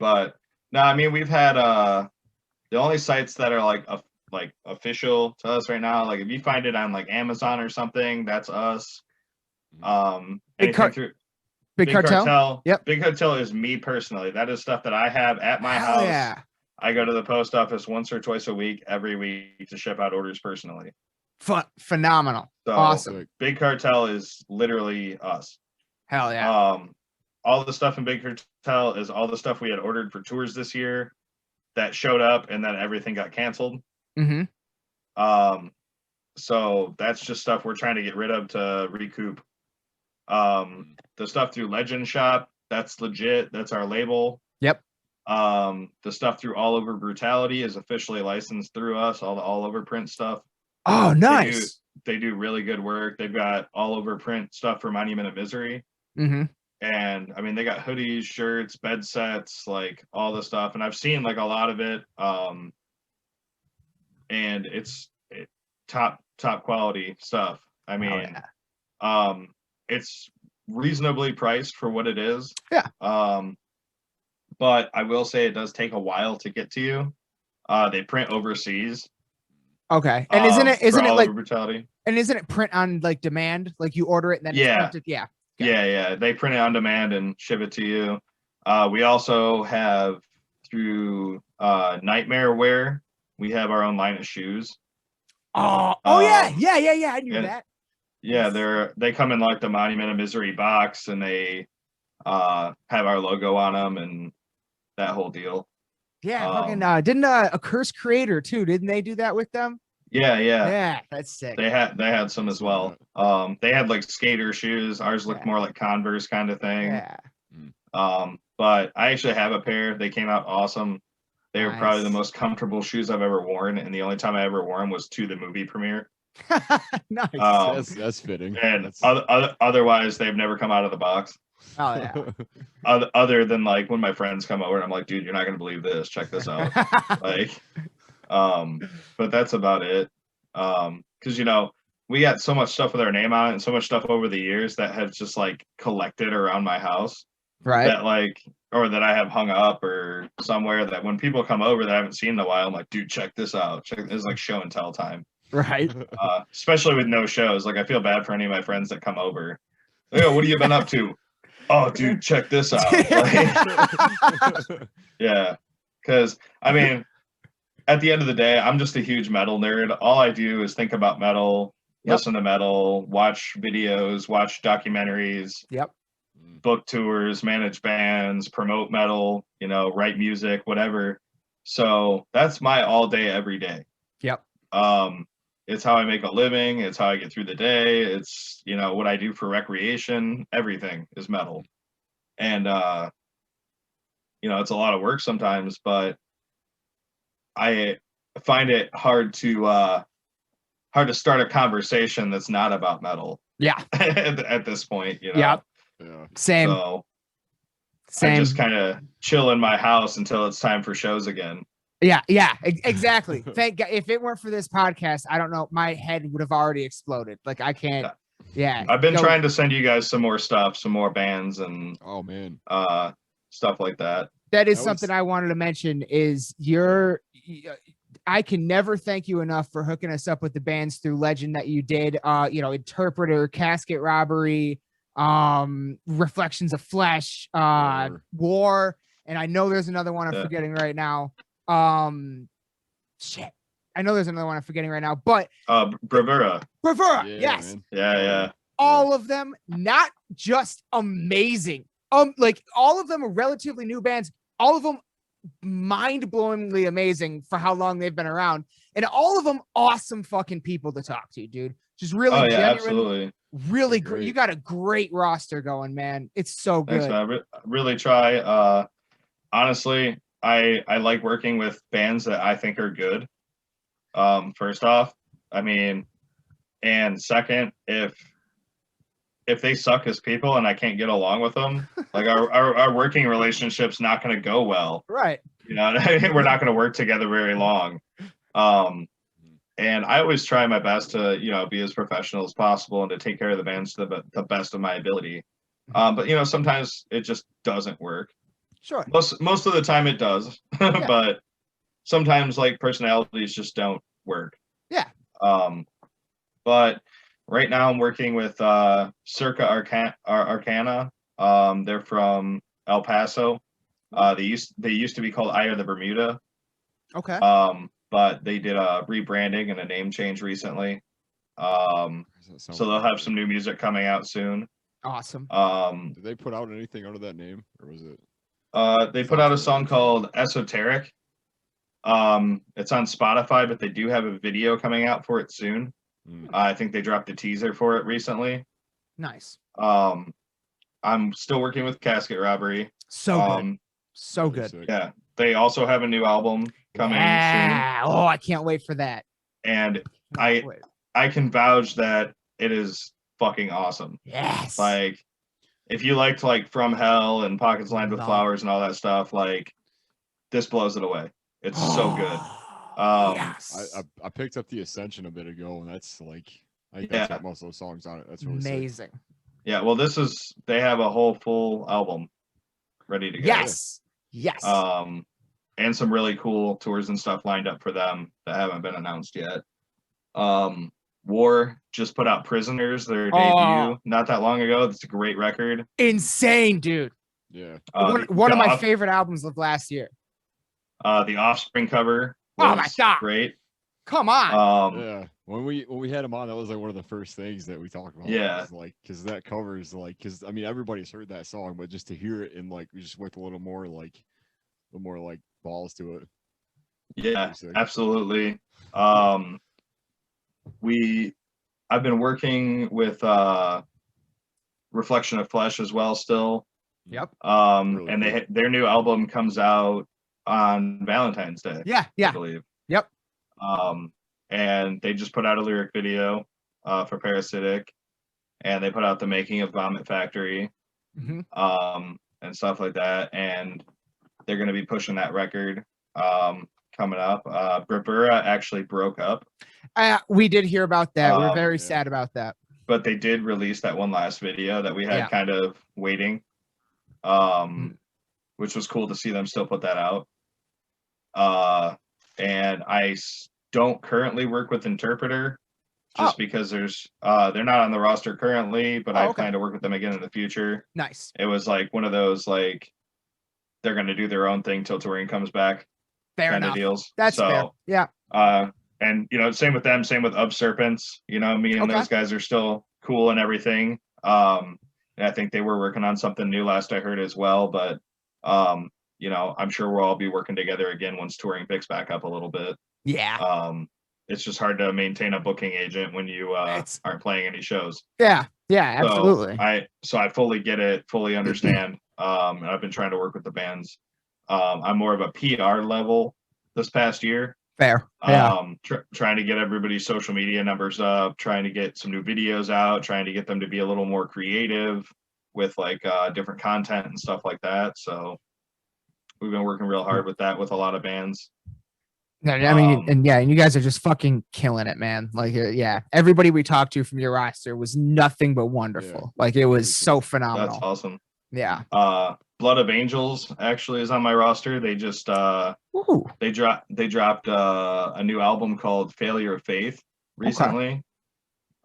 But no, I mean, we've had the only sites that are like official to us right now. Like if you find it on like Amazon or something, that's us. Big Cartel. Yep. Big Cartel is me personally. That is stuff that I have at my house. Yeah. I go to the post office once or twice a week, every week, to ship out orders personally. Phenomenal. So, awesome. Big Cartel is literally us. Hell yeah. all the stuff in Big Hotel is all the stuff we had ordered for tours this year that showed up, and then everything got canceled. Mm-hmm. So that's just stuff we're trying to get rid of to recoup. The stuff through Legend Shop, that's legit. That's our label. Yep. The stuff through All Over Brutality is officially licensed through us, all the all over print stuff. Oh, nice. They do really good work. They've got all over print stuff for Monument of Misery. Mm-hmm. And I mean, they got hoodies, shirts, bed sets, like all the stuff. And I've seen like a lot of it. And it's top quality stuff. I mean, it's reasonably priced for what it is. Yeah. But I will say it does take a while to get to you. They print overseas. Okay. And isn't it like brutality? And isn't it print on like demand? Like you order it and then it's printed? Yeah. Yeah. They print it on demand and ship it to you. We also have through Nightmare Wear, we have our own line of shoes. Yeah. I knew that. Yeah, they come in like the Monument of Misery box, and they have our logo on them and that whole deal. Yeah, fucking didn't a Curse Creator too? Didn't they do that with them? Yeah. Yeah, that's sick. They had some as well. They had like skater shoes. Ours looked more like Converse kind of thing. Yeah. But I actually have a pair. They came out awesome. They were probably the most comfortable shoes I've ever worn, and the only time I ever wore them was to the movie premiere. Nice. That's fitting. And otherwise, they've never come out of the box. Oh yeah. Other than like when my friends come over, and I'm like, dude, you're not gonna believe this. Check this out. But that's about it. Because we got so much stuff with our name on it, and so much stuff over the years that have just like collected around my house. Right. That like, or that I have hung up or somewhere, that when people come over that I haven't seen in a while, I'm like, dude, check this out. It's like show and tell time. Right. Especially with no shows. Like I feel bad for any of my friends that come over. Yo, what have you been up to? Oh, dude, check this out. Yeah. Because, I mean, at the end of the day, I'm just a huge metal nerd. All I do is think about metal, listen to metal, watch videos, watch documentaries, book tours, manage bands, promote metal, write music, whatever. So that's my all day, every day. Yep. It's how I make a living. It's how I get through the day. It's, what I do for recreation. Everything is metal. And, it's a lot of work sometimes, but I find it hard to start a conversation that's not about metal. Yeah. at this point, Yeah. Same. So Same. I just kind of chill in my house until it's time for shows again. Yeah, exactly. Thank God. If it weren't for this podcast, I don't know, my head would have already exploded. Like I can't. Yeah. I've been trying to send you guys some more stuff, some more bands and stuff like that. That is something I wanted to mention is I can never thank you enough for hooking us up with the bands through Legend that you did. Interpreter, Casket Robbery, Reflections of Flesh, War, and I know there's another one I'm forgetting right now. Shit. I know there's another one I'm forgetting right now, but Bravura. Yes. Man. Yeah. All of them not just amazing. Like all of them are relatively new bands. All of them mind-blowingly amazing for how long they've been around, and all of them awesome fucking people to talk to, dude. Just really genuine, absolutely. Really great. You got a great roster going, man. It's so good. Thanks, man. Really try. Honestly, I like working with bands that I think are good. First off, I mean, and second, if they suck as people and I can't get along with them, like our working relationship's not going to go well. Right. We're not going to work together very long. And I always try my best to, be as professional as possible and to take care of the bands to the best of my ability. But sometimes it just doesn't work. Sure. Most of the time it does, but sometimes like personalities just don't work. Yeah. But right now I'm working with Circa Arcana. They're from El Paso. They used to be called Eye of the Bermuda. Okay. But they did a rebranding and a name change recently. So they'll have some new music coming out soon. Awesome. Did they put out anything under that name, or was it? They put out a song called Esoteric. It's on Spotify, but they do have a video coming out for it soon. I think they dropped a teaser for it recently. Nice. I'm still working with Casket Robbery. So good. So Really good. sick. Yeah, they also have a new album coming soon, Oh, I can't wait for that. and Can't wait. I can vouch that it is fucking awesome. Yes. Like, if you liked like From Hell and Pockets Lined with Love. Flowers and all that stuff, like this blows it away. It's so good. Yes. I picked up the Ascension a bit ago, and that's like I think Yeah. that's got most of those songs on it. That's really sick. Amazing. Yeah, well, they have a whole full album ready to go. Yes. Yes. And some really cool tours and stuff lined up for them that haven't been announced yet. War just put out Prisoners, their debut not that long ago. It's a great record. Insane, dude. Yeah. One of my favorite albums of last year. The Offspring cover Oh was my God. great. Come on. Yeah. When we had him on, that was like one of the first things that we talked about. Yeah. Was like, because that cover is like, because I mean everybody's heard that song, but just to hear it in like just with a little more like balls to it. Yeah, Pretty sick. absolutely. I've been working with Reflection of Flesh as well still. Yep. Really And cool. their new album comes out on Valentine's Day. Yeah. I Yeah. believe. Yep. And they just put out a lyric video for Parasitic, and they put out the making of Vomit Factory, hmm and stuff like that. And they're going to be pushing that record coming up. Bravura actually broke up, We did hear about that. We're very yeah. sad about that. but they did release that one last video that we had Yeah. kind of waiting, which was cool to see them still put that out. And I don't currently work with Interpreter just because they're not on the roster currently, but I plan to work with them again in the future. Nice. It was like one of those like they're going to do their own thing till touring comes back Fair kind of enough. deals. That's so, fair. Yeah. And same with them, same with Of Serpents. Me and those guys are still cool and everything. And I think they were working on something new last I heard as well. But I'm sure we'll all be working together again once touring picks back up a little bit. Yeah. It's just hard to maintain a booking agent when you aren't playing any shows. Yeah. Yeah. Absolutely. So I fully get it, fully understand. And I've been trying to work with the bands. I'm more of a PR level this past year. Fair. Yeah. Trying to get everybody's social media numbers up, trying to get some new videos out, trying to get them to be a little more creative with like different content and stuff like that. So we've been working real hard with that with a lot of bands. I mean, and you guys are just fucking killing it, man. Like, yeah, everybody we talked to from your roster was nothing but wonderful. Yeah. Like, it was so phenomenal. That's awesome. Yeah. Blood of Angels actually is on my roster. They just they dropped a new album called Failure of Faith recently.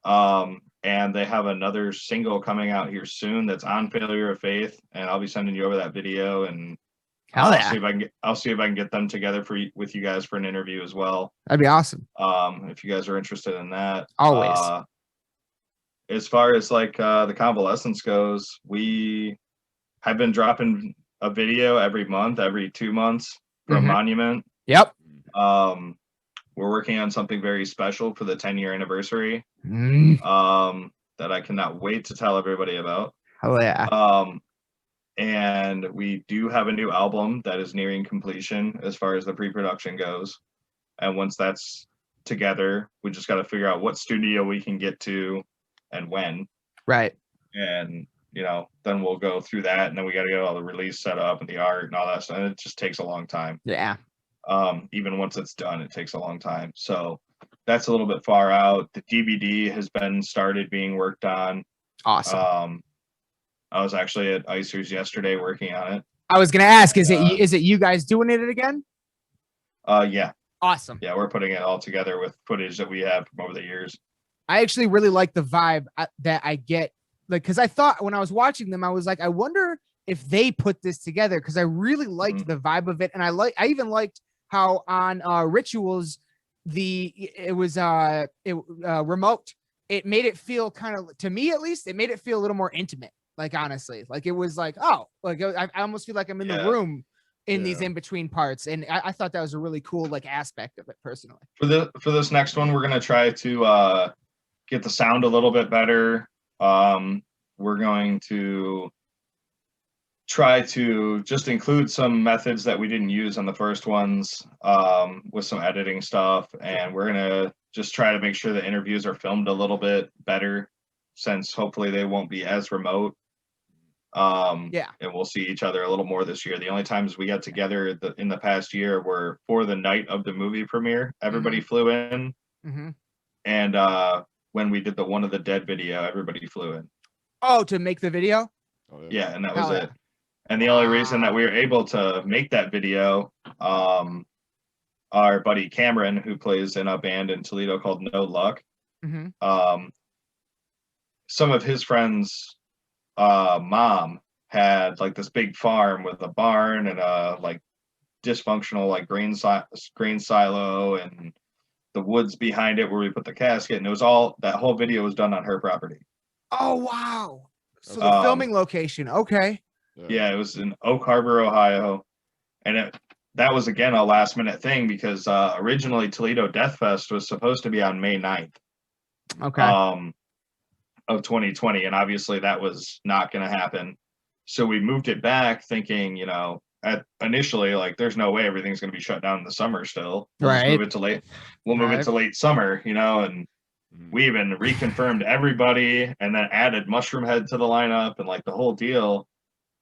And they have another single coming out here soon that's on Failure of Faith, and I'll be sending you over that video, and Hell yeah. I'll see if I can get them together with you guys for an interview as well. That'd be awesome. If you guys are interested in that. Always. As far as like the Convalescence goes, we have been dropping a video every month, every 2 months from Monument. Yep. We're working on something very special for the 10-year anniversary. That I cannot wait to tell everybody about. Hell yeah. And we do have a new album that is nearing completion as far as the pre-production goes. And once that's together, we just got to figure out what studio we can get to and when. Right. And, then we'll go through that. And then we got to get all the release set up and the art and all that stuff. And it just takes a long time. Yeah. Even once it's done, it takes a long time. So that's a little bit far out. The DVD has been started being worked on. Awesome. I was actually at Icers yesterday working on it. I was gonna ask, is it you guys doing it again? Yeah. Awesome. Yeah, we're putting it all together with footage that we have from over the years. I actually really like the vibe that I get, like, because I thought when I was watching them, I was like, I wonder if they put this together, because I really liked the vibe of it, and I even liked how on Rituals it was remote. it made it feel kind of, to me at least, it made it feel a little more intimate. Like, honestly, like it was like, oh, like I almost feel like I'm in the room in these in between parts, and I thought that was a really cool like aspect of it personally. For this next one, we're gonna try to get the sound a little bit better. We're going to try to just include some methods that we didn't use on the first ones, with some editing stuff, and we're gonna just try to make sure the interviews are filmed a little bit better, since hopefully they won't be as remote. And we'll see each other a little more this year. The only times we got together in the past year were for the night of the movie premiere. Everybody flew in, and when we did the One of the Dead video, everybody flew in. Oh, to make the video? Oh, Yeah, and that was it. And the only reason that we were able to make that video, our buddy Cameron, who plays in a band in Toledo called No Luck, some of his friends' mom had like this big farm with a barn and a like dysfunctional like grain silo and the woods behind it where we put the casket, and it was all, that whole video was done on her property. Oh wow! So the filming location, okay. Yeah, it was in Oak Harbor, Ohio, and that was again a last minute thing because originally Toledo Death Fest was supposed to be on May 9th. Okay. Of 2020, and obviously that was not going to happen. So we moved it back, thinking, you know, initially like there's no way everything's going to be shut down in the summer still. We'll just move it to late. We'll move it to late summer, you know, and we even reconfirmed everybody and then added Mushroom Head to the lineup and like the whole deal.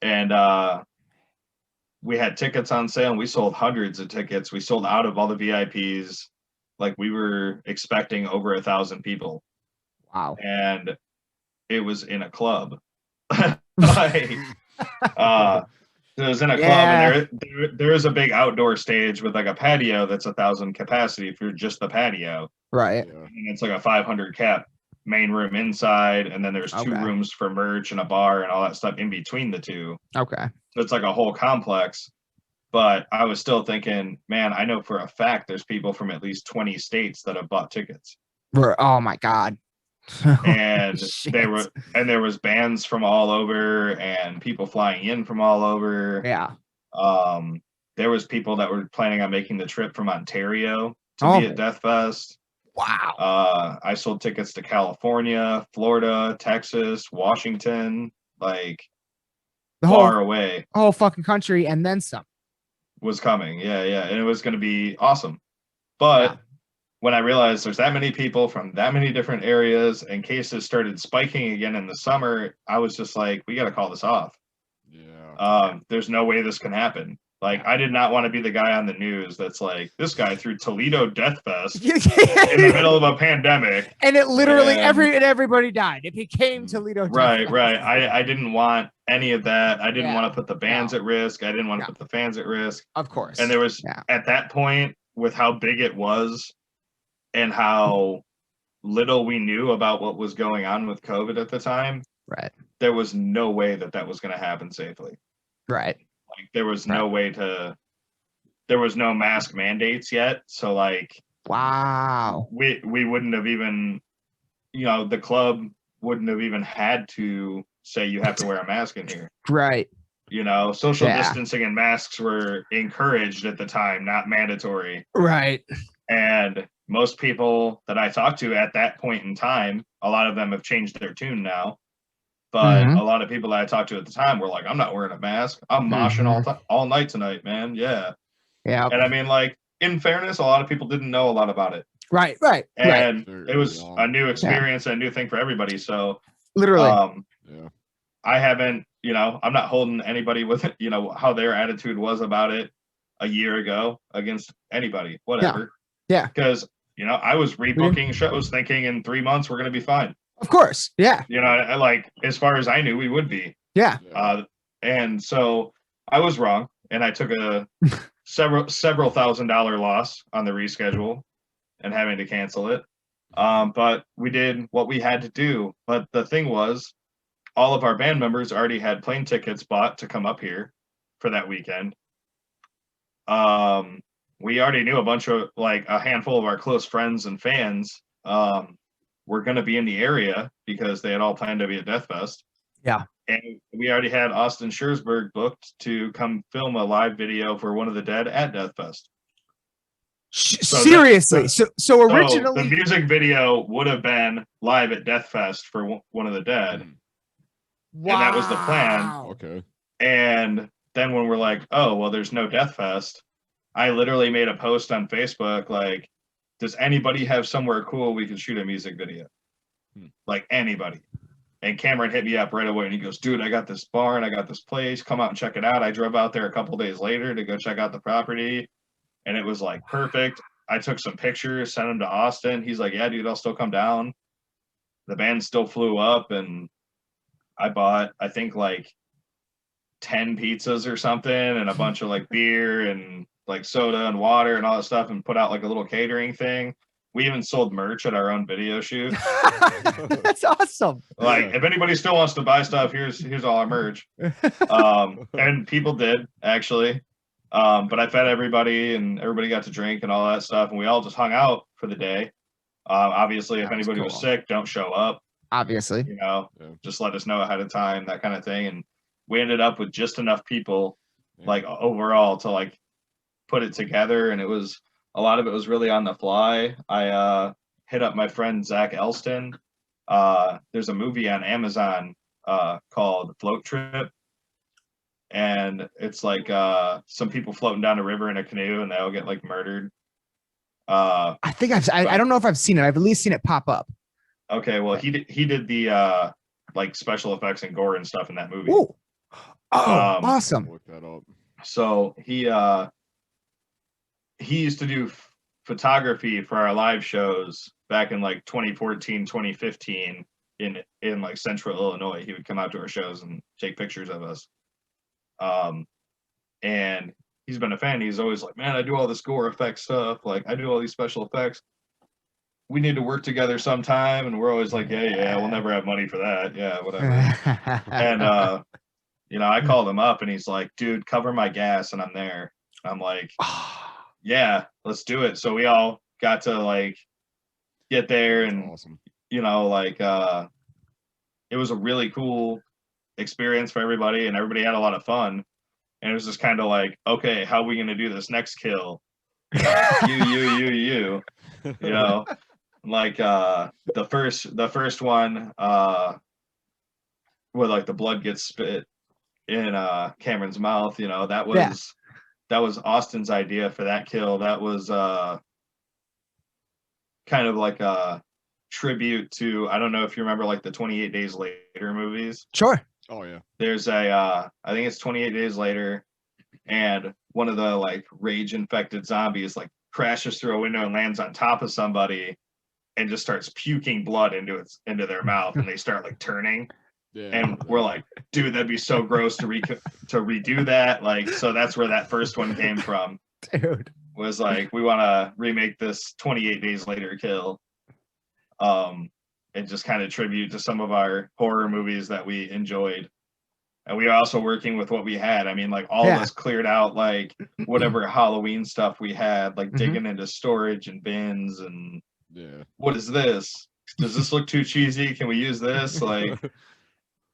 And we had tickets on sale and we sold hundreds of tickets. We sold out of all the VIPs. Like we were expecting over 1,000 people. Wow. And it was in a club. Like, it was in a club, and there is a big outdoor stage with like a patio that's 1,000 capacity for just the patio. Right. And it's like a 500 cap main room inside, and then there's two rooms for merch and a bar and all that stuff in between the two. Okay. So it's like a whole complex. But I was still thinking, man, I know for a fact there's people from at least 20 states that have bought tickets. Oh my God. And there was bands from all over and people flying in from all over. Yeah. There was people that were planning on making the trip from Ontario to be at Death Fest. Wow. I sold tickets to California, Florida, Texas, Washington, like the far away. Whole fucking country and then some was coming. Yeah. And it was going to be awesome. But when I realized there's that many people from that many different areas and cases started spiking again in the summer, I was just like, we got to call this off. Yeah. There's no way this can happen. Like, I did not want to be the guy on the news that's like, this guy threw Toledo Death Fest in the middle of a pandemic. And it literally, everybody died. It became Toledo Death Fest. Right. I didn't want any of that. I didn't want to put the bands at risk. I didn't want to put the fans at risk. Of course. And there was, at that point, with how big it was, and how little we knew about what was going on with COVID at the time, there was no way that was going to happen safely. Right. Like there was no way there was no mask mandates yet. So like, wow, we wouldn't have even, you know, the club wouldn't have even had to say you have to wear a mask in here. Right. You know, social distancing and masks were encouraged at the time, not mandatory. Right. And most people that I talked to at that point in time, a lot of them have changed their tune now. But a lot of people that I talked to at the time were like, I'm not wearing a mask. I'm moshing all night tonight, man. Yeah. Yeah. And I mean, like, in fairness, a lot of people didn't know a lot about it. Right. And it was a new experience and a new thing for everybody. So literally, I haven't, you know, I'm not holding anybody with it, you know, how their attitude was about it a year ago against anybody, whatever. Yeah. Because, you know, I was rebooking shows thinking in 3 months we're going to be fine. Of course. Yeah. You know, like, as far as I knew, we would be. Yeah. And so I was wrong. And I took a several $1,000 loss on the reschedule and having to cancel it. But we did what we had to do. But the thing was, all of our band members already had plane tickets bought to come up here for that weekend. We already knew a bunch of, like, a handful of our close friends and fans were going to be in the area because they had all planned to be at Death Fest. Yeah. And we already had Austin Scherzberg booked to come film a live video for One of the Dead at Death Fest. Seriously. So originally the music video would have been live at Death Fest for One of the Dead. Wow. And that was the plan. Okay. And then when we're like, oh, well, there's no Death Fest, I literally made a post on Facebook like, does anybody have somewhere cool we can shoot a music video? Like anybody. And Cameron hit me up right away and he goes, dude, I got this barn, I got this place, come out and check it out. I drove out there a couple days later to go check out the property. And it was like perfect. I took some pictures, sent them to Austin. He's like, yeah, dude, I'll still come down. The band still flew up and I bought, I think like 10 pizzas or something and a bunch of like beer and like soda and water and all that stuff and put out like a little catering thing. We even sold merch at our own video shoot. That's awesome. Like if anybody still wants to buy stuff, here's all our merch. And people did actually. But I fed everybody and everybody got to drink and all that stuff. And we all just hung out for the day. Obviously if anybody was sick, don't show up. Obviously, you know, just let us know ahead of time, that kind of thing. And we ended up with just enough people like overall to like put it together. And it was, a lot of it was really on the fly. I hit up my friend Zach Elston. There's a movie on Amazon called Float Trip. And it's like some people floating down a river in a canoe and they all get like murdered. I think I don't know if I've seen it. I've at least seen it pop up. Okay, well he did the like special effects and gore and stuff in that movie. Ooh. Oh, awesome. Look that up. So he used to do photography for our live shows back in like 2014, 2015 in like central Illinois. He would come out to our shows and take pictures of us. And he's been a fan. He's always like, man, I do all this gore effect stuff. Like I do all these special effects. We need to work together sometime. And we're always like, yeah, we'll never have money for that. Yeah, whatever. And, you know, I called him up and he's like, dude, cover my gas. And I'm there. I'm like, yeah, let's do it. So we all got to like get there and, awesome. You know, like, it was a really cool experience for everybody and everybody had a lot of fun. And it was just kind of like, okay, how are we going to do this next kill? You know, like, the first one, where like the blood gets spit in Cameron's mouth, you know, that was Austin's idea for that kill. That was kind of like a tribute to, I don't know if you remember like the 28 Days Later movies. Sure. Oh yeah. There's I think it's 28 Days Later, and one of the like rage infected zombies like crashes through a window and lands on top of somebody and just starts puking blood into their mouth and they start like turning. Yeah, and we're like, dude, that'd be so gross to redo that. Like, so that's where that first one came from. Dude. Was like, we want to remake this 28 Days Later kill. And just kind of tribute to some of our horror movies that we enjoyed. And we are also working with what we had. I mean, like all of us cleared out like whatever Halloween stuff we had, like digging into storage and bins and what is this? Does this look too cheesy? Can we use this? Like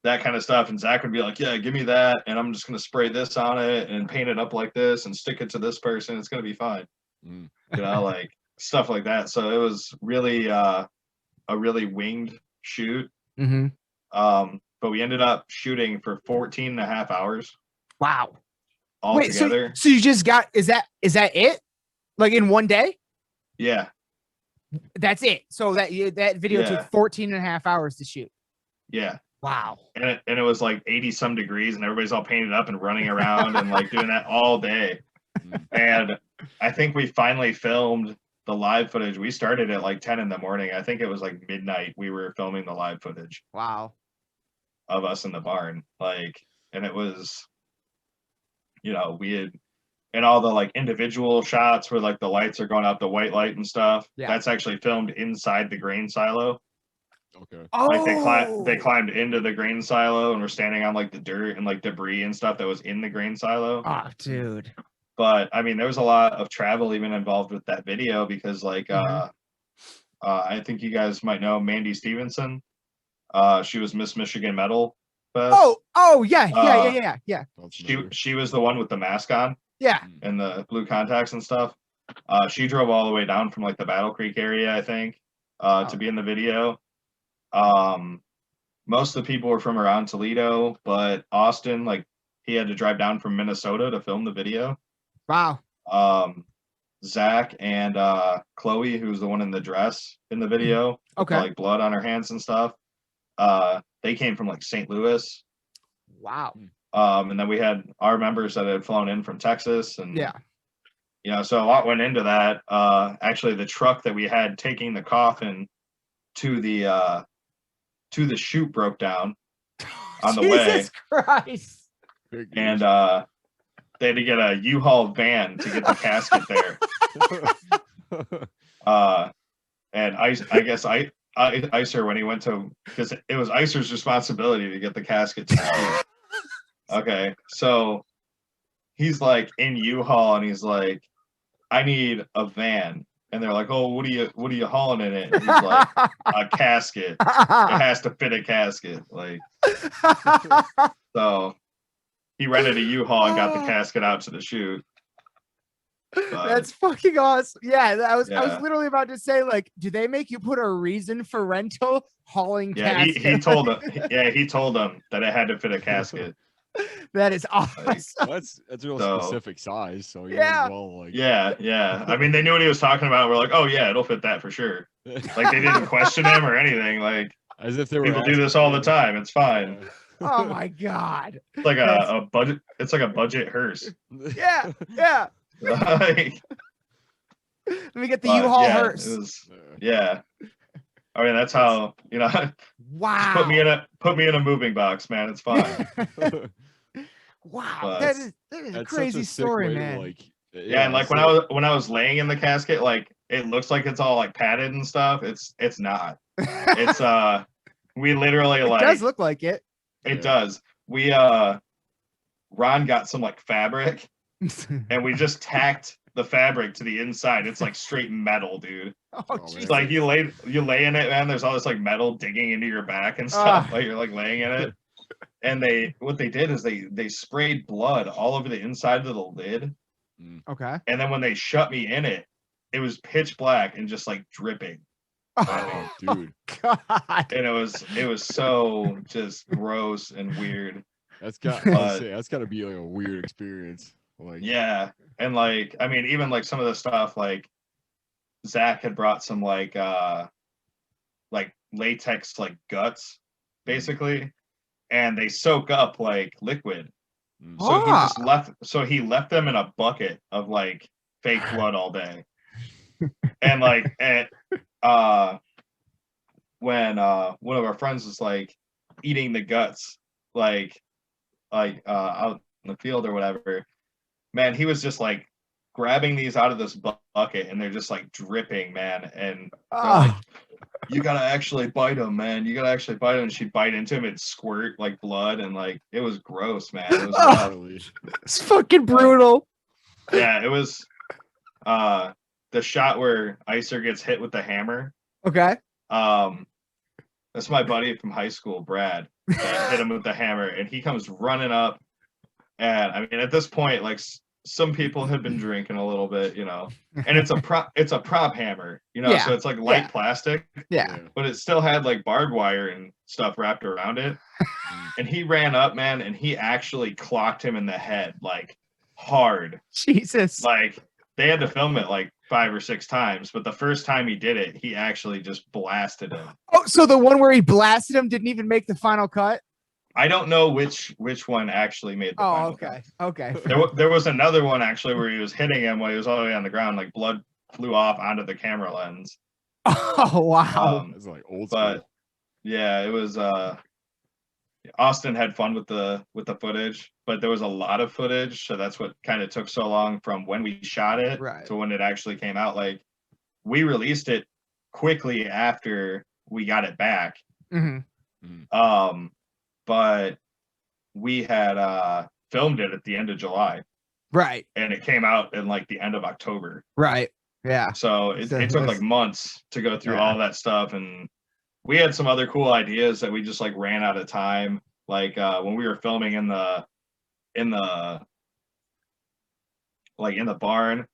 that kind of stuff. And Zach would be like, yeah, give me that. And I'm just going to spray this on it and paint it up like this and stick it to this person. It's going to be fine. You know, like stuff like that. So it was really, a really winged shoot. But we ended up shooting for 14 and a half hours. Wow. All together. So you just got, is that it? Like in one day? Yeah. That's it. So that video took 14 and a half hours to shoot. Yeah. Wow. And it was like 80 some degrees and everybody's all painted up and running around and like doing that all day. And I think we finally filmed the live footage. We started at like 10 in the morning. I think it was like midnight. We were filming the live footage. Wow. Of us in the barn. Like, and it was, you know, we had, and all the like individual shots where like the lights are going out, the white light and stuff. Yeah. That's actually filmed inside the grain silo. Okay. Oh. Like they climbed into the grain silo and were standing on like the dirt and like debris and stuff that was in the grain silo. Oh, dude. But I mean, there was a lot of travel even involved with that video because like I think you guys might know Mandy Stevenson. She was Miss Michigan Medal Fest. Oh, yeah. She was the one with the mask on Yeah. and the blue contacts and stuff. She drove all the way down from like the Battle Creek area, I think, to be in the video. Most of the people were from around Toledo, but Austin, like, he had to drive down from Minnesota to film the video. Wow. Zach and Chloe, who's the one in the dress in the video, Okay. with, like, blood on her hands and stuff. They came from like St. Louis. Wow. And then we had our members that had flown in from Texas, and Yeah. you know, so a lot went into that. Actually, the truck that we had taking the coffin to the chute broke down on the way. Jesus Christ. And they had to get a U-Haul van to get the casket there. And I guess Icer, when he went to, because it was Icer's responsibility to get the casket to the okay, so he's like in U-Haul and he's like, I need a van. And they're like, oh, what are you hauling in it? And he's like, a casket. It has to fit a casket. Like, so he rented a U-Haul and got the casket out to the chute. That's fucking awesome. Yeah, I was literally about to say, like, do they make you put a reason for rental hauling casket? He told them. Yeah, he told them that it had to fit a casket. That is awesome. That's a real specific size. So yeah, well, like yeah. I mean, they knew what he was talking about. We're like, oh yeah, it'll fit that for sure. Like they didn't question him or anything. Like as if they were people do this all the time. It's fine. Oh my god. It's like a budget. It's like a budget hearse. Yeah. Like, let me get the U-Haul hearse. Yeah. I mean, that's how, you know. Wow. Put me in a moving box, man. It's fine. Wow, But that is a crazy story, man. And like when I was laying in the casket, like it looks like it's all like padded and stuff. It's not. It's we literally it like does look like it. It does. We Ron got some like fabric and we just tacked the fabric to the inside. It's like straight metal, dude. It's like you lay in it, man. There's all this like metal digging into your back and stuff. Like you're like laying in it. And what they did is they sprayed blood all over the inside of the lid. Okay. And then when they shut me in it, it was pitch black and just like dripping. Oh, dude. God. And it was so just gross and weird. That's got to be like a weird experience. Like yeah. And like, I mean, even like some of the stuff, like Zach had brought some like latex like guts, basically, and they soak up like liquid. So he left them in a bucket of like fake blood all day. And like when one of our friends was like eating the guts like out in the field or whatever, man, he was just like grabbing these out of this bucket and they're just like dripping, man. And like, you gotta actually bite them, man. You gotta actually bite them. And she'd bite into him, it'd squirt like blood, and like it was gross, man. It was it's fucking brutal. Yeah, it was the shot where Icer gets hit with the hammer. Okay. That's my buddy from high school, Brad, that hit him with the hammer, and he comes running up. And I mean, at this point, like some people have been drinking a little bit, you know, and it's a prop hammer, you know, so it's like light plastic, but it still had like barbed wire and stuff wrapped around it. And he ran up, man, and he actually clocked him in the head like hard. Jesus. Like they had to film it like 5 or 6 times, but the first time he did it, he actually just blasted him. Oh, so the one where he blasted him didn't even make the final cut? I don't know which one actually made the final cut. Okay. There was another one actually where he was hitting him while he was all the way on the ground, like blood flew off onto the camera lens. Oh wow. It's like old school. But yeah, it was Austin had fun with the footage, but there was a lot of footage, so that's what kind of took so long from when we shot it to when it actually came out. Like we released it quickly after we got it back. But we had filmed it at the end of July. Right. And it came out in like the end of October. Right. Yeah. So it took like months to go through all that stuff, and we had some other cool ideas that we just like ran out of time. Like when we were filming in the barn,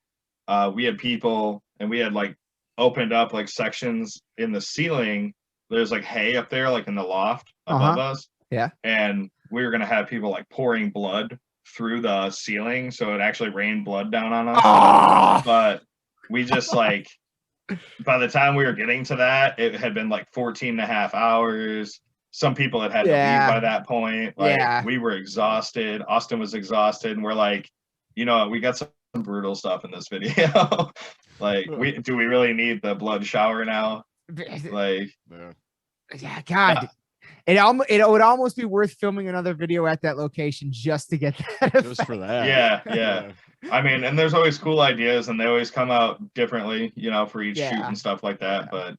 we had people, and we had like opened up like sections in the ceiling. There's like hay up there, like in the loft above us. Yeah. And we were gonna have people like pouring blood through the ceiling, so it actually rained blood down on us. Oh! But we just like, by the time we were getting to that, it had been like 14 and a half hours. Some people had to leave by that point. Like we were exhausted. Austin was exhausted, and we're like, you know, we got some brutal stuff in this video. Like, do we really need the blood shower now? Like, yeah, God. It would almost be worth filming another video at that location just to get that effect. Just for that. Yeah. I mean, and there's always cool ideas, and they always come out differently, you know, for each shoot and stuff like that. But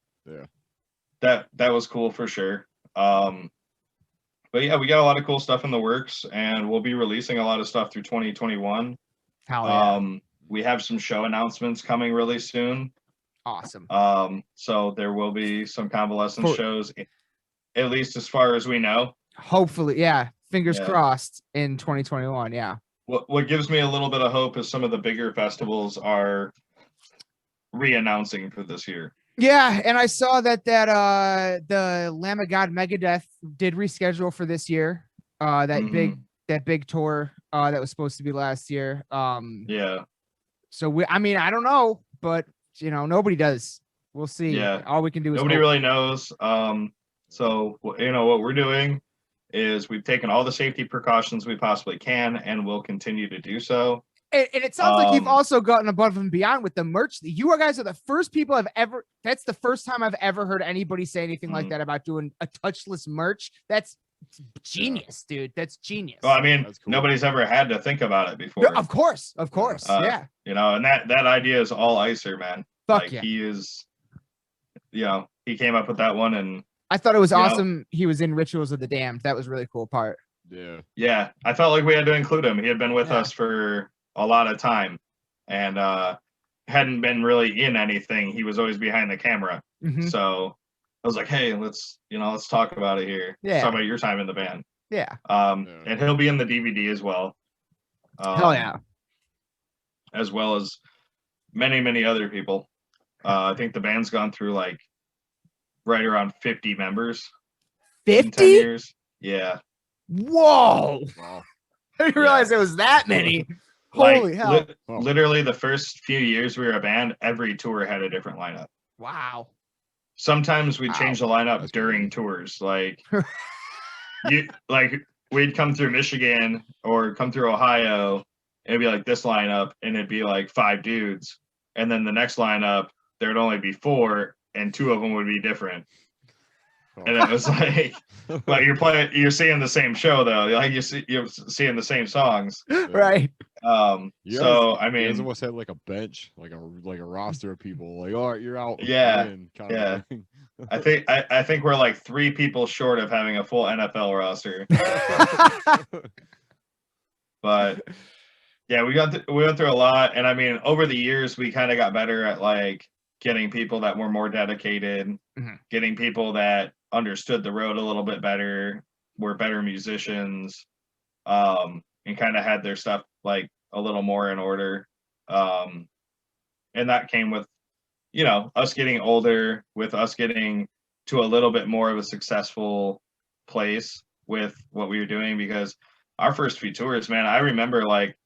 that was cool for sure. But yeah, we got a lot of cool stuff in the works, and we'll be releasing a lot of stuff through 2021. Hell yeah. We have some show announcements coming really soon. Awesome. So there will be some Convalescence shows, at least as far as we know. Hopefully, yeah. Fingers crossed in 2021. Yeah. What gives me a little bit of hope is some of the bigger festivals are re-announcing for this year. Yeah, and I saw that the Lamb of God Megadeth did reschedule for this year. That big tour that was supposed to be last year. Yeah. So I mean, I don't know, but you know, nobody does. We'll see. Yeah. All we can do is nobody really knows. So you know what we're doing is we've taken all the safety precautions we possibly can, and we'll continue to do so. And it sounds like you've also gotten above and beyond with the merch. You guys are the first people that's the first time I've ever heard anybody say anything like that about doing a touchless merch. That's genius, dude. That's genius. Well, I mean, nobody's ever had to think about it before. Of course. Yeah. You know, and that idea is all Icer, man. Fuck like yeah. He is, you know, he came up with that one, and I thought it was awesome. He was in Rituals of the Damned. That was a really cool part. Yeah. I felt like we had to include him. He had been with us for a lot of time, and hadn't been really in anything. He was always behind the camera. So I was like, hey, let's talk about it here. Let's talk about your time in the band. And he'll be in the DVD as well. Hell yeah. As well as many other people. I think the band's gone through like right around 50 members. 50 in 10 years. Yeah. Whoa. Wow. I didn't realize there was that many. Holy hell. Literally the first few years we were a band, every tour had a different lineup. Wow. Sometimes we'd change the lineup during tours. Like we'd come through Michigan or come through Ohio, and it'd be like this lineup, and it'd be like 5 dudes. And then the next lineup, there'd only be 4, and 2 of them would be different. And it was like, but you're seeing the same show though. Like you're seeing the same songs, right? So I mean, you guys almost had like a bench, like a roster of people. Like, all right, you're out. Yeah. I think we're like 3 people short of having a full NFL roster. But yeah, we went through a lot, and I mean, over the years, we kind of got better at like getting people that were more dedicated, getting people that understood the road a little bit better, were better musicians, and kind of had their stuff like a little more in order. And that came with, you know, us getting older, with us getting to a little bit more of a successful place with what we were doing, because our first few tours, man, I remember like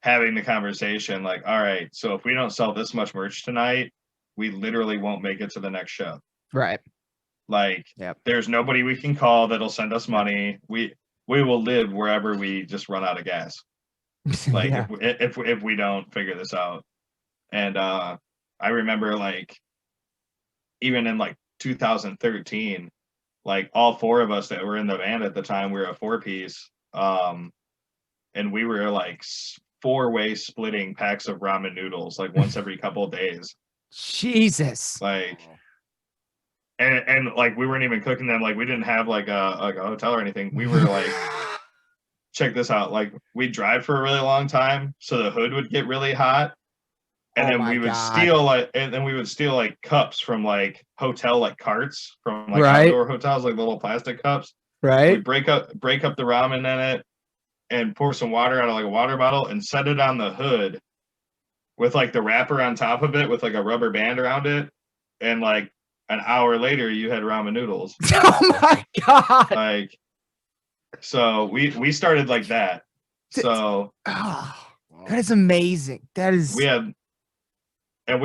having the conversation like, all right, so if we don't sell this much merch tonight, we literally won't make it to the next show. Right. Like, there's nobody we can call that'll send us money. We will live wherever we just run out of gas. Like if we don't figure this out. And I remember like even in like 2013, like all 4 of us that were in the band at the time, we were a 4-piece. And we were like 4-way splitting packs of ramen noodles like once every couple of days. Jesus. Like, and like we weren't even cooking them. Like we didn't have like a hotel or anything. We were like, check this out. Like we'd drive for a really long time, so the hood would get really hot, And Oh then my we would God. steal like cups from like hotel like carts from like Right. outdoor hotels, like little plastic cups. Right. We'd break up the ramen in it and pour some water out of like a water bottle and set it on the hood with like the wrapper on top of it with like a rubber band around it. And like an hour later you had ramen noodles. Oh my God. Like, so we started like that. So Oh, Wow. that is amazing. That is we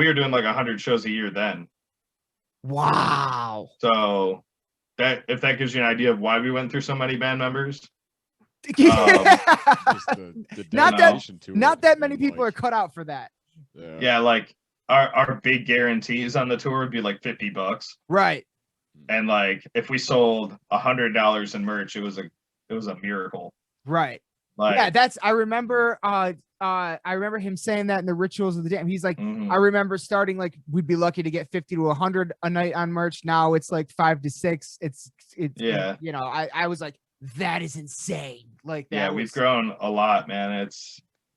were doing like 100 shows a year then. wow. So that, if that gives you an idea of why we went through so many band members. Just the Not that- dedication to Not it that many and, people are like, cut out for that. Yeah, like our big guarantees on the tour would be like $50. Right. And like if we sold $100 in merch, it was a miracle. Right. Like, Yeah, that's I remember him saying that in the Rituals of the Damned. He's like, mhm. I remember starting like we'd be lucky to get 50 to 100 a night on merch. Now it's like 5 to 6. It's Yeah. you know, I was like, that is insane. Like that. Yeah, we've grown a lot, man.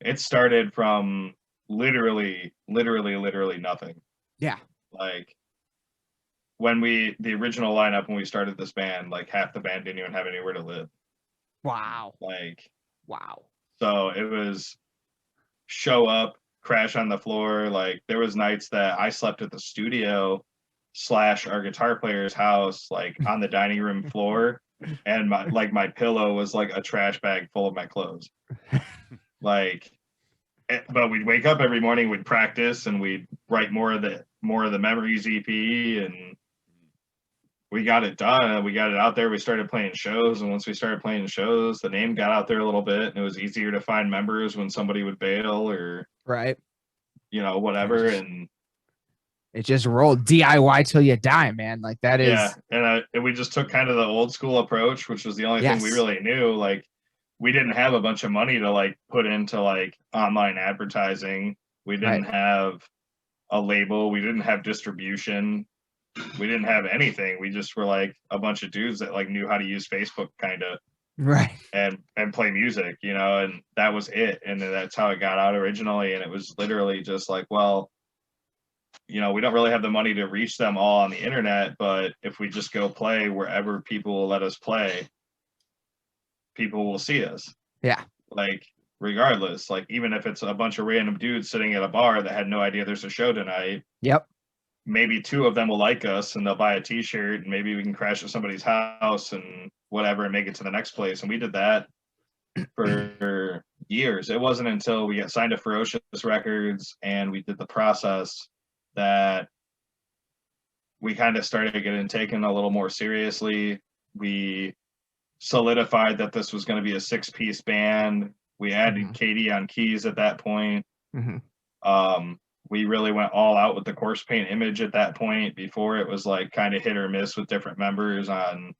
It started from literally nothing. Yeah. Like when the original lineup when we started this band, like half the band didn't even have anywhere to live. Wow. Like, Wow. so it was show up, crash on the floor. Like there was nights that I slept at the studio / our guitar player's house, like on the dining room floor, and my pillow was like a trash bag full of my clothes. Like, but we'd wake up every morning, we'd practice, and we'd write more of the Memories EP, and we got it done, and we got it out there. We started playing shows, and once we started playing shows, the name got out there a little bit, and it was easier to find members when somebody would bail or Right. whatever. And It just rolled DIY till you die, man. Like that is yeah, and we just took kind of the old school approach, which was the only thing we Yes. really knew. Like we didn't have a bunch of money to like put into like online advertising. We didn't have a label. We didn't have distribution. We didn't have anything. We just were like a bunch of dudes that like knew how to use Facebook kind of right. and play music, and that was it. And that's how it got out originally. And it was literally just like, well, we don't really have the money to reach them all on the internet, but if we just go play wherever people will let us play, people will see us. Yeah. Like regardless, like even if it's a bunch of random dudes sitting at a bar that had no idea there's a show tonight. Yep. Maybe 2 of them will like us and they'll buy a t-shirt, and maybe we can crash at somebody's house and whatever and make it to the next place. And we did that for years. It wasn't until we got signed to Ferocious Records and we did the process that we kind of started getting taken a little more seriously. We solidified that this was going to be a 6-piece band. We added Katie on keys at that point. We really went all out with the Corpse Paint image at that point. Before it was like kind of hit or miss with different members on,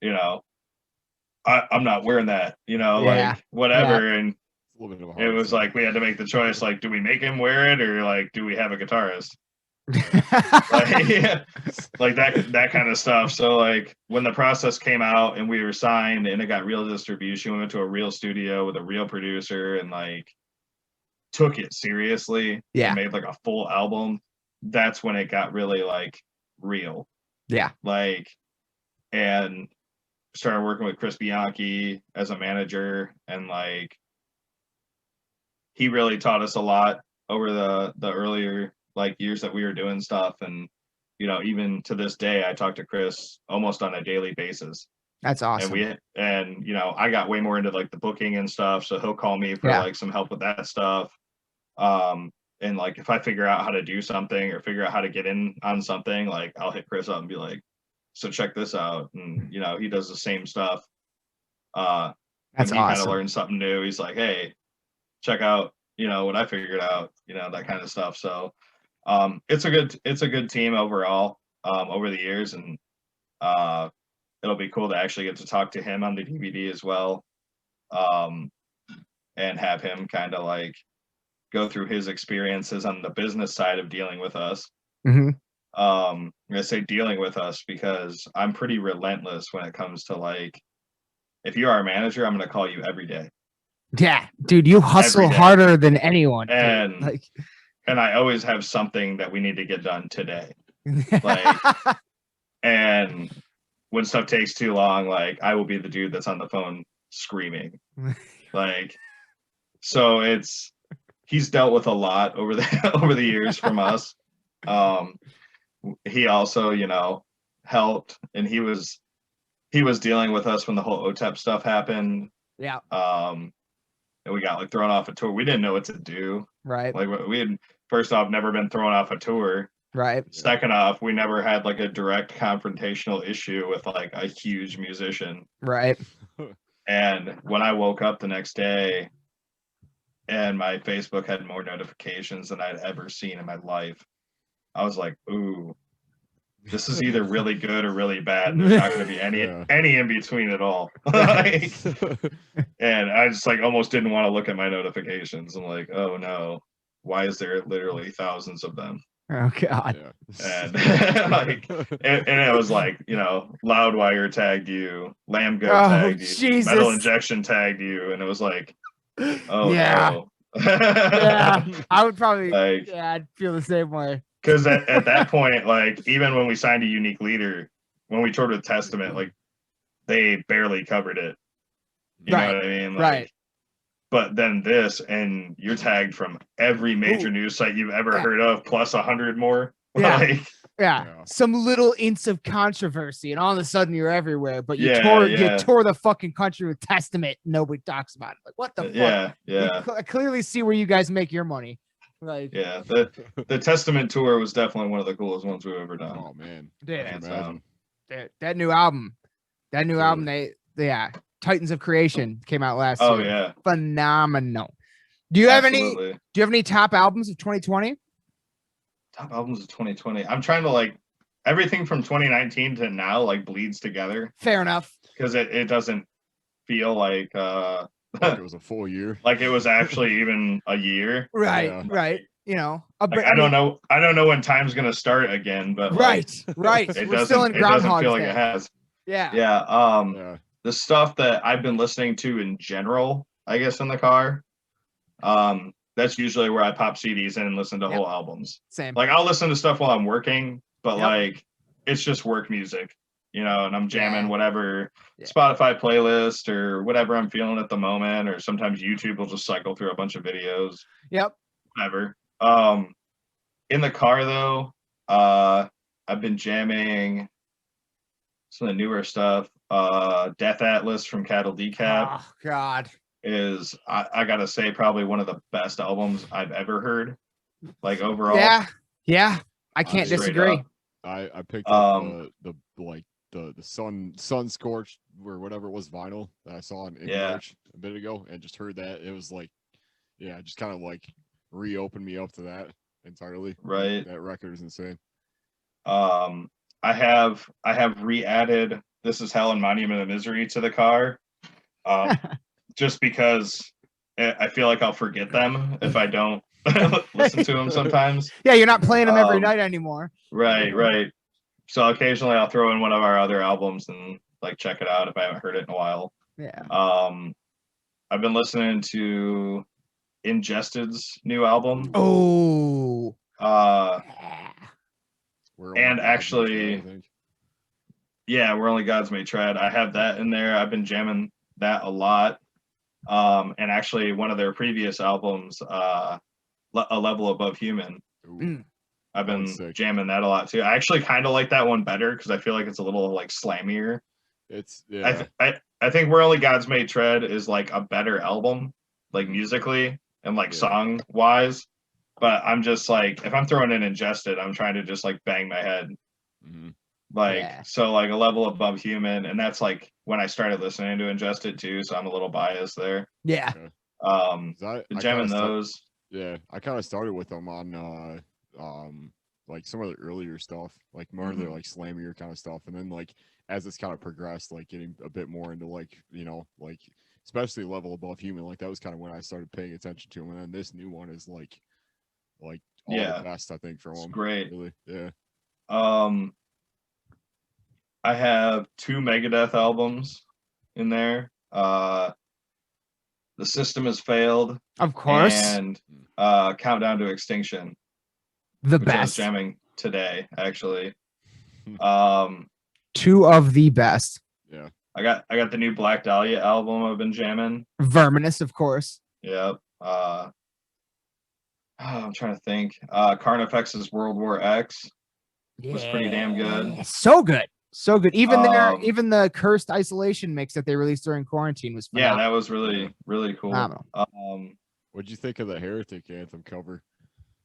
I'm not wearing that, like whatever. And it was like, we had to make the choice, like, do we make him wear it or like, do we have a guitarist? like that kind of stuff. So like when the process came out and we were signed and it got real distribution, we went to a real studio with a real producer and like took it seriously and made like a full album. That's when it got really like real. Like, and started working with Chris Bianchi as a manager, and like he really taught us a lot over the earlier like years that we were doing stuff. And even to this day I talk to Chris almost on a daily basis. That's awesome. And I got way more into like the booking and stuff, so he'll call me for like some help with that stuff. And like if I figure out how to do something or figure out how to get in on something, like I'll hit Chris up and be like, so check this out. And he does the same stuff. That's he awesome. Kind of learned something new. He's like, hey, check out what I figured out, that kind of stuff. So it's a good team overall over the years. And it'll be cool to actually get to talk to him on the DVD as well, and have him kind of like go through his experiences on the business side of dealing with us. I'm gonna say dealing with us because I'm pretty relentless when it comes to like, if you are a manager, I'm gonna call you every day. Yeah, dude, you hustle harder than anyone. And like, and I always have something that we need to get done today. Like, and when stuff takes too long, like I will be the dude that's on the phone screaming. Like, so he's dealt with a lot over the years from us. He also, you know, helped, and he was dealing with us when the whole OTEP stuff happened. Yeah. And we got like thrown off a tour. We didn't know what to do. Right. Like we had, first off, never been thrown off a tour. Right. Second off, we never had like a direct confrontational issue with like a huge musician. Right. And when I woke up the next day and my Facebook had more notifications than I'd ever seen in my life, I was like, ooh, this is either really good or really bad. And there's not going to be any in between at all. Like, and I just like almost didn't want to look at my notifications. I'm like, oh no, why is there literally thousands of them? Oh God. And like, and it was like, you know, Loudwire tagged you, Lamb Goat tagged you, Jesus. Metal Injection tagged you, and it was like, oh yeah. no. Yeah, I would probably. Like, yeah, I'd feel the same way. Because at that point, like, even when we signed a unique leader, when we toured with Testament, like, they barely covered it. You know what I mean? Like, right. But then this, and you're tagged from every major news site you've ever heard of, plus 100 more. Yeah. Like, yeah. Some little inch of controversy, and all of a sudden you're everywhere. But you you tore the fucking country with Testament. Nobody talks about it. Like, what the fuck? Yeah. I clearly see where you guys make your money. Like, yeah, the Testament tour was definitely one of the coolest ones we've ever done. Oh man, that new album, Titans of Creation came out last year. Oh yeah, phenomenal. Do you have any top albums of 2020? Top albums of 2020. I'm trying to like everything from 2019 to now like bleeds together. Fair enough. Because it doesn't feel like like it was a full year. Like it was actually even a year. Right, right. You know, I don't know when time's gonna start again, but right. We're still in Groundhog Day. It doesn't feel like it has. Yeah. The stuff that I've been listening to in general, I guess in the car, that's usually where I pop CDs in and listen to whole albums. Same. Like I'll listen to stuff while I'm working, but like it's just work music. You know, and I'm jamming whatever Spotify playlist or whatever I'm feeling at the moment, or sometimes YouTube will just cycle through a bunch of videos. Yep. Whatever. In the car though, I've been jamming some of the newer stuff. Death Atlas from Cattle Decap. Oh God. Is I gotta say probably one of the best albums I've ever heard. Like overall. Yeah. I can't disagree. I picked up the sun scorched or whatever it was vinyl that I saw in March a bit ago, and just heard that. It was like, just kind of like reopened me up to that entirely. Right. That record is insane. I have re-added This Is Hell and Monument of Misery to the car. Just because I feel like I'll forget them if I don't listen to them sometimes. Yeah, you're not playing them every night anymore. Right. So occasionally I'll throw in one of our other albums and like check it out if I haven't heard it in a while. Yeah. I've been listening to Ingested's new album. Oh. And actually, Where Only Gods May Tread. I have that in there. I've been jamming that a lot. And actually one of their previous albums, A Level Above Human. I've been jamming that a lot too. I actually kind of like that one better because I feel like it's a little like slammier. I think Where Only Gods May Tread is like a better album, like musically and like song wise. But I'm just like, if I'm throwing in Ingested, I'm trying to just like bang my head. So like A Level Above Human, and that's like when I started listening to Ingested too, so I'm a little biased there. Yeah. Jamming those. Yeah, I kind of started with them on like some of the earlier stuff, like more of the like slammier kind of stuff, and then like as it's kind of progressed, like getting a bit more into like, you know, like especially Level Above Human, like that was kind of when I started paying attention to him, and then this new one is like all the best, I think, from him. Great. Really. Yeah. I have 2 Megadeth albums in there. The System Has Failed Of course. and Countdown to Extinction, The which I was best. jamming today, actually. Two of the best. Yeah. I got the new Black Dahlia album I've been jamming. Verminous, of course. Yep. I'm trying to think. Carnifex's World War X was pretty damn good. So good. So good. Even even the Cursed Isolation mix that they released during quarantine was phenomenal. Yeah, that was really, really cool. Phenomenal. What'd you think of the Heretic Anthem cover?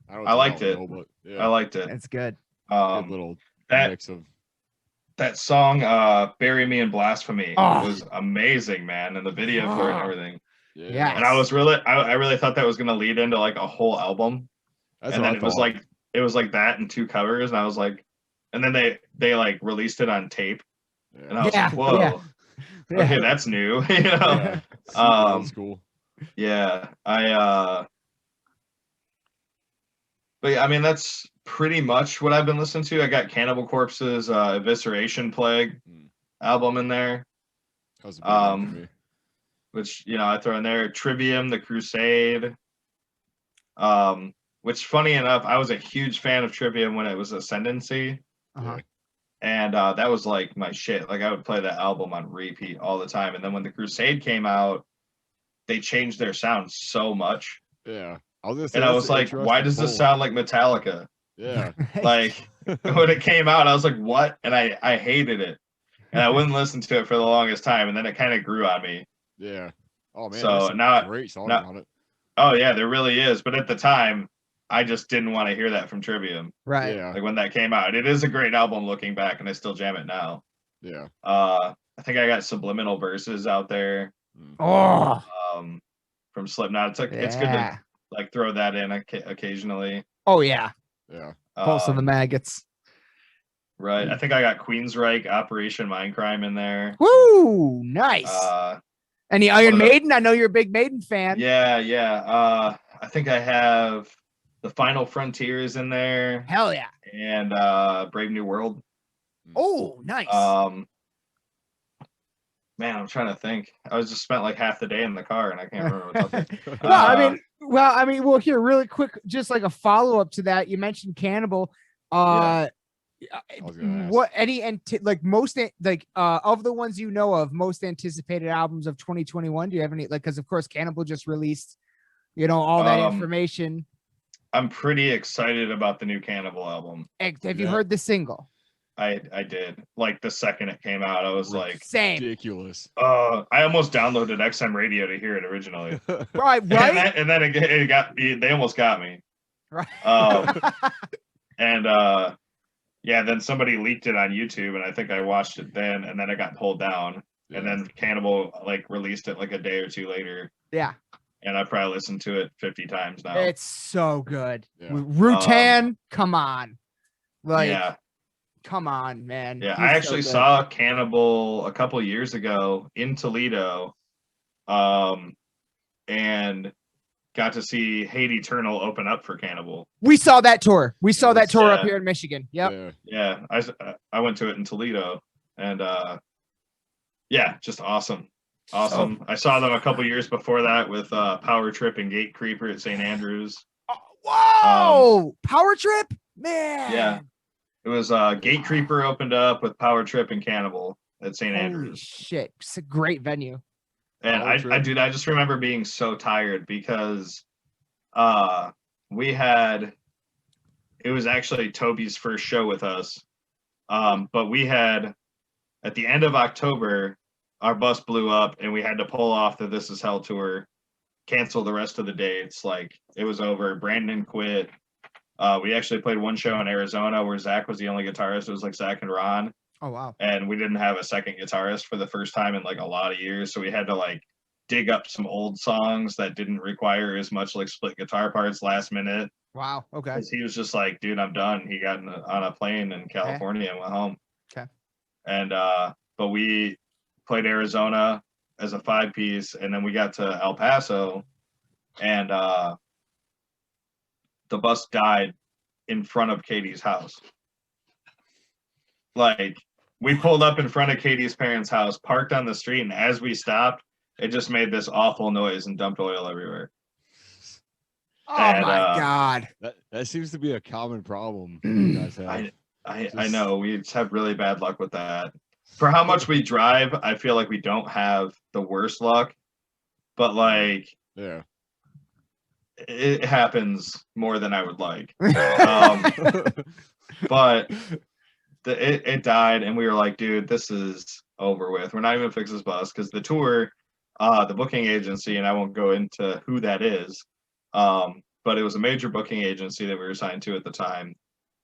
I liked it. But yeah, I liked it. It's good. good little mix of that song, "Bury Me in Blasphemy," Oh. was amazing, man, and the video for it and everything. Yes. And I really thought that was gonna lead into like a whole album, That's and what then I it was like that and 2 covers, and I was like, and then they like released it on tape, and I was like, whoa, Yeah. okay, that's new, you know. Yeah, super old school. Yeah, but yeah, I mean, that's pretty much what I've been listening to. I got Cannibal Corpse's Evisceration Plague album in there. That was a big one for me. Which, you know, I throw in there. Trivium, The Crusade. Which, funny enough, I was a huge fan of Trivium when it was Ascendancy. Uh-huh. And that was like my shit. Like, I would play that album on repeat all the time. And then when The Crusade came out, they changed their sound so much. Yeah. I was gonna say, and I was like, why does this sound like Metallica? Yeah. Like, when it came out, I was like, what? And I hated it. And I wouldn't listen to it for the longest time. And then it kind of grew on me. Yeah. Oh, man. So there's now, great songs on it. Oh, yeah, there really is. But at the time, I just didn't want to hear that from Trivium. Right. Yeah. Like, when that came out. It is a great album looking back, and I still jam it now. Yeah. I think I got Subliminal Verses out there. Oh. From Slipknot. It's good to like throw that in occasionally. Oh, yeah. Yeah. Pulse of the Maggots. Right. I think I got Queensryche, Operation Mindcrime in there. Woo! Nice. Any Iron Maiden? I know you're a big Maiden fan. Yeah. I think I have The Final Frontiers in there. Hell yeah. And Brave New World. Oh, nice. Man, I'm trying to think. I was just spent like half the day in the car, and I can't remember what else. Well, here, really quick, just like a follow up to that. You mentioned Cannibal. What most of the ones you know of, most anticipated albums of 2021? Do you have any, like, because of course Cannibal just released, you know, all that information. I'm pretty excited about the new Cannibal album. Have you heard the single? I did. Like, the second it came out, I was like, same. Ridiculous. I almost downloaded XM Radio to hear it originally. Right. And then they almost got me. Right. Then somebody leaked it on YouTube, and I think I watched it then, and then it got pulled down. Yeah. And then Cannibal like released it like a day or two later. Yeah. And I probably listened to it 50 times now. It's so good. Yeah. Rutan, come on. Like, yeah. Come on, man. Yeah, I actually saw Cannibal a couple years ago in Toledo, and got to see Hate Eternal open up for Cannibal. We saw that tour. Up here in Michigan. Yep. Yeah. I went to it in Toledo, and just awesome. Awesome. So, I saw them a couple years before that with Power Trip and Gate Creeper at St. Andrews. Whoa! Power Trip? Man. Yeah. It was Gate Creeper opened up with Power Trip and Cannibal at St. Andrews. Holy shit. It's a great venue. And I just remember being so tired because it was actually Toby's first show with us. But we had, at the end of October, our bus blew up and we had to pull off the This Is Hell tour, cancel the rest of the dates. Like, it was over. Brandon quit. We actually played one show in Arizona where Zach was the only guitarist. It was like Zach and Ron. Oh, wow. And we didn't have a second guitarist for the first time in like a lot of years. So we had to like dig up some old songs that didn't require as much like split guitar parts last minute. Wow. Okay. Because he was just like, dude, I'm done. He got on a plane in California and went home. Okay. And, but we played Arizona as a 5-piece, and then we got to El Paso, and the bus died in front of Katie's house. Like, we pulled up in front of Katie's parents' house, parked on the street, and as we stopped, it just made this awful noise and dumped oil everywhere. Oh And, my God. That seems to be a common problem you guys have. I know we just have really bad luck with that. For how much we drive, I feel like we don't have the worst luck, but like Yeah. it happens more than I would like. But it died, and we were like, dude, this is over with. We're not even gonna fix this bus because the tour, the booking agency, and I won't go into who that is, but it was a major booking agency that we were assigned to at the time,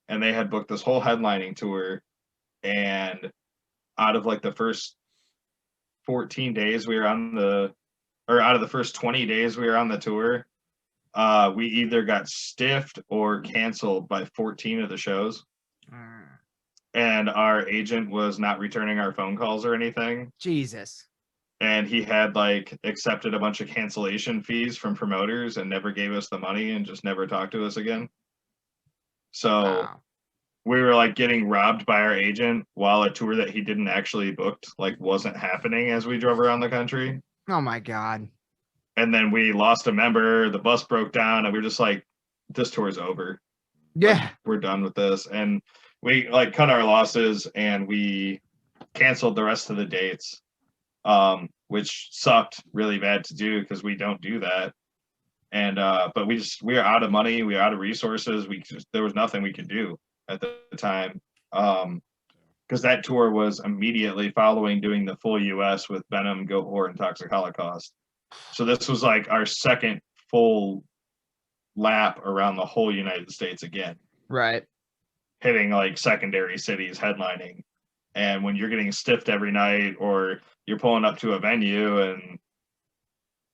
and they had booked this whole headlining tour, and out of like the first 14 days we were on the, or out of the first 20 days we were on the tour, we either got stiffed or canceled by 14 of the shows. And our agent was not returning our phone calls or anything. Jesus. And he had like accepted a bunch of cancellation fees from promoters and never gave us the money and just never talked to us again. So Wow. we were like getting robbed by our agent while a tour that he didn't actually booked like wasn't happening as we drove around the country. Oh my God. And then we lost a member, the bus broke down, and we were just like, this tour's over. Yeah. Like, we're done with this. And we like cut our losses and we canceled the rest of the dates, which sucked really bad to do because we don't do that. And but we were out of money, we were out of resources. There was nothing we could do at the time. Because that tour was immediately following doing the full US with Venom, Goat Whore, and Toxic Holocaust. So this was like our second full lap around the whole United States again. Right. Hitting like secondary cities headlining. And when you're getting stiffed every night or you're pulling up to a venue and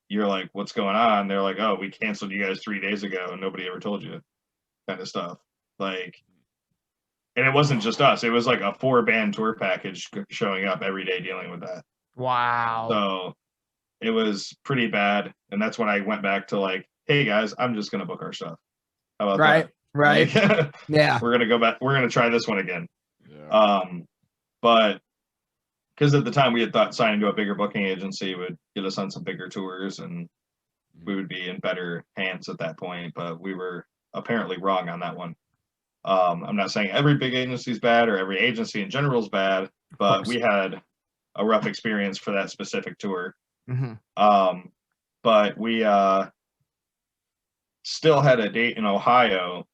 you're like, what's going on? They're like, oh, we canceled you guys 3 days ago and nobody ever told you, kind of stuff. Like, and it wasn't just us. It was like a 4-band tour package showing up every day dealing with that. Wow. So it was pretty bad. And that's when I went back to like, hey guys, I'm just going to book our stuff. How about Right. that? Right. Like, Yeah. we're going to go back. We're going to try this one again. Yeah. But because at the time we had thought signing to a bigger booking agency would get us on some bigger tours and we would be in better hands at that point. But we were apparently wrong on that one. I'm not saying every big agency is bad or every agency in general is bad, but we had a rough experience for that specific tour. Mm-hmm. But we still had a date in Ohio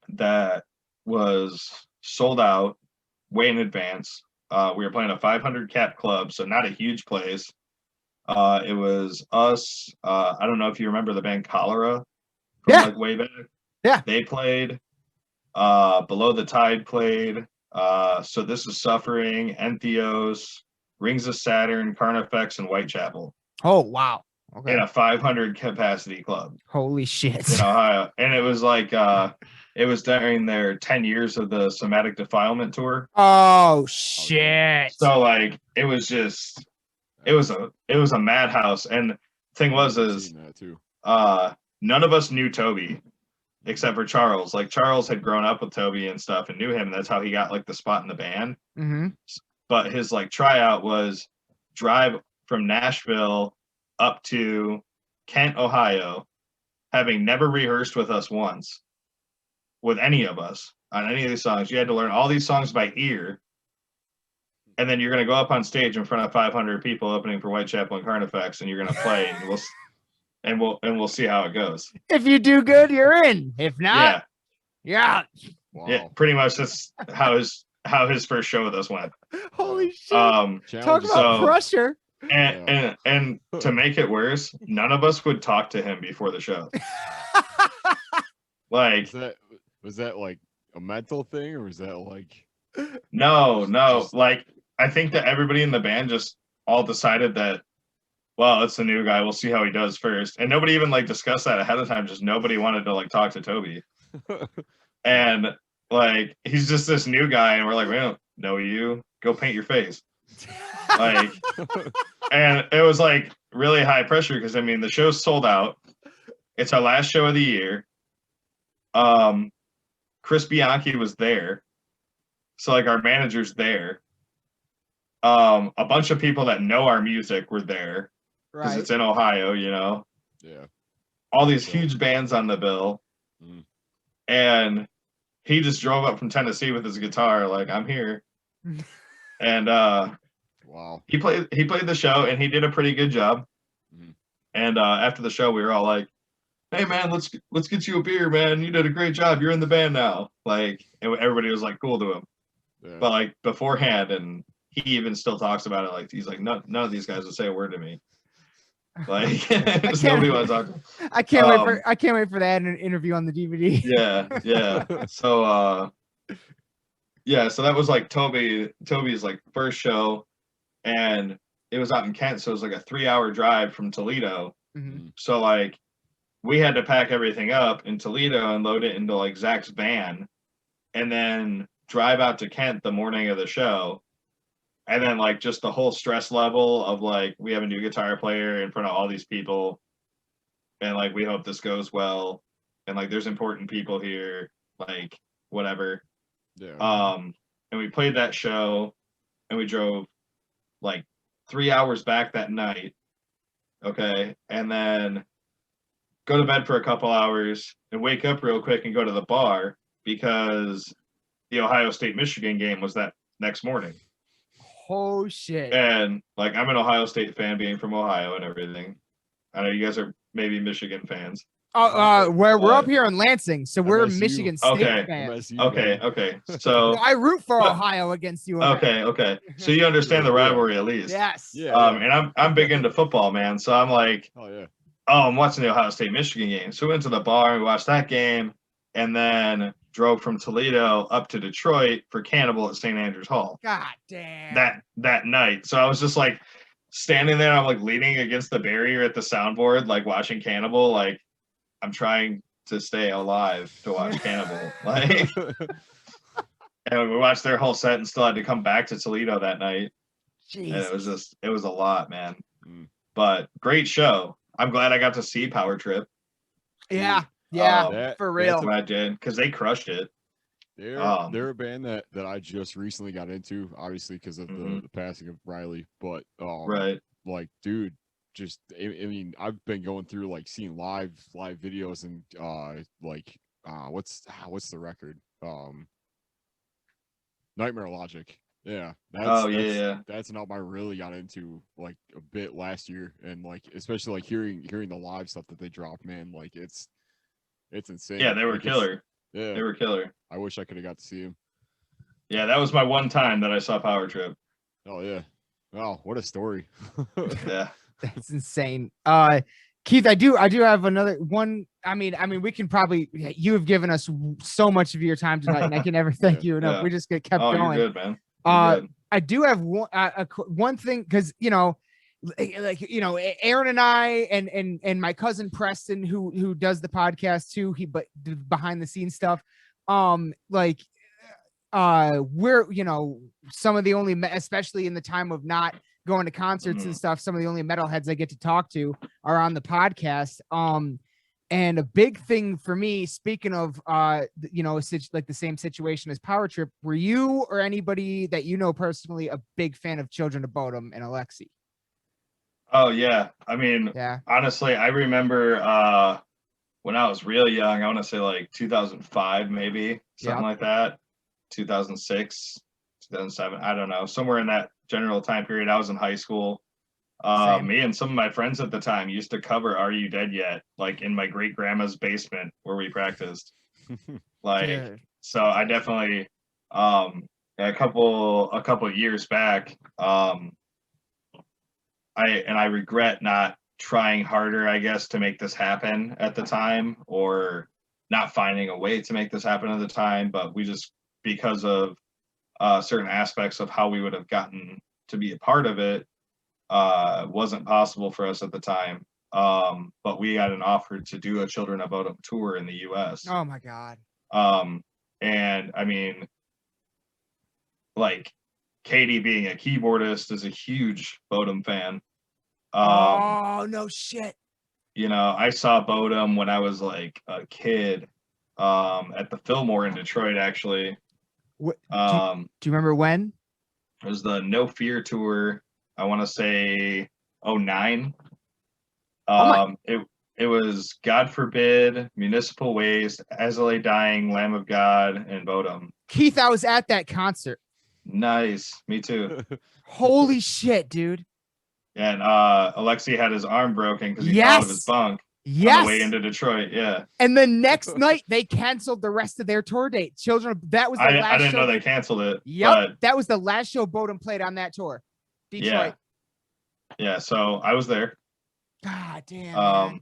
that was sold out way in advance. We were playing a 500 cap club, so not a huge place. It was us. I don't know if you remember the band Cholera from like way back. Yeah. They played. Below the Tide played. So This Is Suffering, Entheos, Rings of Saturn, Carnifex, and Whitechapel. Oh, wow. Okay. In a 500 capacity club. Holy shit. In Ohio. And it was like, it was during their 10 years of the Somatic Defilement tour. Oh, shit. So like, it was just, it was a madhouse. And thing was, none of us knew Toby except for Charles. Like Charles had grown up with Toby and stuff and knew him. And that's how he got like the spot in the band. Mm-hmm. But his like tryout was drive from Nashville up to Kent, Ohio, having never rehearsed with us once, with any of us on any of these songs. You had to learn all these songs by ear, and then you're going to go up on stage in front of 500 people opening for Whitechapel and Carnifex, and you're going to play, and we'll see how it goes. If you do good, you're in. If not, yeah. Wow. Yeah, pretty much that's how his first show with us went. Holy shit. Talk about pressure. And to make it worse, none of us would talk to him before the show. Like, was that like a mental thing, or was that like? No. Like, I think that everybody in the band just all decided that, well, it's the new guy. We'll see how he does first. And nobody even like discussed that ahead of time. Just nobody wanted to like talk to Toby. And like, he's just this new guy, and we're like, we don't know you. Go paint your face. Like, and it was like really high pressure because I mean the show's sold out. It's our last show of the year. Chris Bianchi was there, so like our manager's there. A bunch of people that know our music were there because it's in Ohio, you know. Yeah. all these huge bands on the bill, and he just drove up from Tennessee with his guitar, like, I'm here. And wow. he played the show, and he did a pretty good job. And after the show, we were all like, "Hey man, let's get you a beer, man. You did a great job. You're in the band now." Like, and everybody was like cool to him. Yeah. But like beforehand, and he even still talks about it. Like, he's like, none of these guys will say a word to me. Like, nobody wants to talk to him. I can't wait for that in an interview on the DVD. Yeah. So so that was like Toby's like first show, and it was out in Kent, so it was like a 3-hour drive from Toledo. So like we had to pack everything up in Toledo and load it into like Zach's van, and then drive out to Kent the morning of the show. And then like just the whole stress level of like, we have a new guitar player in front of all these people, and like we hope this goes well, and like there's important people here, like whatever. And we played that show, and we drove like 3 hours back that night. Okay. And then go to bed for a couple hours and wake up real quick and go to the bar because the Ohio State Michigan game was that next morning. Oh shit. And like, I'm an Ohio State fan, being from Ohio and everything. I know you guys are maybe Michigan fans. We're up here in Lansing, so we're MSU. Michigan State fans. Okay. So I root for Ohio against you. Okay. So you understand the rivalry at least. Yes. Yeah. And I'm big into football, man. So I'm like, I'm watching the Ohio State Michigan game. So we went to the bar and we watched that game, and then drove from Toledo up to Detroit for Cannibal at St. Andrews Hall. God damn. That night. So I was just like standing there, I'm like leaning against the barrier at the soundboard, like watching Cannibal, like I'm trying to stay alive to watch Cannibal. Like, and we watched their whole set and still had to come back to Toledo that night. Jeez. And it was a lot, man. But great show. I'm glad I got to see Power Trip. Yeah, for real. That's what I did, because they crushed it. They're a band that I just recently got into, obviously because of the passing of Riley. But right, like, dude, just I mean, I've been going through like seeing live videos and what's the record? Nightmare Logic. Yeah. That's an album I really got into like a bit last year, and like especially like hearing the live stuff that they dropped, man, like it's insane. Yeah, they were killer. Yeah, they were killer. I wish I could have got to see him. Yeah, that was my one time that I saw Power Trip. Oh yeah. Wow, what a story. Yeah. That's insane. Keith, I do have another one. I mean, we can probably, you have given us so much of your time tonight, and I can never thank you enough. We just kept going. You're good, man. I do have one thing, because Aaron and I and my cousin Preston, who does the podcast too, but the behind the scenes stuff, we're some of the only, especially in the time of not going to concerts and stuff, some of the only metalheads I get to talk to are on the podcast. And a big thing for me, speaking of, like the same situation as Power Trip, were you or anybody that you know personally a big fan of Children of Bodom and Alexi? Oh yeah. I mean, honestly, I remember when I was real young, I want to say like 2005, maybe something like that. 2006, 2007. I don't know. Somewhere in that general time period. I was in high school. Me and some of my friends at the time used to cover "Are You Dead Yet?" like in my great grandma's basement where we practiced. So I definitely a couple years back, I regret not trying harder, I guess, to make this happen at the time, or not finding a way to make this happen at the time. But we just, because of certain aspects of how we would have gotten to be a part of it, wasn't possible for us at the time. But we got an offer to do a Children of Bodom tour in the US. Oh my God. And I mean, like, Katie being a keyboardist is a huge Bodom fan. Oh, no shit. I saw Bodom when I was like a kid, at the Fillmore in Detroit, actually. Do you remember when? It was the No Fear tour. I want to say 2009. It It was God Forbid, Municipal Waste, As I Lay Dying, Lamb of God, and Bodum. Keith, I was at that concert. Nice. Me too. Holy shit, dude. And Alexi had his arm broken because he fell out of his bunk on the way into Detroit. Yeah. And the next night they canceled the rest of their tour date. That was the last I didn't show know they canceled it. Yep. But that was the last show Bodum played on that tour. Detroit. Yeah. So I was there. God damn. Man.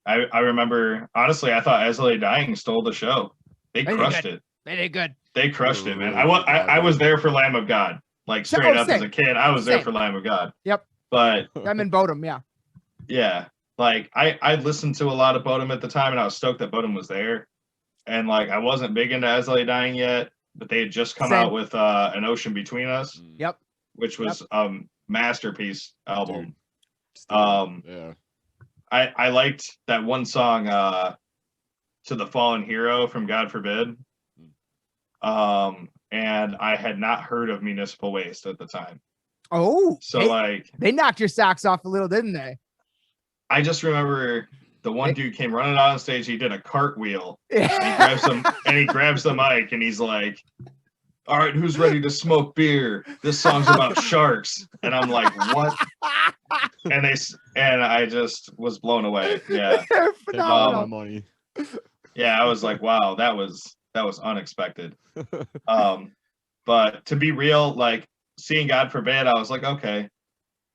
I remember, honestly, I thought As I Lay Dying stole the show. They crushed it. They did good. They crushed it, man. I was there for Lamb of God. Like straight up as a kid, I was there for Lamb of God. Yep. But I'm in Bodum, yeah. Yeah. Like I listened to a lot of Bodum at the time, and I was stoked that Bodum was there. And like I wasn't big into As I Lay Dying yet, but they had just come out with An Ocean Between Us. Yep. Which was masterpiece album. Dude. Yeah. I liked that one song, To the Fallen Hero from God Forbid. And I had not heard of Municipal Waste at the time. Oh, so they knocked your socks off a little, didn't they? I just remember the one dude came running out on stage. He did a cartwheel. And he grabs the mic and he's like, "All right, who's ready to smoke beer? This song's about sharks." And I'm like, "What?" And I just was blown away. Yeah. My money. Yeah, I was like, wow, that was unexpected. But to be real, like seeing God Forbid, I was like, okay,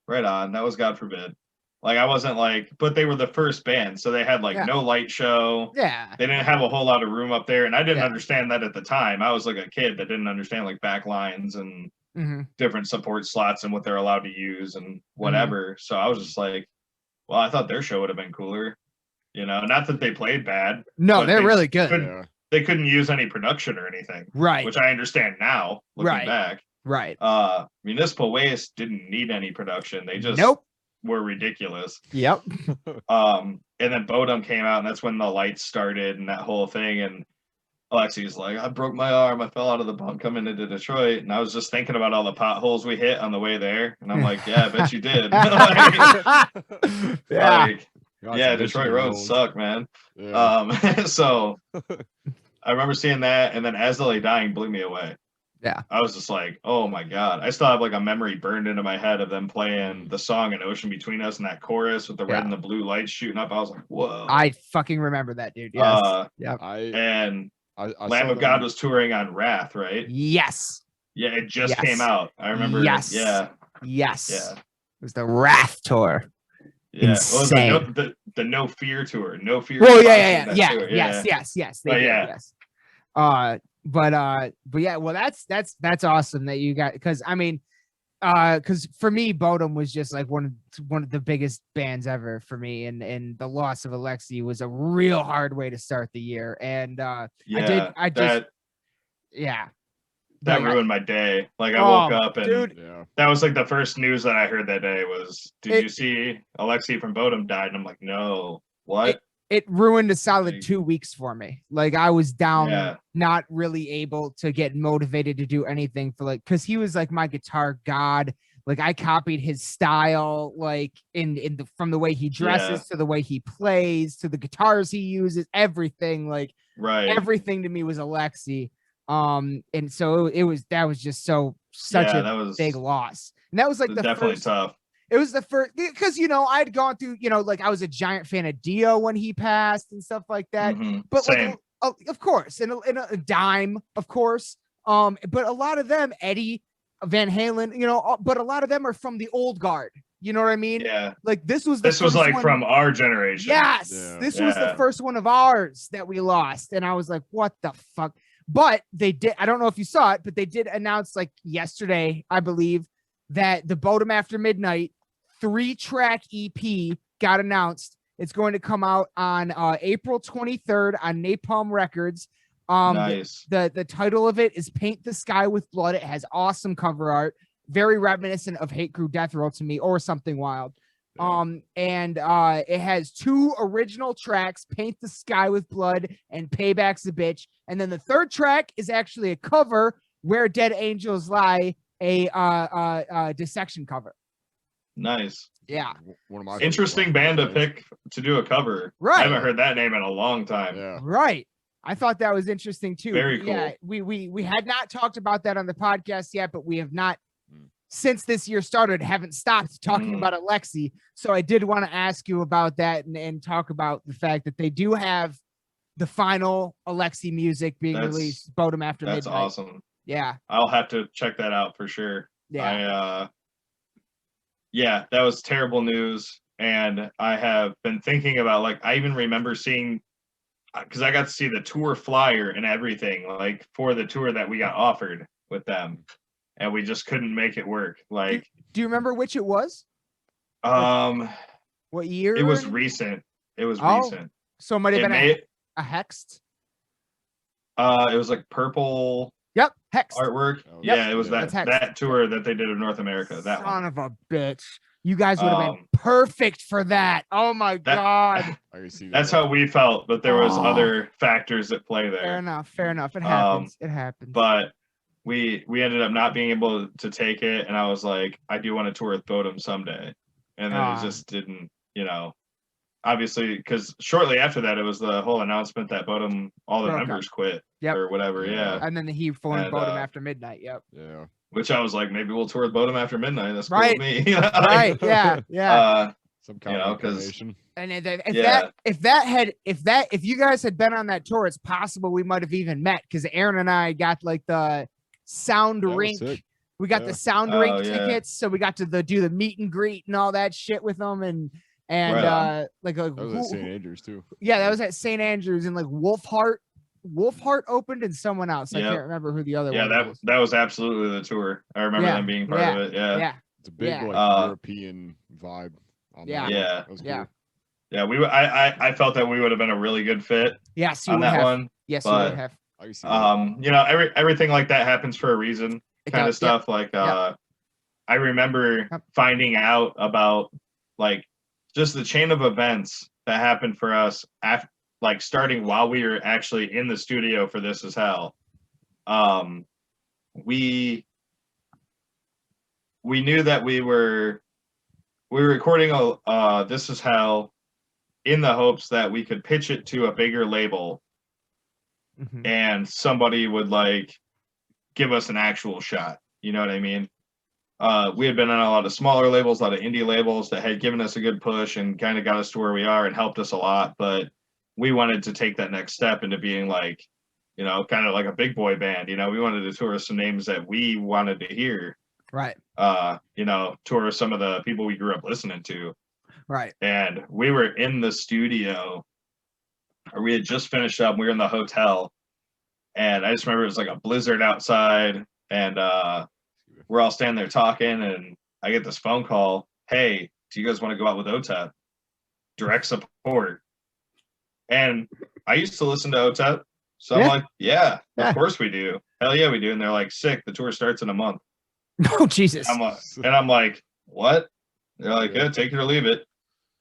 right on. That was God Forbid. Like I wasn't like, but they were the first band, so they had like no light show. Yeah. They didn't have a whole lot of room up there, and I didn't understand that at the time. I was like a kid that didn't understand like back lines and different support slots and what they're allowed to use and whatever. So I was just like, well, I thought their show would have been cooler. You know, not that they played bad. No, they're really good. They couldn't use any production or anything. Right. Which I understand now, looking back. Right. Municipal Waste didn't need any production. They just were ridiculous. Yep. And then Bodum came out, and that's when the lights started and that whole thing. And Alexi's like, I broke my arm. I fell out of the bunk coming into Detroit. And I was just thinking about all the potholes we hit on the way there. And I'm like, yeah, I bet you did. Yeah, Detroit roads suck, man. Yeah. So I remember seeing that, and then As I Lay Dying blew me away. Yeah. I was just like, oh my God. I still have like a memory burned into my head of them playing the song An Ocean Between Us and that chorus with the red and the blue lights shooting up. I was like, whoa. I fucking remember that, dude. Yes. And Lamb of God was touring on Wrath, right? Yes. Yeah, it just came out. I remember. Yes. Yeah. Yes. Yeah. It was the Wrath tour. Yeah, Insane. Well, the No Fear tour. No Fear. Well, yes. They did, yes. But yeah, well, that's awesome that you got, because I mean, because for me, Bodum was just like one of the biggest bands ever for me, and the loss of Alexi was a real hard way to start the year, and that ruined my day. Like I woke up and that was like the first news that I heard that day was, did you see Alexi from Bodum died? And I'm like, no, what? It ruined a solid 2 weeks for me. Like I was down, not really able to get motivated to do anything for like, cause he was like my guitar god. Like I copied his style, like from the way he dresses to the way he plays to the guitars he uses, everything, like everything to me was Alexi. And so that was just such a big loss. And that was like definitely tough. It was the first, because, I'd gone through, like I was a giant fan of Dio when he passed and stuff like that. But like, of course, and a Dime, of course. But a lot of them, Eddie Van Halen, but a lot of them are from the old guard. You know what I mean? Yeah. Like this was like from our generation. Yes. Yeah. This was the first one of ours that we lost. And I was like, what the fuck? But they did, I don't know if you saw it, but they did announce like yesterday, I believe, that the Bodum After Midnight 3-track EP got announced. It's going to come out on April 23rd on Napalm Records. Nice. The title of it is Paint the Sky with Blood. It has awesome cover art, very reminiscent of Hate Crew Death Row to me, or Something Wild. And it has 2 original tracks, Paint the Sky with Blood and Payback's a Bitch. And then the 3rd track is actually a cover, Where Dead Angels Lie, a dissection cover. Nice. Yeah. One of my Interesting favorite band to bands. pick to do a cover. Right. I haven't heard that name in a long time. Yeah. Right. I thought that was interesting too. Very But yeah, cool. we had not talked about that on the podcast yet, but we have not Mm. since this year started, haven't stopped talking Mm. about Alexi. So I did want to ask you about that and talk about the fact that they do have the final Alexi music being That's- released, Bodum After That's Midnight. awesome. Yeah. I'll have to check that out for sure. Yeah. Yeah, that was terrible news. And I have been thinking about, like, I even remember seeing, because I got to see the tour flyer and everything, like, for the tour that we got offered with them. And we just couldn't make it work. Like, Do you remember which it was? What year? it was recent. It was Oh, recent. So it might have It been a Hext. it was like purple Yep. Hext. artwork. Oh, Yeah, it was yeah. That's Hext. that tour that they did in North America. That Son one. of a bitch. You guys would have been Um, perfect for that. Oh my God. I can see that. That's how we felt, but there was Oh. other factors at play Fair there. enough. Fair enough. It happens. It happens. But we ended up not being able to take it, and I was like, I do want to tour with Bodum someday, and then Ah. it just didn't, obviously, because shortly after that, it was the whole announcement that Bodum, all the Broke up. members quit Yep. or whatever, Yeah. yeah. And then he formed And, Bodum After Midnight. Yep. Yeah. Which I was like, maybe we'll tour with Bodum after midnight. That's cool Right. with me. Like, Right. Yeah. Yeah. Some kind of 'cause- incarnation. And if Yeah. if you guys had been on that tour, it's possible we might have even met because Aaron and I got like the sound That was rink. sick. We got Yeah. the sound Oh, rink yeah. tickets, so we got to do the meet and greet and all that shit with them, and Right on. like That was at St. Andrews too. yeah, that was at St. Andrews, and like Wolfheart opened and someone else. I Yep. can't remember who the other Yeah, one was. that was absolutely the tour. I remember Yeah, them being part yeah, of it. Yeah. Yeah, It's a big Yeah. like European vibe. On Yeah. that. Yeah. That was Yeah. cool. Yeah, I felt that we would have been a really good fit yes, you on would that have. one. Yes, you would but, have. I can see that. Everything like that happens for a reason, It kind of does, yep. stuff. Like I remember Yep. finding out about like just the chain of events that happened for us like starting while we were actually in the studio for This Is Hell. We knew that we were recording This Is Hell in the hopes that we could pitch it to a bigger label Mhm. and somebody would like give us an actual shot. You know what I mean? We had been on a lot of smaller labels, a lot of indie labels that had given us a good push and kind of got us to where we are and helped us a lot. But we wanted to take that next step into being like, kind of like a big boy band. We wanted to tour some names that we wanted to hear. Right. Tour some of the people we grew up listening to. Right. And we were in the studio, or we had just finished up. We were in the hotel, and I just remember it was like a blizzard outside, and we're all standing there talking, and I get this phone call. Hey, do you guys want to go out with OTEP? Direct support. And I used to listen to OTEP, so Yeah. I'm like, yeah, Yeah. of course we do. Hell yeah, we do. And they're like, sick. The tour starts in a month. Oh Jesus. I'm like, what? They're like, yeah, take it or leave it.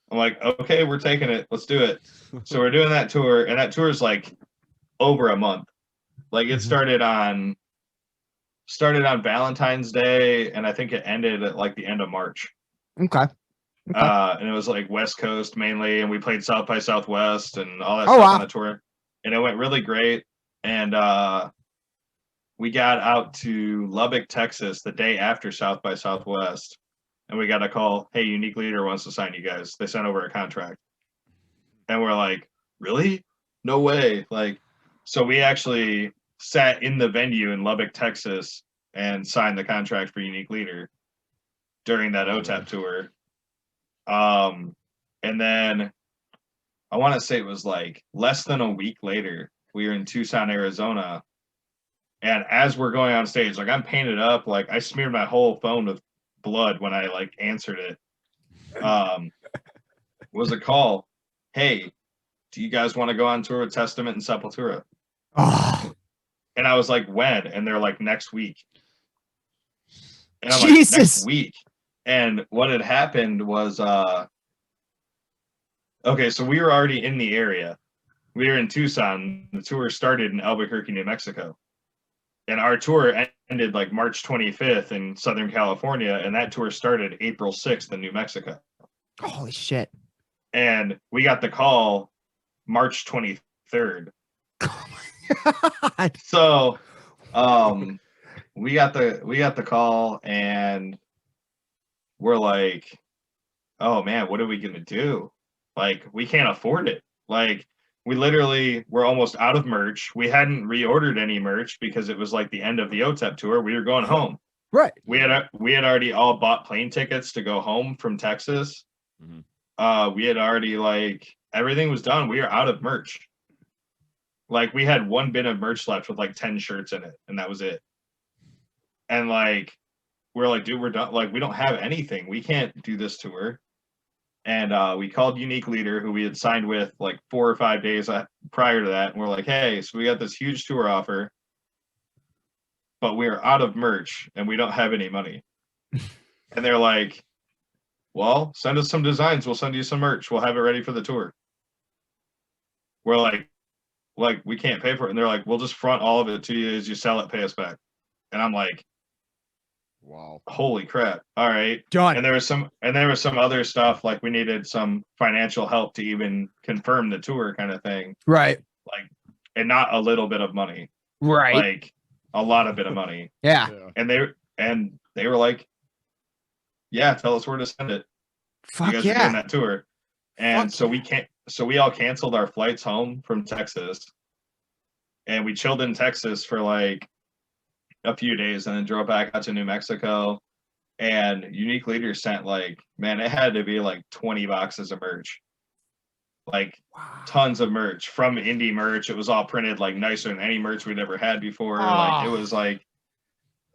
I'm like, okay, we're taking it. Let's do it. So we're doing that tour, and that tour is like over a month. Like it Mhm. started on Valentine's Day, and I think it ended at like the end of March. Okay. And it was like West Coast mainly, and we played South by Southwest and all that Oh, stuff wow. on the tour, and it went really great. And we got out to Lubbock, Texas, the day after South by Southwest, and we got a call. Hey, Unique Leader wants to sign you guys. They sent over a contract, and we're like, really? No way! Like, so we actually sat in the venue in Lubbock, Texas, and signed the contract for Unique Leader during that OTEP tour. And then I want to say it was like less than a week later, we were in Tucson, Arizona. And as we're going on stage, like I'm painted up, like I smeared my whole phone with blood when I like answered it. Was a call. Hey, do you guys want to go on tour with Testament and Sepultura? Oh, And I was like, when? And they're like, next week. And I'm Jesus. like, next week. And what had happened was, okay, so we were already in the area. We were in Tucson. The tour started in Albuquerque, New Mexico. And our tour ended like March 25th in Southern California, and that tour started April 6th in New Mexico. Holy shit. And we got the call March 23rd. Oh my God. So we got the call, and we're like, oh man, what are we gonna do? Like, we can't afford it. Like, we literally were almost out of merch. We hadn't reordered any merch because it was like the end of the OTEP tour. We were going home. Right. We had already all bought plane tickets to go home from Texas. Mhm. We had already, like, everything was done. We were out of merch. Like, we had one bin of merch left with like 10 shirts in it, and that was it. And like, we're like, dude, we're done. Like, we don't have anything. We can't do this tour. And we called Unique Leader, who we had signed with like 4 or 5 days prior to that. And we're like, hey, so we got this huge tour offer, but we're out of merch and we don't have any money. And they're like, well, send us some designs. We'll send you some merch. We'll have it ready for the tour. We're like, we can't pay for it. And they're like, we'll just front all of it to you as you sell it, pay us back. And I'm like, Wow. holy crap. All right. Done. And there was some other stuff, like we needed some financial help to even confirm the tour kind of thing. Right. Like, and not a little bit of money. Right. Like a lot of bit of money. Yeah. And they were like, yeah, tell us where to send it. Fuck You guys are doing yeah. that tour. And Fuck so we all canceled our flights home from Texas. And we chilled in Texas for like a few days and then drove back out to New Mexico. And Unique Leader sent like, man, it had to be like 20 boxes of merch. Like, Wow. tons of merch from indie merch. It was all printed like nicer than any merch we'd ever had before. Like, it was like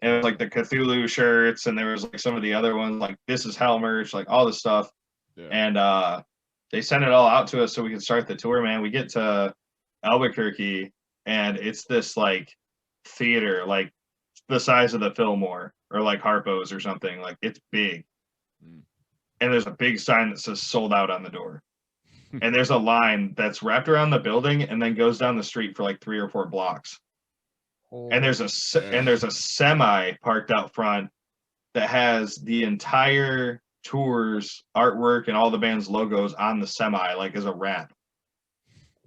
the Cthulhu shirts, and there was like some of the other ones, like This Is Hell merch, like all this stuff. Yeah. And they sent it all out to us so we could start the tour, man. We get to Albuquerque, and it's this like theater, like the size of the Fillmore or like Harpo's or something. Like, it's big. Mm. And there's a big sign that says sold out on the door. And there's a line that's wrapped around the building and then goes down the street for like 3 or 4 blocks. And there's a semi parked out front that has the entire tour's artwork and all the band's logos on the semi, like as a wrap.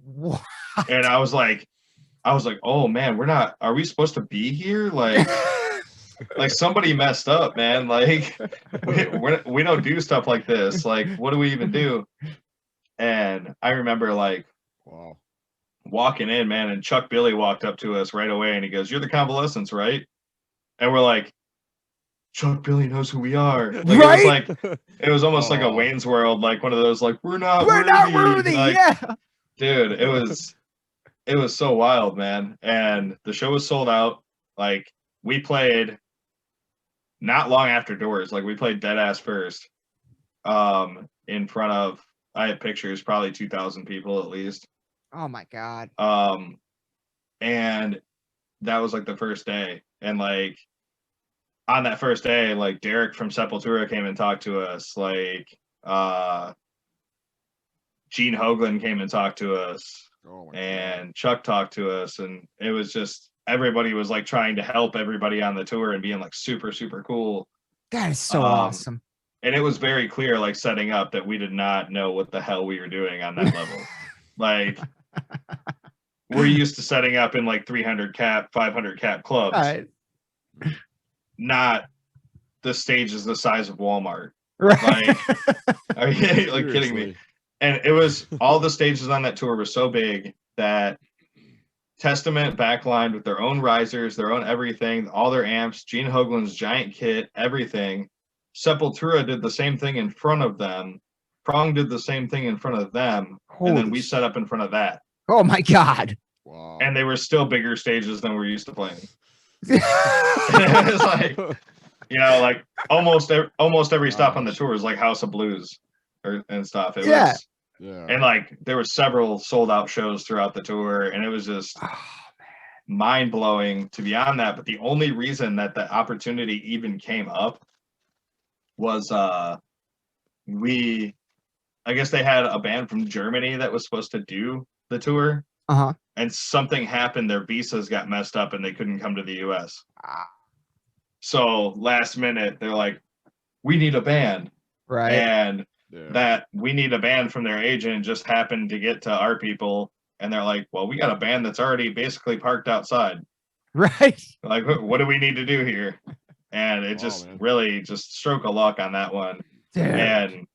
What? And I was like, oh man, are we supposed to be here? Like, like somebody messed up, man. Like, we don't do stuff like this. Like, what do we even do? And I remember like, wow, walking in, man, and Chuck Billy walked up to us right away and he goes, "You're the Convalescence, right?" And we're like, Chuck Billy knows who we are. Like, Right? it was almost like a Oh. Wayne's World, like one of those, like, we're not worthy. Like, Yeah. dude, it was so wild, man. And the show was sold out. Like, we played not long after doors. Like, we played Dead Ass first. In front of, I have pictures, probably 2,000 people at least. Oh my God. And that was like the first day. And like on that first day, like Derek from Sepultura came and talked to us. Like Gene Hoglan came and talked to us. oh my And Chuck talked to us. And it was just, everybody was like trying to help everybody on the tour and being like super, super cool. That is so awesome. And it was very clear, like setting up, that we did not know what the hell we were doing on that level. Like, we're used to setting up in like 300 cap, 500 cap clubs. Right. Not the stage is the size of Walmart. Right. Like, are you like kidding me? Seriously. And it was, all the stages on that tour were so big that Testament backlined with their own risers, their own everything, all their amps, Gene Hoglan's giant kit, everything. Sepultura did the same thing in front of them. Prong did the same thing in front of them. And then Holy we set up in front of that. Oh my God. Wow. And they were still bigger stages than we're used to playing. It was like, you know, like almost every stop on the tour was like House of Blues and stuff. It Yeah. was, Yeah. and like there were several sold out shows throughout the tour, and it was just mind blowing to be on that. But the only reason that the opportunity even came up was I guess they had a band from Germany that was supposed to do the tour. and something happened. Their visas got messed up and they couldn't come to the U.S. So last minute, they're like, we need a band. Right. And that we need a band from their agent just happened to get to our people. And they're like, well, we got a band that's already basically parked outside. Right. Like, what do we need to do here? And it just really just stroke of luck on that one. Dude. And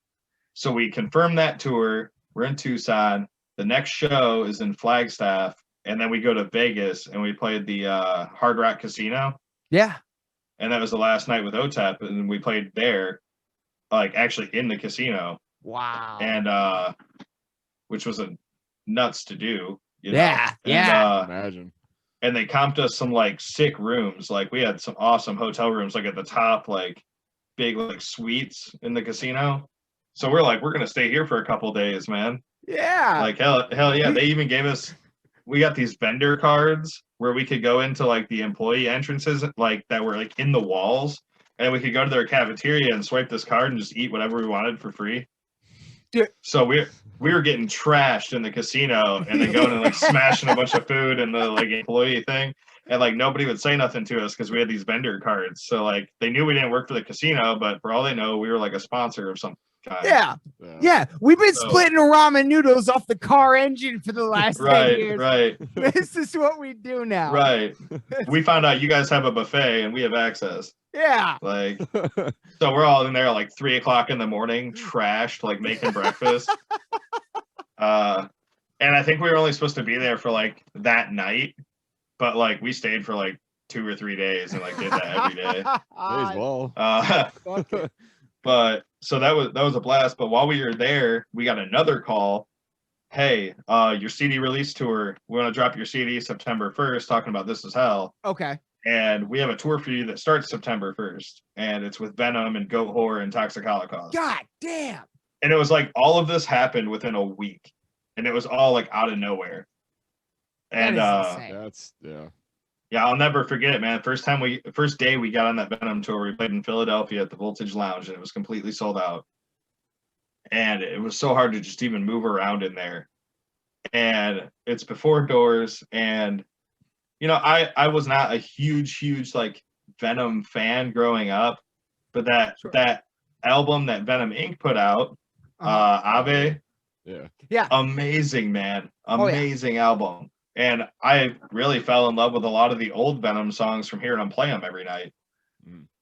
so we confirmed that tour. We're in Tucson. The next show is in Flagstaff. And then we go to Vegas and we played the Hard Rock Casino. Yeah. And that was the last night with OTEP. And we played there, like actually in the casino. Wow. And which was nuts to do. You know? Yeah. And, Yeah. Imagine. And they comped us some like sick rooms. Like we had some awesome hotel rooms, like at the top, like big like suites in the casino. So we're like, we're gonna stay here for a couple days, man. Yeah. Like hell yeah. They even gave us, we got these vendor cards where we could go into like the employee entrances, like that were like in the walls, and we could go to their cafeteria and swipe this card and just eat whatever we wanted for free. Dude. So we were getting trashed in the casino and then going and like smashing a bunch of food in the like employee thing. And like nobody would say nothing to us because we had these vendor cards. So like they knew we didn't work for the casino, but for all they know, we were like a sponsor of some kind. Yeah. Yeah. We've been splitting ramen noodles off the car engine for the last 10 years. Right. This is what we do now. Right. We found out you guys have a buffet and we have access. Yeah. Like, so we're all in there like 3 o'clock in the morning, trashed, like making breakfast. And I think we were only supposed to be there for like that night, but like we stayed for like 2 or 3 days and like did that every day. May as well. But so that was a blast. But while we were there, we got another call. Hey, your CD release tour. We want to drop your CD September 1st, talking about This Is Hell. Okay. And we have a tour for you that starts September 1st. And it's with Venom and Goat Whore and Toxic Holocaust. God damn. And it was like all of this happened within a week. And it was all like out of nowhere. And yeah, I'll never forget it, man. First day we got on that Venom tour, we played in Philadelphia at the Voltage Lounge, and it was completely sold out. And it was so hard to just even move around in there. And it's before doors, and you know, I was not a huge like Venom fan growing up, but that album that Venom Inc. put out, Ave, amazing, man, amazing album. And I really fell in love with a lot of the old Venom songs from hearing them play them every night.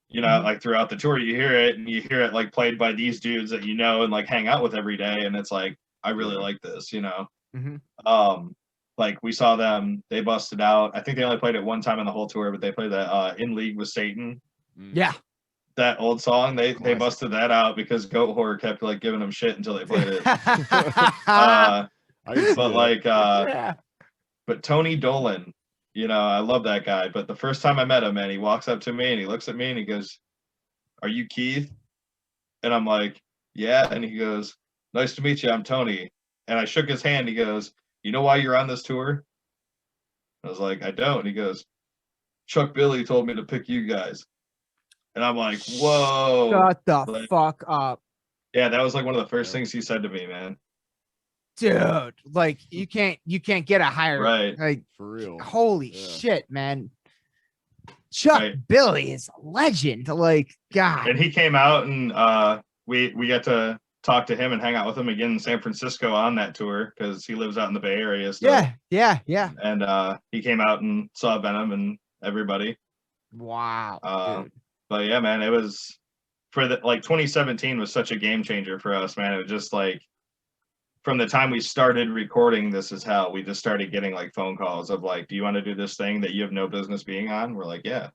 You know, like throughout the tour, you hear it, and you hear it like played by these dudes that you know and like hang out with every day, and it's like, I really like this, you know. Like we saw them, they busted out. I think they only played it one time in the whole tour, but they played that In League with Satan. Yeah. That old song, they busted that out because Goat Whore kept like giving them shit until they played it. But Tony Dolan, you know, I love that guy. But the first time I met him, man, he walks up to me and he looks at me and he goes, "Are you Keith?" And I'm like, "Yeah." And he goes, "Nice to meet you. I'm Tony." And I shook his hand. He goes, "You know why you're on this tour?" I was like, "I don't." And he goes, "Chuck Billy told me to pick you guys." And I'm like, "Whoa." Shut the fuck up. Yeah, that was like one of the first things he said to me, man. Dude, like you can't get a higher, like for real. Holy shit, man. Chuck Billy is a legend. Like, God. And he came out and we got to talk to him and hang out with him again in San Francisco on that tour because he lives out in the Bay Area still. Yeah. And he came out and saw Venom and everybody. Wow. Dude. But yeah, man, it was for the 2017 was such a game changer for us, man. It was just like from the time we started recording This Is Hell, we just started getting like phone calls of like, "Do you want to do this thing that you have no business being on?" We're like, "Yeah."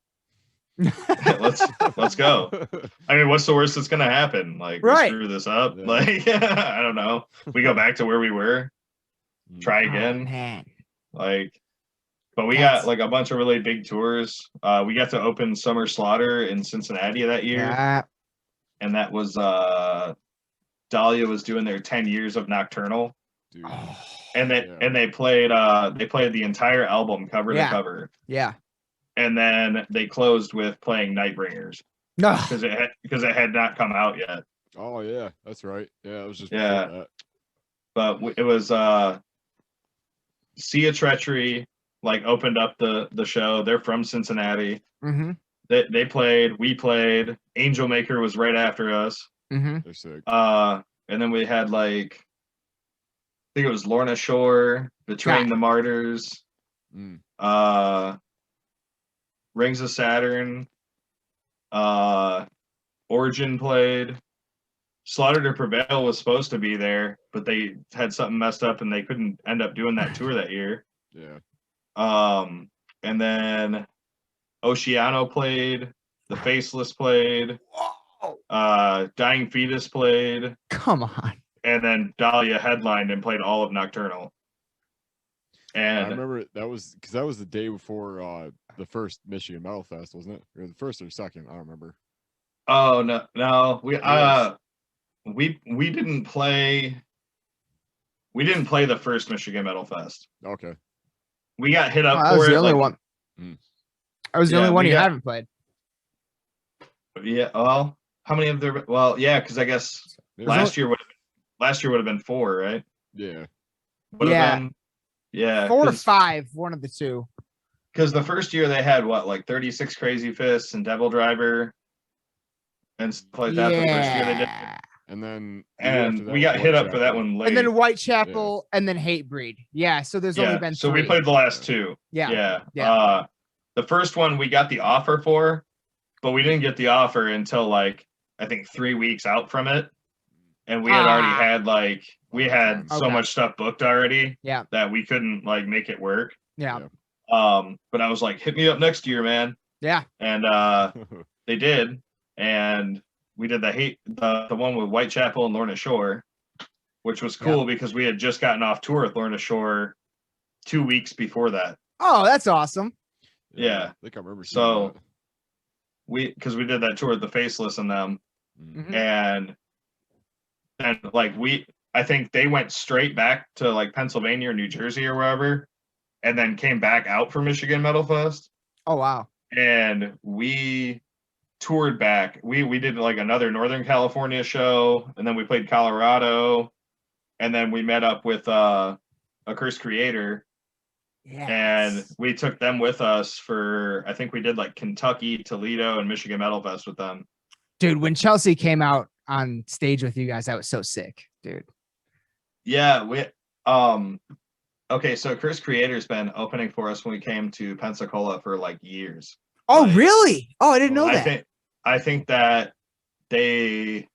let's go. I mean, what's the worst that's gonna happen? Like, we screw this up. Yeah. Like, I don't know. We go back to where we were, try again. Man. Like, but we got like a bunch of really big tours. We got to open Summer Slaughter in Cincinnati that year, and that was Dahlia was doing their 10 years of Nocturnal. Dude. And they played the entire album cover to cover. Yeah. And then they closed with playing Nightbringers. No. Because it had not come out yet. Oh yeah, that's right. Yeah, it was just But it was Sea of Treachery like opened up the show. They're from Cincinnati. Mm-hmm. They played, we played. Angel Maker was right after us. Mm-hmm. They're sick. And then we had like, I think it was Lorna Shore, Betraying the Martyrs, Rings of Saturn, Origin played. Slaughter to Prevail was supposed to be there, but they had something messed up and they couldn't end up doing that tour that year. Yeah. And then Oceano played, The Faceless played, Dying Fetus played. Come on. And then Dahlia headlined and played all of Nocturnal. And I remember that was because that was the day before the first Michigan Metal Fest, wasn't it? Or the first or second? I don't remember. Oh no, we didn't play. We didn't play the first Michigan Metal Fest. Okay. We got hit up I for was it. the only one. I was the only one you haven't played. Yeah. Well, how many of there? Well, yeah, because I guess last year would have been 4, right? Yeah. Would have been. Yeah. 4 or 5, one of the two. Because the first year they had what, like 36 Crazy Fists and Devil Driver and stuff like that. The first year they did. And we got hit up for that one late. And then Whitechapel and then Hatebreed. Yeah, so there's only been 3. So we played the last 2. Yeah. The first one we got the offer for, but we didn't get the offer until like I think 3 weeks out from it. And we had already had like so much stuff booked already that we couldn't like make it work. Yeah. But I was like, hit me up next year, man. Yeah. And they did. And we did the one with Whitechapel and Lorna Shore, which was cool because we had just gotten off tour with Lorna Shore 2 weeks before that. Oh, that's awesome. Yeah. I think I remember. So because we did that tour with the Faceless and them. Mm-hmm. And like I think they went straight back to like Pennsylvania or New Jersey or wherever, and then came back out for Michigan Metal Fest. Oh wow! And we toured back. We did like another Northern California show, and then we played Colorado, and then we met up with A Cursed Creator. Yes. And we took them with us for, I think we did like Kentucky, Toledo, and Michigan Metal Fest with them. Dude, when Chelsea came out on stage with you guys, that was so sick, dude. Yeah, okay, so Cursed Creator's been opening for us when we came to Pensacola for like years. Oh, really? Oh, I didn't know that. I think that I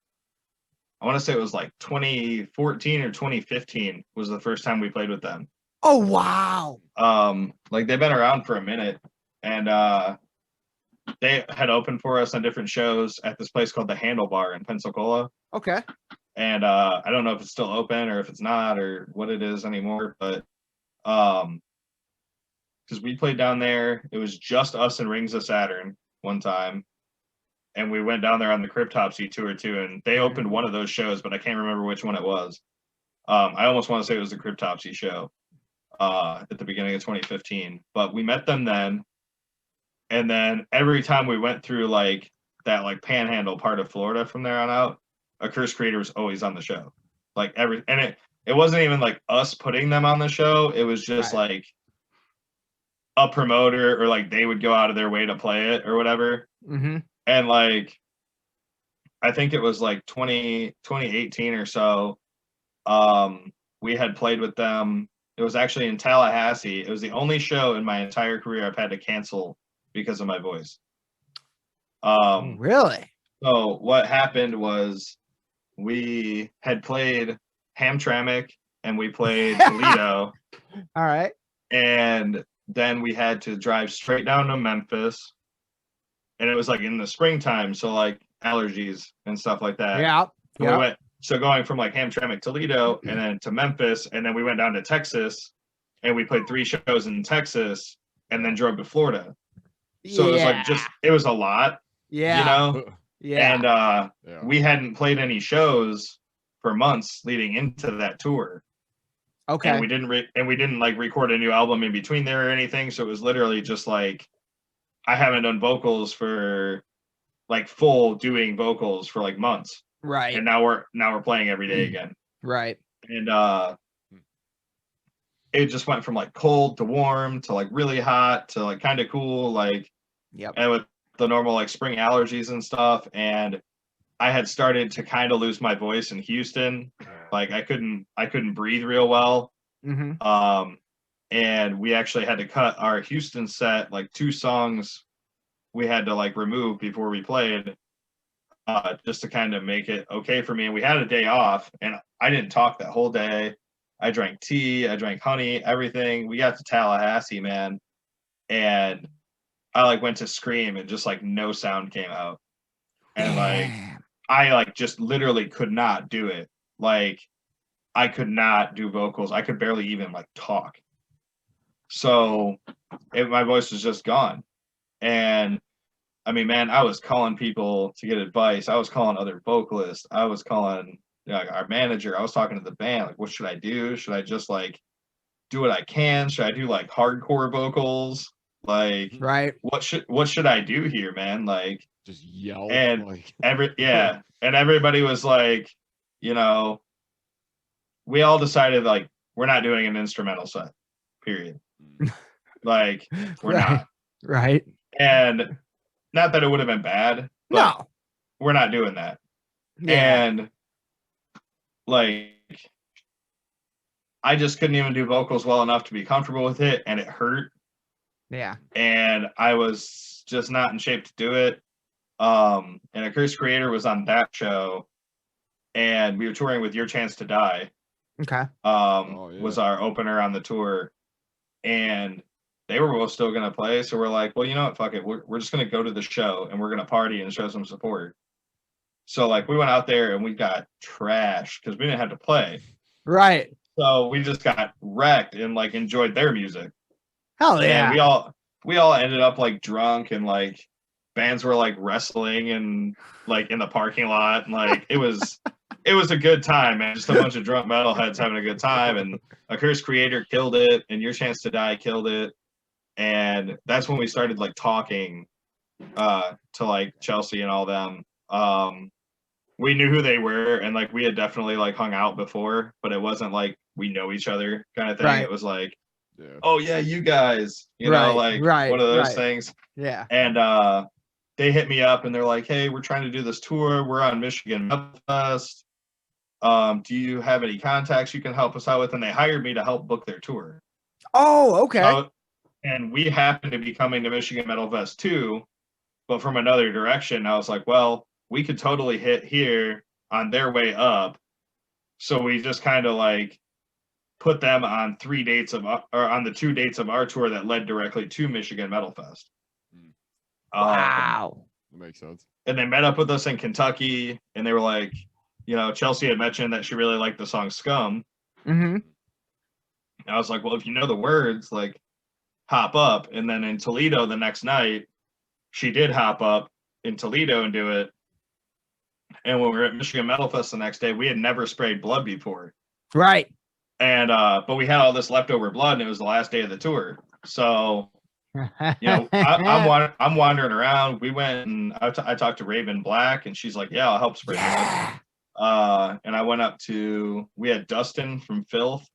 want to say it was like 2014 or 2015 was the first time we played with them. Oh, wow. Like they've been around for a minute, and they had opened for us on different shows at this place called the Handlebar in Pensacola. Okay. And I don't know if it's still open or if it's not or what it is anymore, but because we played down there, it was just us and Rings of Saturn one time, and we went down there on the Cryptopsy tour too, and they opened one of those shows, but I can't remember which one it was. I almost want to say it was the Cryptopsy show at the beginning of 2015, but we met them then. And then every time we went through like that like panhandle part of Florida from there on out, A Cursed Creator was always on the show. Like it wasn't even like us putting them on the show. It was just like a promoter or like they would go out of their way to play it or whatever. Mm-hmm. And like I think it was like 2018 or so. We had played with them. It was actually in Tallahassee. It was the only show in my entire career I've had to cancel because of my voice. Really? So what happened was we had played Hamtramck and we played Toledo. All right. And then we had to drive straight down to Memphis. And it was like in the springtime, so like allergies and stuff like that. Yeah. So we went, so going from like Hamtramck, Toledo, and then to Memphis, and then we went down to Texas, and we played 3 shows in Texas, and then drove to Florida. So it was like it was a lot. Yeah. You know? Yeah. And we hadn't played any shows for months leading into that tour. Okay. And we didn't like record a new album in between there or anything. So it was literally just like I haven't done vocals for like full doing vocals for like months. Right. And now we're playing every day again. Right. And it just went from like cold to warm to like really hot to like kind of cool, like, Yep. and with the normal like spring allergies and stuff. And I had started to kind of lose my voice in Houston. Like I couldn't breathe real well. Mm-hmm. And we actually had to cut our Houston set, like 2 songs we had to like remove before we played, just to kind of make it okay for me. And we had a day off, and I didn't talk that whole day. I drank tea, I drank honey, everything. We got to Tallahassee, man, and I like went to scream, and just like no sound came out, and like I like just literally could not do it. Like I could not do vocals. I could barely even like talk. So my voice was just gone. And I mean, man, I was calling people to get advice. I was calling other vocalists. I was calling our manager. I was talking to the band. Like, what should I do? Should I just like do what I can? Should I do like hardcore vocals? Like, Right. what should I do here, man? Like, just yell. And like... and everybody was like, we all decided like we're not doing an instrumental set, period. Like we're not. Right. And not that it would have been bad, but no, we're not doing that. Yeah. And like I just couldn't even do vocals well enough to be comfortable with it, and it hurt. Yeah. And I was just not in shape to do it. And A Cursed Creator was on that show, and we were touring with Your Chance to Die. Okay. Was our opener on the tour, and they were both still going to play. So we're like, well, you know what? Fuck it. We're just going to go to the show, and we're going to party and show some support. So like we went out there and we got trashed because we didn't have to play. Right. So we just got wrecked and like enjoyed their music. Hell yeah. And we all ended up like drunk, and like bands were like wrestling and like in the parking lot. And like it was a good time, man. Just a bunch of drunk metalheads having a good time. And A Cursed Creator killed it, and Your Chance to Die killed it. And that's when we started like talking to like Chelsea and all them. We knew who they were, and like we had definitely like hung out before, but it wasn't like we know each other kind of thing. Right. It was like, oh yeah, you guys, know, like one of those things. Yeah. And they hit me up and they're like, hey, we're trying to do this tour. We're on Michigan Metal Fest. Do you have any contacts you can help us out with? And they hired me to help book their tour. Oh, okay. And we happened to be coming to Michigan Metal Fest too, but from another direction. I was like, well, we could totally hit here on their way up. So we just kind of like put them on 3 dates of, or on the 2 dates of our tour that led directly to Michigan Metal Fest. Wow. That makes sense. And they met up with us in Kentucky, and they were like, Chelsea had mentioned that she really liked the song Scum. Mm-hmm. I was like, well, if you know the words, like hop up. And then in Toledo the next night, she did hop up in Toledo and do it. And when we were at Michigan Metal Fest the next day, we had never sprayed blood before. Right. And but we had all this leftover blood, and it was the last day of the tour. So I'm wandering around. We went and I talked to Raven Black, and she's like, yeah, I'll help spray blood. And I went up to, we had Dustin from Filth.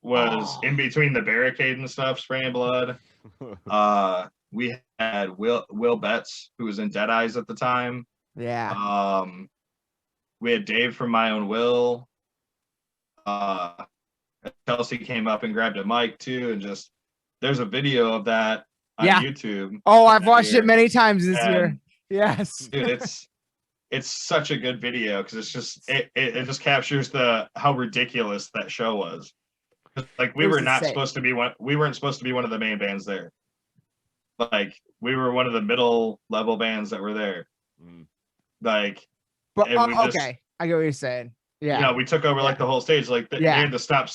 Was in between the barricade and stuff, spraying blood. We had Will Betts, who was in Dead Eyes at the time. Yeah. We had Dave from My Own Will. Chelsea came up and grabbed a mic too, and just there's a video of that on YouTube. Oh, I've watched it many times this year. Yes. Dude, it's such a good video because it's just it just captures how ridiculous that show was. Like we weren't supposed to be one of the main bands there. Like we were one of the middle level bands that were there. Like, but okay, I get what you're saying. Yeah, we took over like the whole stage. Like they had to stop.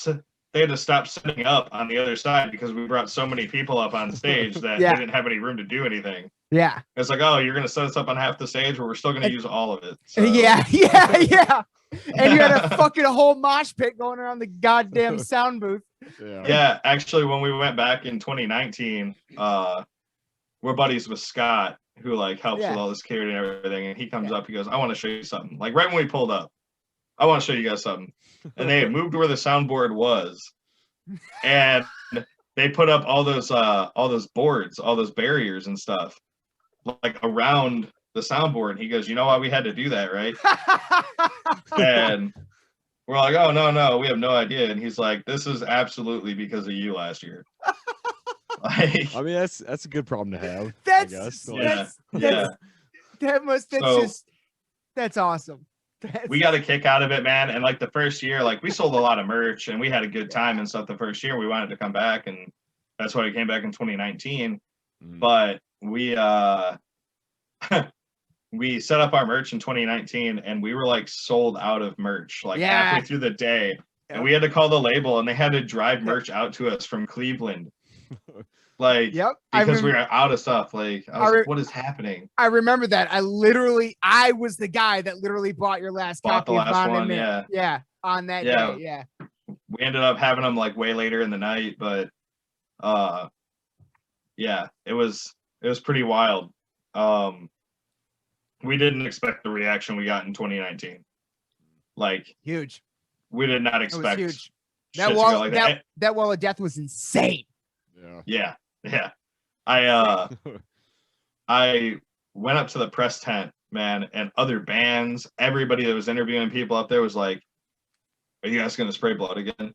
They had to stop setting up on the other side because we brought so many people up on stage that they didn't have any room to do anything. Yeah, it's like, oh, you're gonna set us up on half the stage, but we're still gonna use all of it. So. Yeah. And you had a whole mosh pit going around the goddamn sound booth. Yeah, actually, when we went back in 2019, we're buddies with Scott, who like helps with all this security and everything. And he comes up, he goes, I want to show you something. Like right when we pulled up, I want to show you guys something. And they had moved where the soundboard was. and they put up all those boards, all those barriers and stuff, like around the soundboard. And he goes, "You know why we had to do that, right?" And we're like, "Oh no, we have no idea." And he's like, "This is absolutely because of you last year." Like, I mean, that's a good problem to have. That's I guess. that's awesome. We got a kick out of it, man. And like the first year, like we sold a lot of merch and we had a good time and stuff. The first year, we wanted to come back, and that's why we came back in 2019. But we we set up our merch in 2019, and we were like sold out of merch like halfway through the day. And we had to call the label, and they had to drive merch out to us from Cleveland. Like, because we were out of stuff. Like, I was like, what is happening? I remember that. I was the guy that literally bought your last copy of Bond and Mint. Yeah, on that day. Yeah. We ended up having them like way later in the night, but yeah, it was pretty wild. We didn't expect the reaction we got in 2019. Like, huge. We did not expect. It was huge. That wall of death was insane. Yeah. I went up to the press tent, man, and other bands, everybody that was interviewing people up there was like, "Are you guys gonna spray blood again?"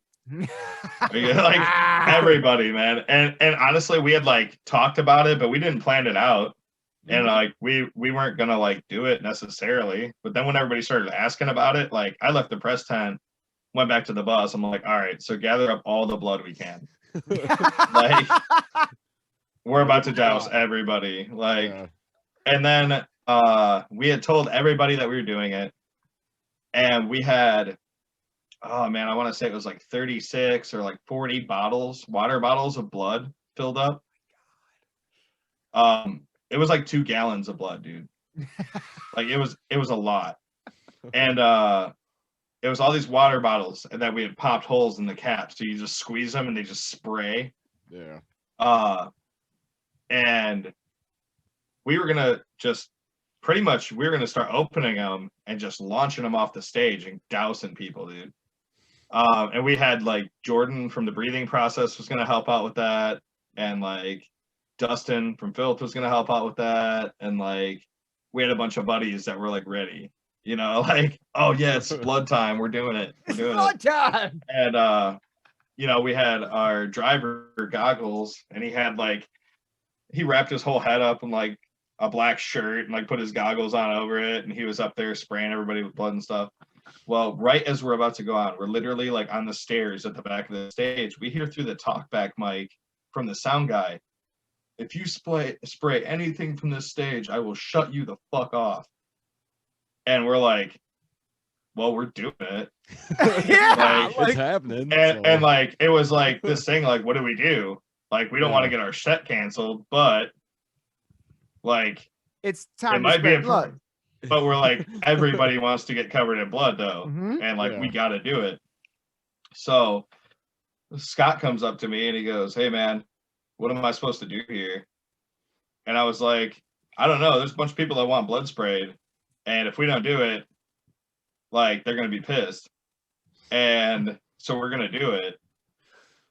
Like everybody, man. And honestly, we had like talked about it, but we didn't plan it out. And like we weren't gonna like do it necessarily. But then when everybody started asking about it, like I left the press tent, went back to the bus. I'm like, all right, so gather up all the blood we can. Like, we're about to douse everybody. Like, and then we had told everybody that we were doing it, and we had, oh man, I want to say it was like 36 or like 40 water bottles of blood filled up. It was like 2 gallons of blood, dude. Like it was a lot. And it was all these water bottles that we had popped holes in the caps. So you just squeeze them and they just spray. Yeah. And we were gonna we were gonna start opening them and just launching them off the stage and dousing people, dude. And we had like Jordan from the Breathing Process was gonna help out with that, and like Dustin from Filth was gonna help out with that, and like we had a bunch of buddies that were like ready. You know, like, oh yeah, it's blood time. We're doing it. Blood time. And you know, we had our driver goggles, and he wrapped his whole head up in like a black shirt and like put his goggles on over it, and he was up there spraying everybody with blood and stuff. Well, right as we're about to go on, we're literally like on the stairs at the back of the stage. We hear through the talkback mic from the sound guy, "If you spray anything from this stage, I will shut you the fuck off." And we're like, well, we're doing it. Yeah, like, it's happening. And like, it was like this thing, like, what do we do? Like, we don't want to get our set canceled, but like, it's time it might be blood. But we're like, everybody wants to get covered in blood though. And like, we got to do it. So Scott comes up to me and he goes, "Hey man, what am I supposed to do here?" And I was like, I don't know. There's a bunch of people that want blood sprayed. And if we don't do it, like, they're going to be pissed. And so we're going to do it.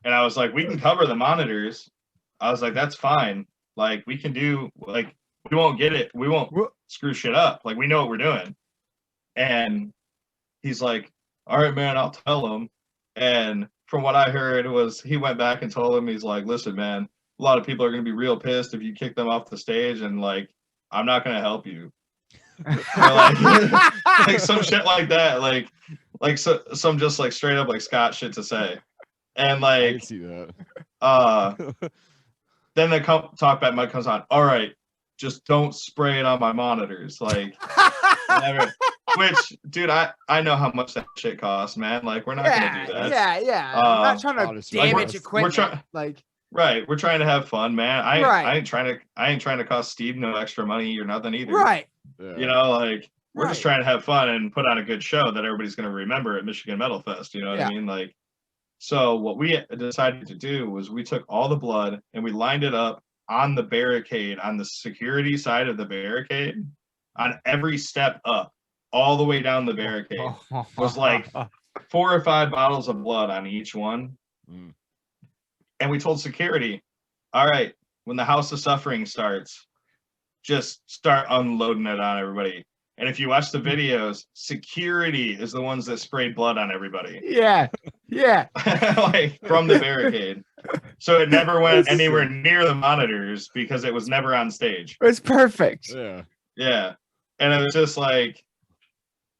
And I was like, we can cover the monitors. I was like, that's fine. Like, we can do, like, we won't get it. We won't screw shit up. Like, we know what we're doing. And he's like, all right, man, I'll tell him. And from what I heard was he went back and told him, he's like, listen, man, a lot of people are going to be real pissed if you kick them off the stage. And like, I'm not going to help you. like some shit like that, like so, some just like straight up like Scott shit to say. And like, I can see that. Then the talkback mic comes on. All right, just don't spray it on my monitors. Like, never. Which, dude, I know how much that shit costs, man. Like, we're not gonna do that. Yeah. I'm not trying to damage equipment. Right, we're trying to have fun, man. I ain't trying to cost Steve no extra money or nothing either. Right. Yeah. You know, like, we're just trying to have fun and put on a good show that everybody's going to remember at Michigan Metal Fest. You know what I mean? Like, so what we decided to do was we took all the blood and we lined it up on the barricade, on the security side of the barricade, on every step up, all the way down the barricade. Was like 4 or 5 bottles of blood on each one. And we told security, all right, when the House of Suffering starts, just start unloading it on everybody. And if you watch the videos, security is the ones that sprayed blood on everybody. Yeah. Yeah. Like from the barricade. So it never went That's anywhere sick. near the monitors because it was never on stage. It's perfect. Yeah. Yeah. And it was just like,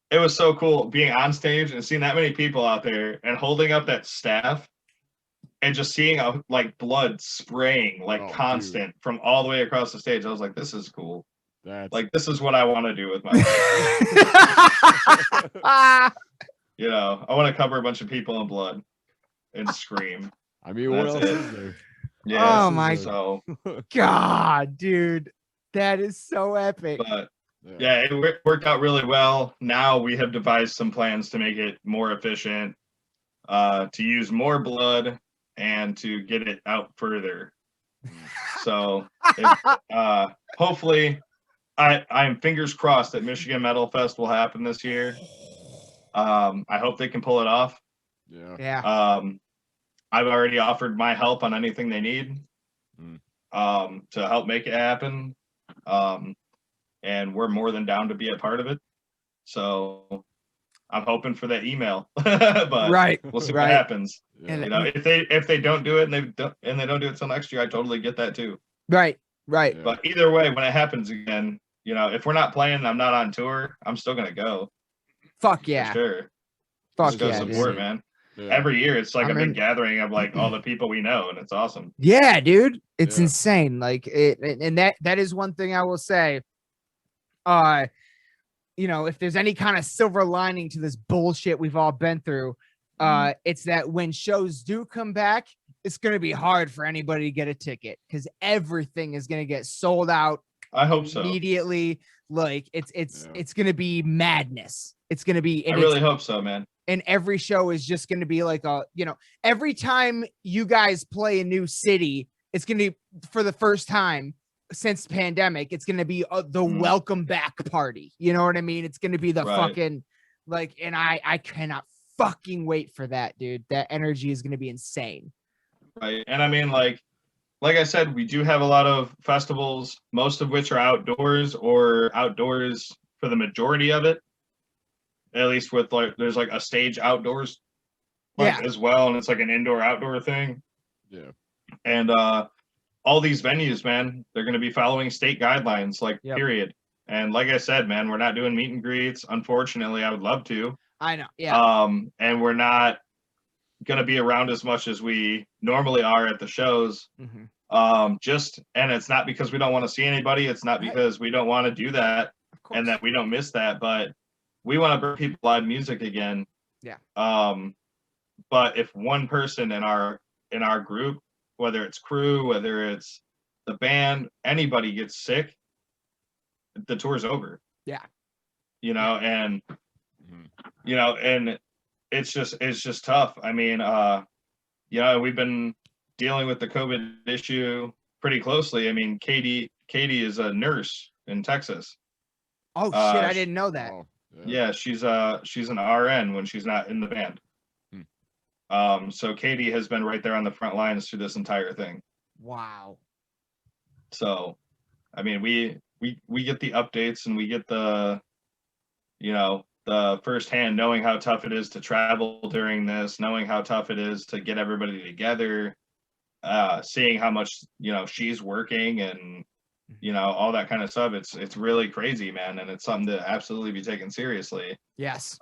it was so cool being on stage and seeing that many people out there and holding up that staff and just seeing like blood spraying like constant from all the way across the stage. I was like, this is cool. That's Like, this is what I want to do with my life. You know, I want to cover a bunch of people in blood and scream. I mean, what else That's it. is there? Yeah. Oh my So, God, dude. That is so epic. but yeah, it worked out really well. Now we have devised some plans to make it more efficient, to use more blood and to get it out further. So hopefully, I'm fingers crossed that Michigan Metal Fest will happen this year. I hope they can pull it off. Yeah. Yeah. I've already offered my help on anything they need to help make it happen. And we're more than down to be a part of it. So I'm hoping for that email, but Right. we'll see Right. what happens. Yeah. You know, if they don't do it and they don't do it till next year, I totally get that too. Right. Right. Yeah. But either way, when it happens again, you know, if we're not playing, and I'm not on tour, I'm still gonna go. Fuck For yeah. sure. Fuck Just go yeah, support, dude. man. Yeah. Every year, it's like I'm a big in- gathering of like all the people we know, and it's awesome. Yeah, dude. It's Yeah. insane. Like and that is one thing I will say. You know, if there's any kind of silver lining to this bullshit we've all been through, it's that when shows do come back, it's gonna be hard for anybody to get a ticket because everything is gonna get sold out I hope so. immediately. Like it's gonna be madness. It's gonna be. I And really hope so, man. and every show is just going to be like every time you guys play a new city, it's going to be for the first time since the pandemic. It's going to be the welcome back party. You know what I mean? It's going to be the Right. fucking like, and I cannot fucking wait for that, dude. That energy is going to be insane. Right. And I mean, like I said, we do have a lot of festivals, most of which are outdoors or outdoors for the majority of it. At least with like, there's like a stage outdoors as well. And it's like an indoor outdoor thing. Yeah. And all these venues, man, they're going to be following state guidelines, like period. And like I said, man, we're not doing meet and greets. Unfortunately, I would love to. I know. Yeah. And we're not going to be around as much as we normally are at the shows. Mm-hmm. And it's not because we don't want to see anybody. It's not because we don't want to do that and that we don't miss that, but we want to bring people live music again. Yeah. But if one person in our group, whether it's crew, whether it's the band, anybody gets sick, the tour's over. Yeah. You know, and you know, and it's just tough. I mean, you know, we've been dealing with the COVID issue pretty closely. I mean, Katie is a nurse in Texas. Oh shit, I didn't know that. Oh, Yeah, she's an RN when she's not in the band. So Katie has been right there on the front lines through this entire thing. Wow. So, I mean, we get the updates and we get the, you know, the firsthand knowing how tough it is to travel during this, knowing how tough it is to get everybody together, seeing how much, you know, she's working and, you know, all that kind of stuff. It's really crazy, man. And it's something to absolutely be taken seriously. Yes.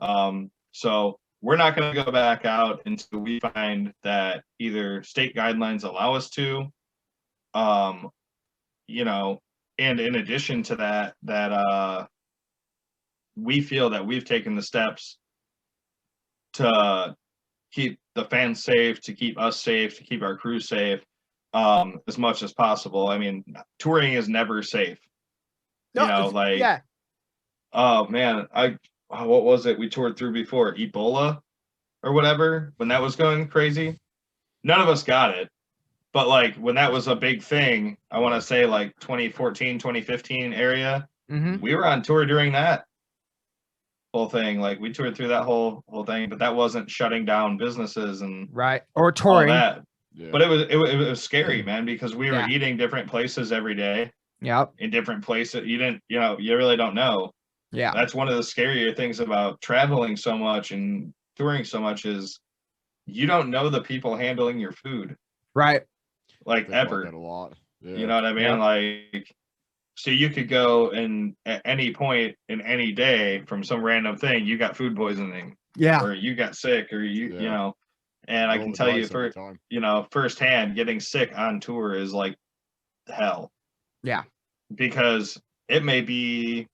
So we're not going to go back out until we find that either state guidelines allow us to, you know, and in addition to that, we feel that we've taken the steps to keep the fans safe, to keep us safe, to keep our crew safe, as much as possible. I mean, touring is never safe. No, You know, like, yeah. oh man, what was it we toured through before? Ebola or whatever, when that was going crazy. None of us got it. But like when that was a big thing, I want to say like 2014, 2015 area, we were on tour during that whole thing. Like we toured through that whole thing, but that wasn't shutting down businesses and Right. Or all touring. that. Yeah. But it was scary, man, because we were Yeah. eating different places every day Yep. in different places. You really don't know. Yeah. That's one of the scarier things about traveling so much and touring so much is you don't know the people handling your food, Right. like, Think about ever. that a lot. Yeah. You know what I mean? Yep. Like, so you could go and at any point in any day from some random thing, you got food poisoning Yeah. or you got sick or you Yeah. know, and I Roll can the tell you dice every time. firsthand, getting sick on tour is like hell. Yeah. Because it may be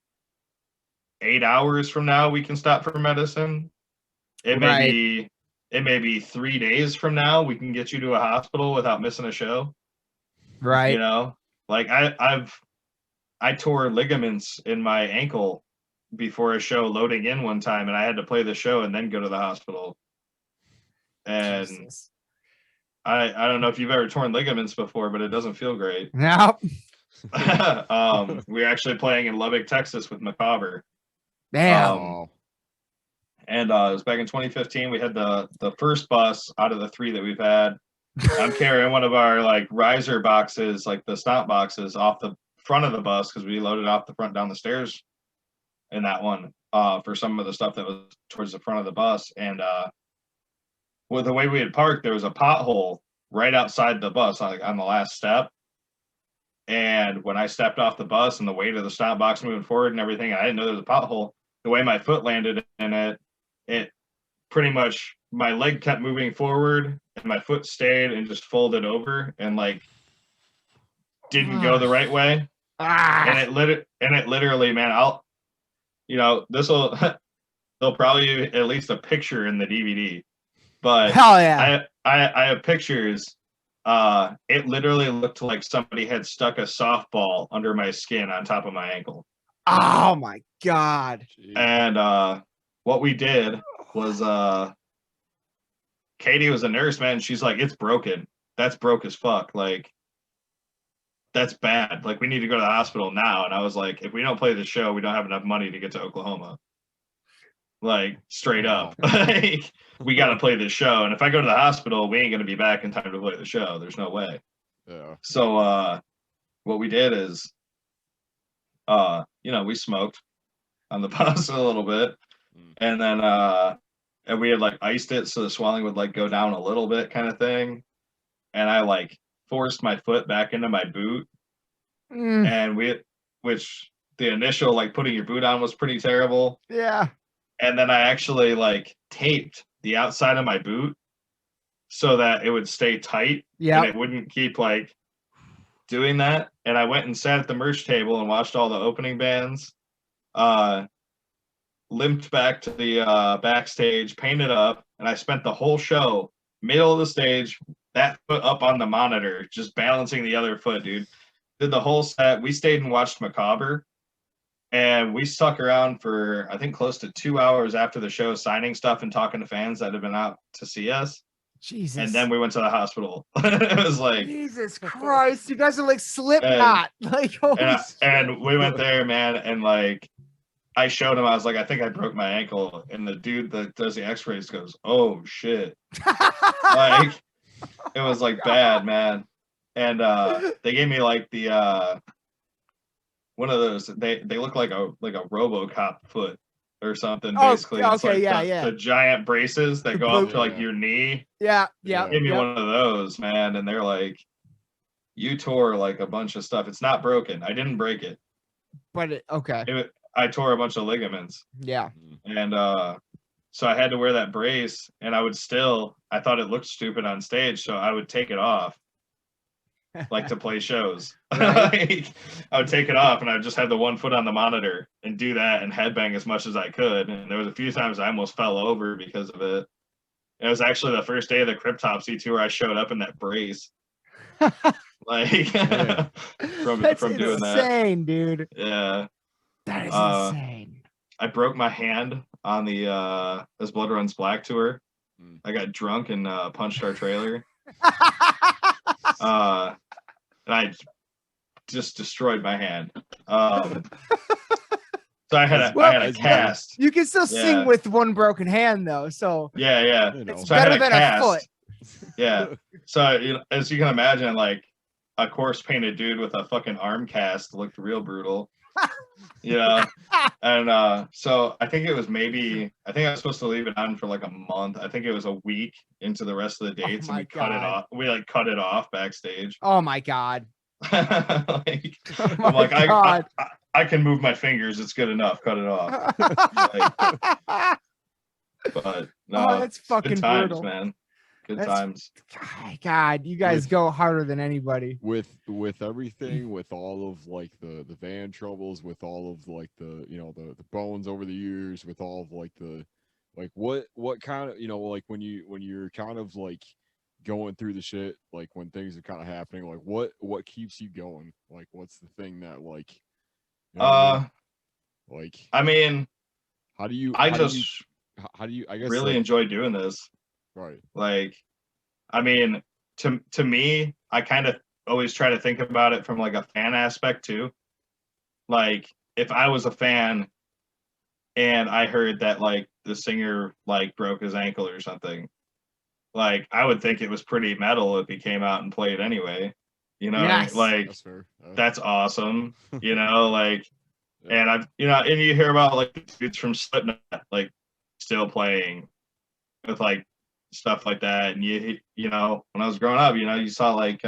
8 hours from now we can stop for medicine. It Right. may be 3 days from now we can get you to a hospital without missing a show. You Right. know, like I tore ligaments in my ankle before a show loading in one time, and I had to play the show and then go to the hospital. And Jesus. I don't know if you've ever torn ligaments before, but it doesn't feel great. Nope. We're actually playing in Lubbock, Texas with Macabre. Damn. Wow. And it was back in 2015. We had the first bus out of the 3 that we've had. I'm carrying one of our like riser boxes, like the stomp boxes, off the front of the bus because we loaded off the front down the stairs in that one for some of the stuff that was towards the front of the bus. And with the way we had parked, there was a pothole right outside the bus, like on the last step. And when I stepped off the bus and the weight of the stomp box moving forward and everything, I didn't know there was a pothole. The way my foot landed in it, it pretty much, my leg kept moving forward and my foot stayed and just folded over and like didn't go the right way. And Ah. it literally, man, they'll probably at least a picture in the DVD. But Hell yeah. I have pictures. It literally looked like somebody had stuck a softball under my skin on top of my ankle. Oh my God. Jeez. And what we did was Katie was a nurse, man. She's like, it's broken. That's broke as fuck. Like, that's bad. Like, we need to go to the hospital now. And I was like, if we don't play the show, we don't have enough money to get to Oklahoma. Like, straight up. Like, we got to play this show. And if I go to the hospital, we ain't going to be back in time to play the show. There's no way. Yeah. So what we did is, we smoked on the bus a little bit. And then and we had like iced it so the swelling would like go down a little bit kind of thing. And I like forced my foot back into my boot. Mm, And which the initial like putting your boot on was pretty terrible. yeah. And then I actually like taped the outside of my boot so that it would stay tight Yeah. and it wouldn't keep like doing that. And I went and sat at the merch table and watched all the opening bands. Limped back to the backstage, painted up, and I spent the whole show, middle of the stage, that foot up on the monitor, just balancing the other foot, dude. Did the whole set. We stayed and watched Macabre, and we stuck around for, I think, close to 2 hours after the show, signing stuff and talking to fans that had been out to see us. Jesus. And then we went to the hospital. It was like, Jesus Christ. You guys are like Slipknot. Like, holy shit. and we went there, man, and like, I showed him, I was like, I think I broke my ankle. And the dude that does the x-rays goes, oh shit. Like, it was like bad, man. And they gave me like the one of those, they look like a RoboCop foot or something, Oh, basically. okay, It's like yeah. the giant braces that go up to like your knee. Yeah. Yeah. Give me one of those, man. And they're like, you tore like a bunch of stuff. It's not broken. I didn't break it. But okay. I tore a bunch of ligaments. Yeah. And so I had to wear that brace, and I thought it looked stupid on stage, so I would take it off, like to play shows. Like, I would take it off, and I would just have the one foot on the monitor and do that and headbang as much as I could. And there was a few times I almost fell over because of it. It was actually the first day of the Cryptopsy tour I showed up in that brace. Like, Yeah. from doing that. Insane, dude. Yeah. That is insane. I broke my hand on the As Blood Runs Black tour. I got drunk and punched our trailer. And I just destroyed my hand. So I had a cast. You can still sing with one broken hand though, so Yeah. You know. it's So I had better than cast. a foot. Yeah. So as you can imagine, like a coarse painted dude with a fucking arm cast looked real brutal. And so I think it was I think I was supposed to leave it on for like a month. I think it was a week into the rest of the dates, and we cut it off. We like cut it off backstage. Oh my God. Like, Oh I'm like, God. I can move my fingers. It's good enough. Cut it off. But no, Oh, that's fucking good times, brutal. man. Good That's- times. God, you guys go harder than anybody. With everything, with all of like the van troubles, with all of like the the bones over the years, with all of like the like what kind of like when you're kind of like going through the shit, like when things are kind of happening, like what keeps you going? Like what's the thing that like like I mean, how do you I guess really like, enjoy doing this. right. Like, I mean, to me, I kind of always try to think about it from like a fan aspect too. Like, if I was a fan and I heard that like the singer like broke his ankle or something, like I would think it was pretty metal if he came out and played anyway. Yes. Like That's fair. that's awesome. Like, and I've and you hear about like the dudes from Slipknot like still playing with like stuff like that, and when I was growing up, you saw like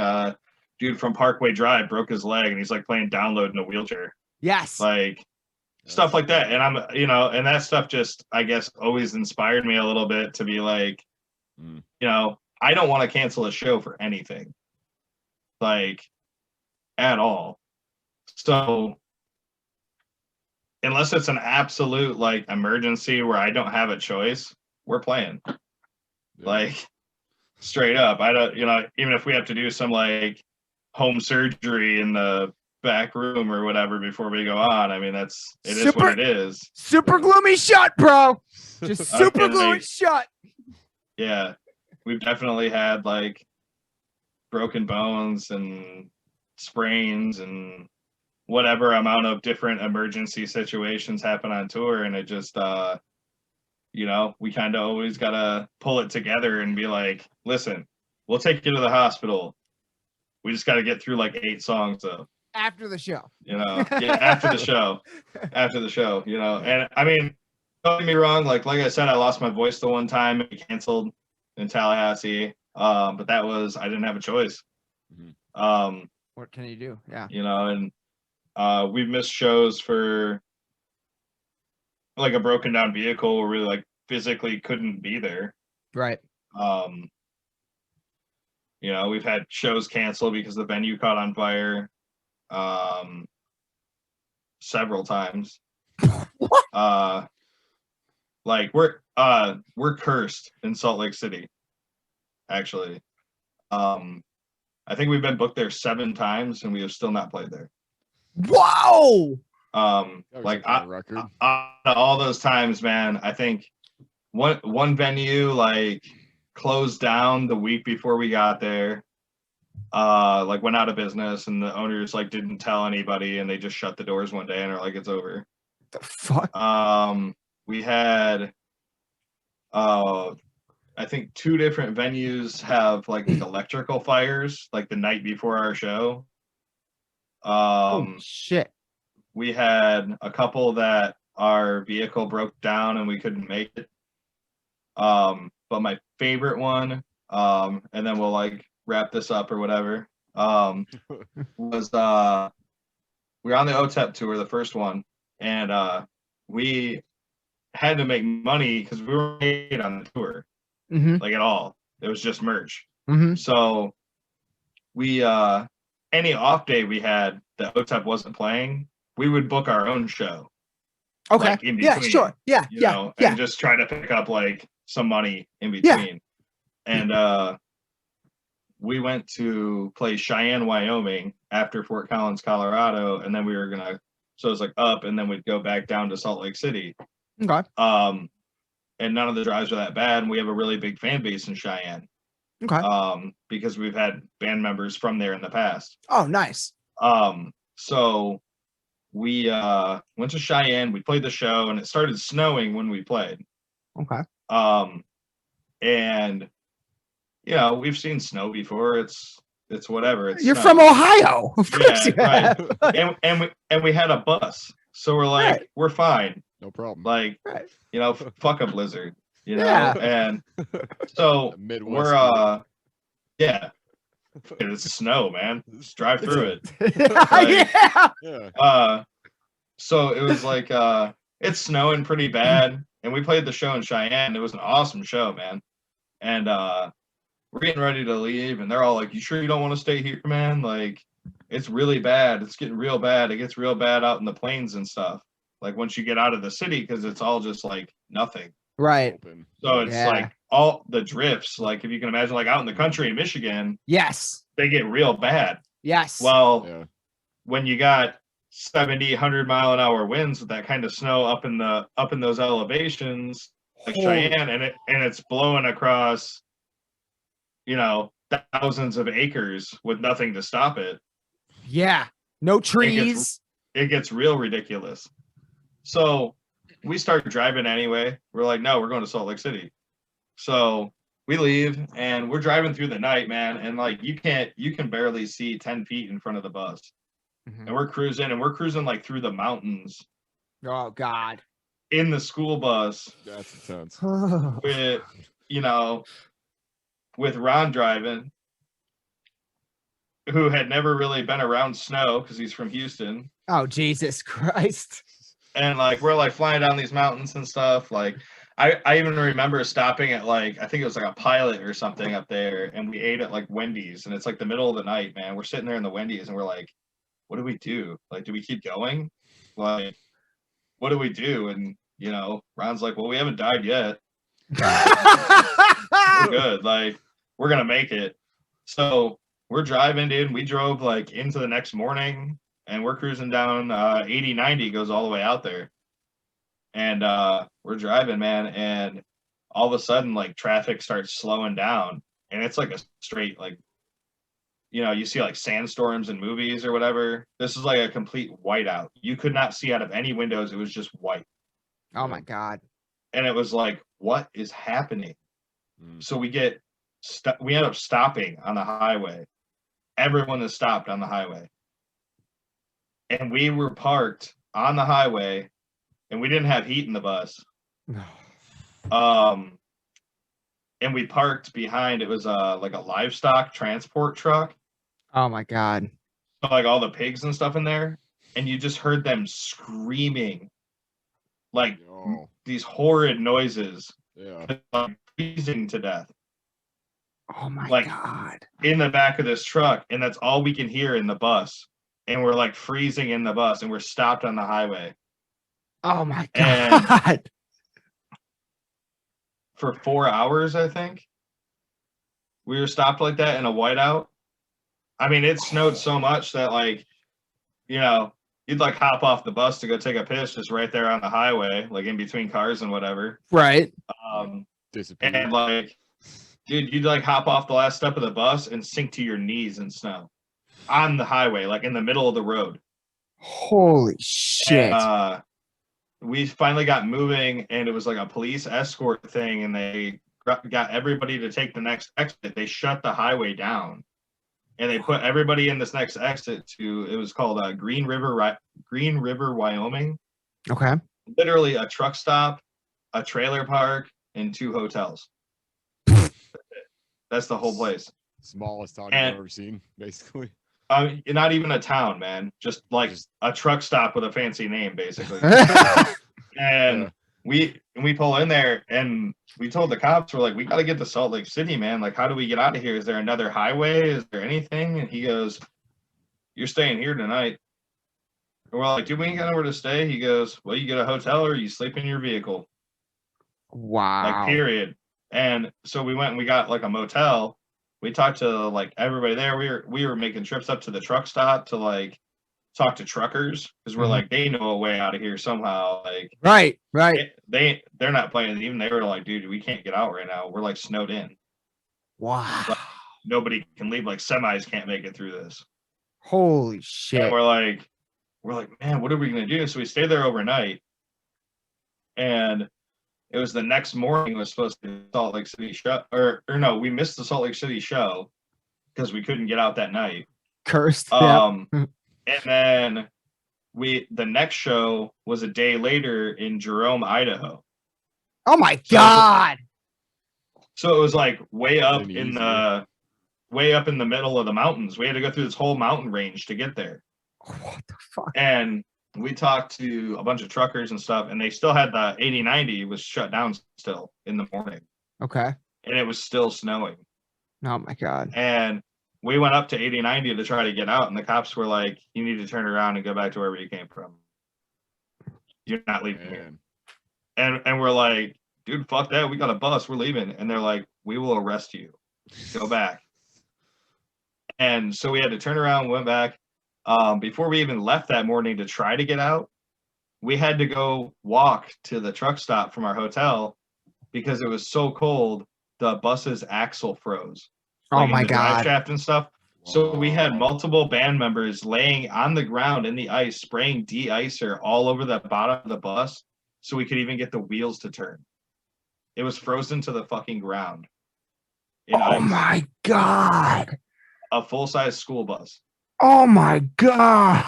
dude from Parkway Drive broke his leg and he's like playing Download in a wheelchair, Yes. like stuff like that. And I'm and that stuff just I guess always inspired me a little bit to be like, I don't want to cancel a show for anything, like at all. So unless it's an absolute like emergency where I don't have a choice, we're playing. Like straight up. I don't, even if we have to do some like home surgery in the back room or whatever before we go on, I mean it is what it is. Super gloomy shut, bro. Just super gloomy shut. Yeah. We've definitely had like broken bones and sprains and whatever amount of different emergency situations happen on tour, and it just we kind of always gotta pull it together and be like, listen, we'll take you to the hospital, we just got to get through like 8 songs though After the show. After the show and I mean, don't get me wrong, like I said, I lost my voice the one time and canceled in Tallahassee, but that was I didn't have a choice. What can you do? Yeah. And we've missed shows for like a broken down vehicle where we like physically couldn't be there. Right. We've had shows canceled because the venue caught on fire several times. What? Like we're cursed in Salt Lake City, actually. I think we've been booked there 7 times and we have still not played there. Whoa. Like record. All those times, man, I think one venue like closed down the week before we got there, like went out of business, and the owners like didn't tell anybody, and they just shut the doors one day and are like, it's over. The fuck? We had I think 2 different venues have like electrical fires like the night before our show. Oh shit. We had a couple that our vehicle broke down and we couldn't make it. But my favorite one, and then we'll like wrap this up or whatever, was we were on the OTEP tour, the first one, and we had to make money because we weren't paid on the tour, like at all. It was just merch. So we any off day we had that OTEP wasn't playing, we would book our own show. Okay. Like, in between, yeah, sure. Yeah, and just try to pick up like some money in between. And we went to play Cheyenne, Wyoming after Fort Collins, Colorado, and then we were gonna, so it was like up, and then we'd go back down to Salt Lake City. Okay. And none of the drives are that bad, and we have a really big fan base in Cheyenne. Okay. Because we've had band members from there in the past. Oh, nice. So we went to Cheyenne, we played the show, and it started snowing when we played. Okay. And you know, we've seen snow before. It's whatever. It's You're snow. from Ohio. Of course Yeah, you have. and we had a bus, so we're like, Right. we're fine. No problem. Like, Right. you know, fuck a blizzard, you know. Yeah. And so Midwest. we're yeah, it's snow, man. Just drive through it. Yeah. Yeah. So it was like it's snowing pretty bad, and we played the show in Cheyenne. It was an awesome show, man. And we're getting ready to leave, and they're all like, "You sure you don't want to stay here, man? Like, it's really bad. It's getting real bad. It gets real bad out in the plains and stuff. Like once you get out of the city, because it's all just like nothing. Right. Open. So it's Yeah. like all the drifts. Like if you can imagine, like out in the country in Michigan, Yes. they get real bad. Yes. Well, Yeah. when you got 70, 100-mile-an-hour winds with that kind of snow up in those elevations, like Holy- Cheyenne, and it's blowing across, you know, thousands of acres with nothing to stop it. Yeah. No trees. It gets real ridiculous. So we start driving anyway. We're like, no, we're going to Salt Lake City. So we leave and we're driving through the night, man. And like you can barely see 10 feet in front of the bus. Mhm. And we're cruising like through the mountains Oh God. in the school bus That's intense. with, you know, with Ron driving, who had never really been around snow because he's from Houston. Oh Jesus Christ. And like we're like flying down these mountains and stuff. Like I even remember stopping at like I think it was like a Pilot or something up there, and we ate at like Wendy's, and it's like the middle of the night, man. We're sitting there in the Wendy's, and we're like, what do we do? Like, do we keep going? Like, what do we do? And you know, Ron's like, well, we haven't died yet. We're good. Like, we're gonna make it. So we're driving, dude. We drove like into the next morning, and we're cruising down 80, 90, goes all the way out there. And we're driving, man, and all of a sudden, like traffic starts slowing down, and it's like a straight, like, you know, you see like sandstorms in movies or whatever. This is like a complete whiteout. You could not see out of any windows. It was just white. Oh my God. And it was like, what is happening? Mm. So we end up stopping on the highway. Everyone is stopped on the highway. And we were parked on the highway, and we didn't have heat in the bus. And we parked behind, it was like a livestock transport truck. Oh my God. So, like all the pigs and stuff in there. And you just heard them screaming like Yo. these horrid noises, Yeah. like freezing to death Oh my Like- God. in the back of this truck. And that's all we can hear in the bus. And we're like freezing in the bus, and we're stopped on the highway Oh my And- God. for 4 hours, I think. We were stopped like that in a whiteout. I mean, it snowed so much that, like, you know, you'd like hop off the bus to go take a piss just right there on the highway, like in between cars and whatever. Right. Disappeared. And like, dude, you'd like hop off the last step of the bus and sink to your knees in snow on the highway, like in the middle of the road. Holy shit. And, we finally got moving, and it was like a police escort thing, and they got everybody to take the next exit. They shut the highway down, and they put everybody in this next exit to, it was called Green River, Wyoming. Okay. Literally a truck stop, a trailer park, and 2 hotels. That's the whole place. Smallest town And- you've ever seen, basically. Not even a town, man. Just like Just- a truck stop with a fancy name, basically. Oh And we pull in there, and we told the cops, we're like, we got to get to Salt Lake City, man. Like, how do we get out of here? Is there another highway? Is there anything? And he goes, you're staying here tonight. And we're like, dude, we ain't got nowhere to stay. He goes, well, you get a hotel or you sleep in your vehicle. Wow. Like, period. And so we went and we got like a motel. We talked to like everybody there. We were making trips up to the truck stop to like talk to truckers, because we're Mhm. like, they know a way out of here somehow. Like, Right. they're not playing. Even they were like, dude, we can't get out right now. We're like snowed in. Wow. Nobody can leave. Like semis can't make it through this. Holy And shit. we're like, man, what are we gonna do? So we stayed there overnight, and It was the next morning. It was supposed to be the Salt Lake City show, or no, we missed the Salt Lake City show because we couldn't get out that night. Cursed. And then the next show was a day later in Jerome, Idaho. Oh my God. So it was like way up Didn't in easy. the middle of the mountains. We had to go through this whole mountain range to get there. What the fuck? And we talked to a bunch of truckers and stuff, and they still had the 80/90 was shut down still in the morning, Okay. and it was still snowing. Oh my God. And we went up to 80/90 to try to get out, and the cops were like, "You need to turn around and go back to wherever you came from. You're not leaving here." And we're like, "Dude, fuck that. We got a bus. We're leaving." And they're like, "We will arrest you. Go back." And so we had to turn around, went back. Before we even left that morning to try to get out, we had to go walk to the truck stop from our hotel because it was so cold. The bus's axle froze. Oh in my the drive God. shaft and stuff. So we had multiple band members laying on the ground in the ice, spraying de-icer all over the bottom of the bus so we could even get the wheels to turn. It was frozen to the fucking ground. Oh ice. my God. A full-size school bus. Oh my God.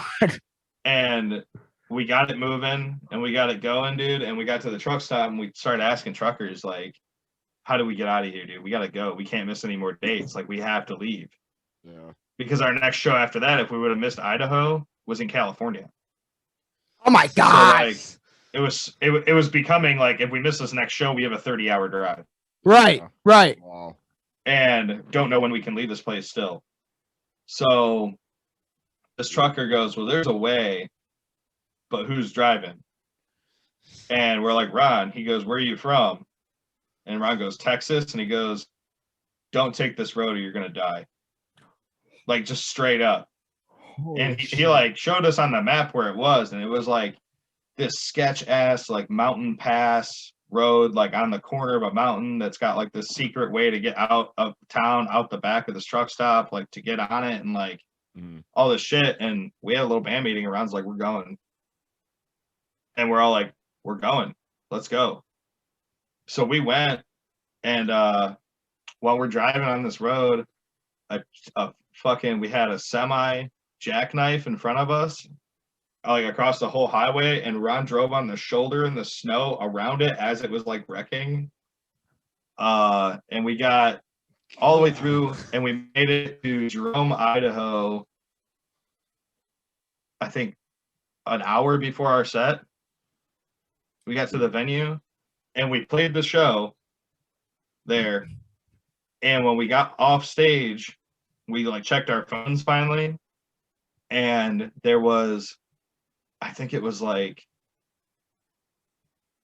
And we got it moving and we got it going, dude. And we got to the truck stop and we started asking truckers, like, how do we get out of here, dude? We got to go. We can't miss any more dates. Like, we have to leave. Yeah. Because our next show after that, if we would have missed Idaho, was in California. Oh my God. So, like, it was becoming like, if we miss this next show, we have a 30-hour drive. Right. Right. Wow. And don't know when we can leave this place still. So this trucker goes, well, there's a way, but who's driving? And we're like, Ron. He goes, where are you from? And Ron goes, Texas. And he goes, don't take this road or you're going to die. Like, just straight up. And he like showed us on the map where it was. And it was like this sketch ass, like, mountain pass road, like on the corner of a mountain that's got like this secret way to get out of town, out the back of this truck stop, like to get on it and like all this shit. And we had a little band meeting around, like, we're going. And we're all like, we're going. Let's go. So we went, and while we're driving on this road, we had a semi jackknife in front of us, like across the whole highway, and Ron drove on the shoulder in the snow around it as it was like wrecking. And we got all the way through, and we made it to Jerome, Idaho, I think an hour before our set. We got to the venue, and we played the show there. And when we got off stage, we like checked our phones finally, and there was, I think it was like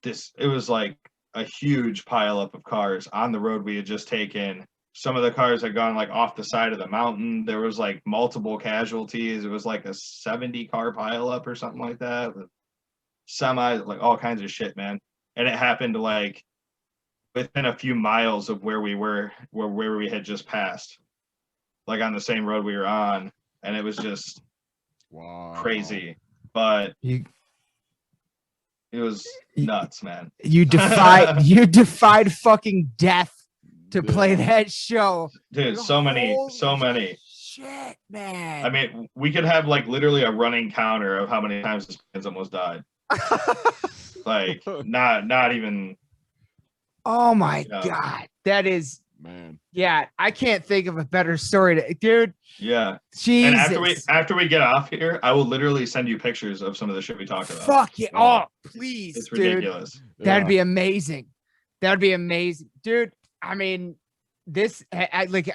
this, it was like a huge pileup of cars on the road we had just taken. Some of the cars had gone like off the side of the mountain. There was like multiple casualties. It was like a 70 car pileup or something like that, with semi, like all kinds of shit, man. And it happened like within a few miles of where we were, where we had just passed, like on the same road we were on. And it was just crazy. But it was nuts, man. You defied fucking death to play that show. Dude, so many shit, man. I mean, we could have like literally a running counter of how many times this man's almost died. Like, not even. Oh my God. That is, man. Yeah, I can't think of a better story dude. Yeah. Jesus. And after we get off here, I will literally send you pictures of some of the shit we talked about. Fuck yeah. Oh, please. It's dude. ridiculous. That'd be amazing. That'd be amazing. Dude, I mean, this like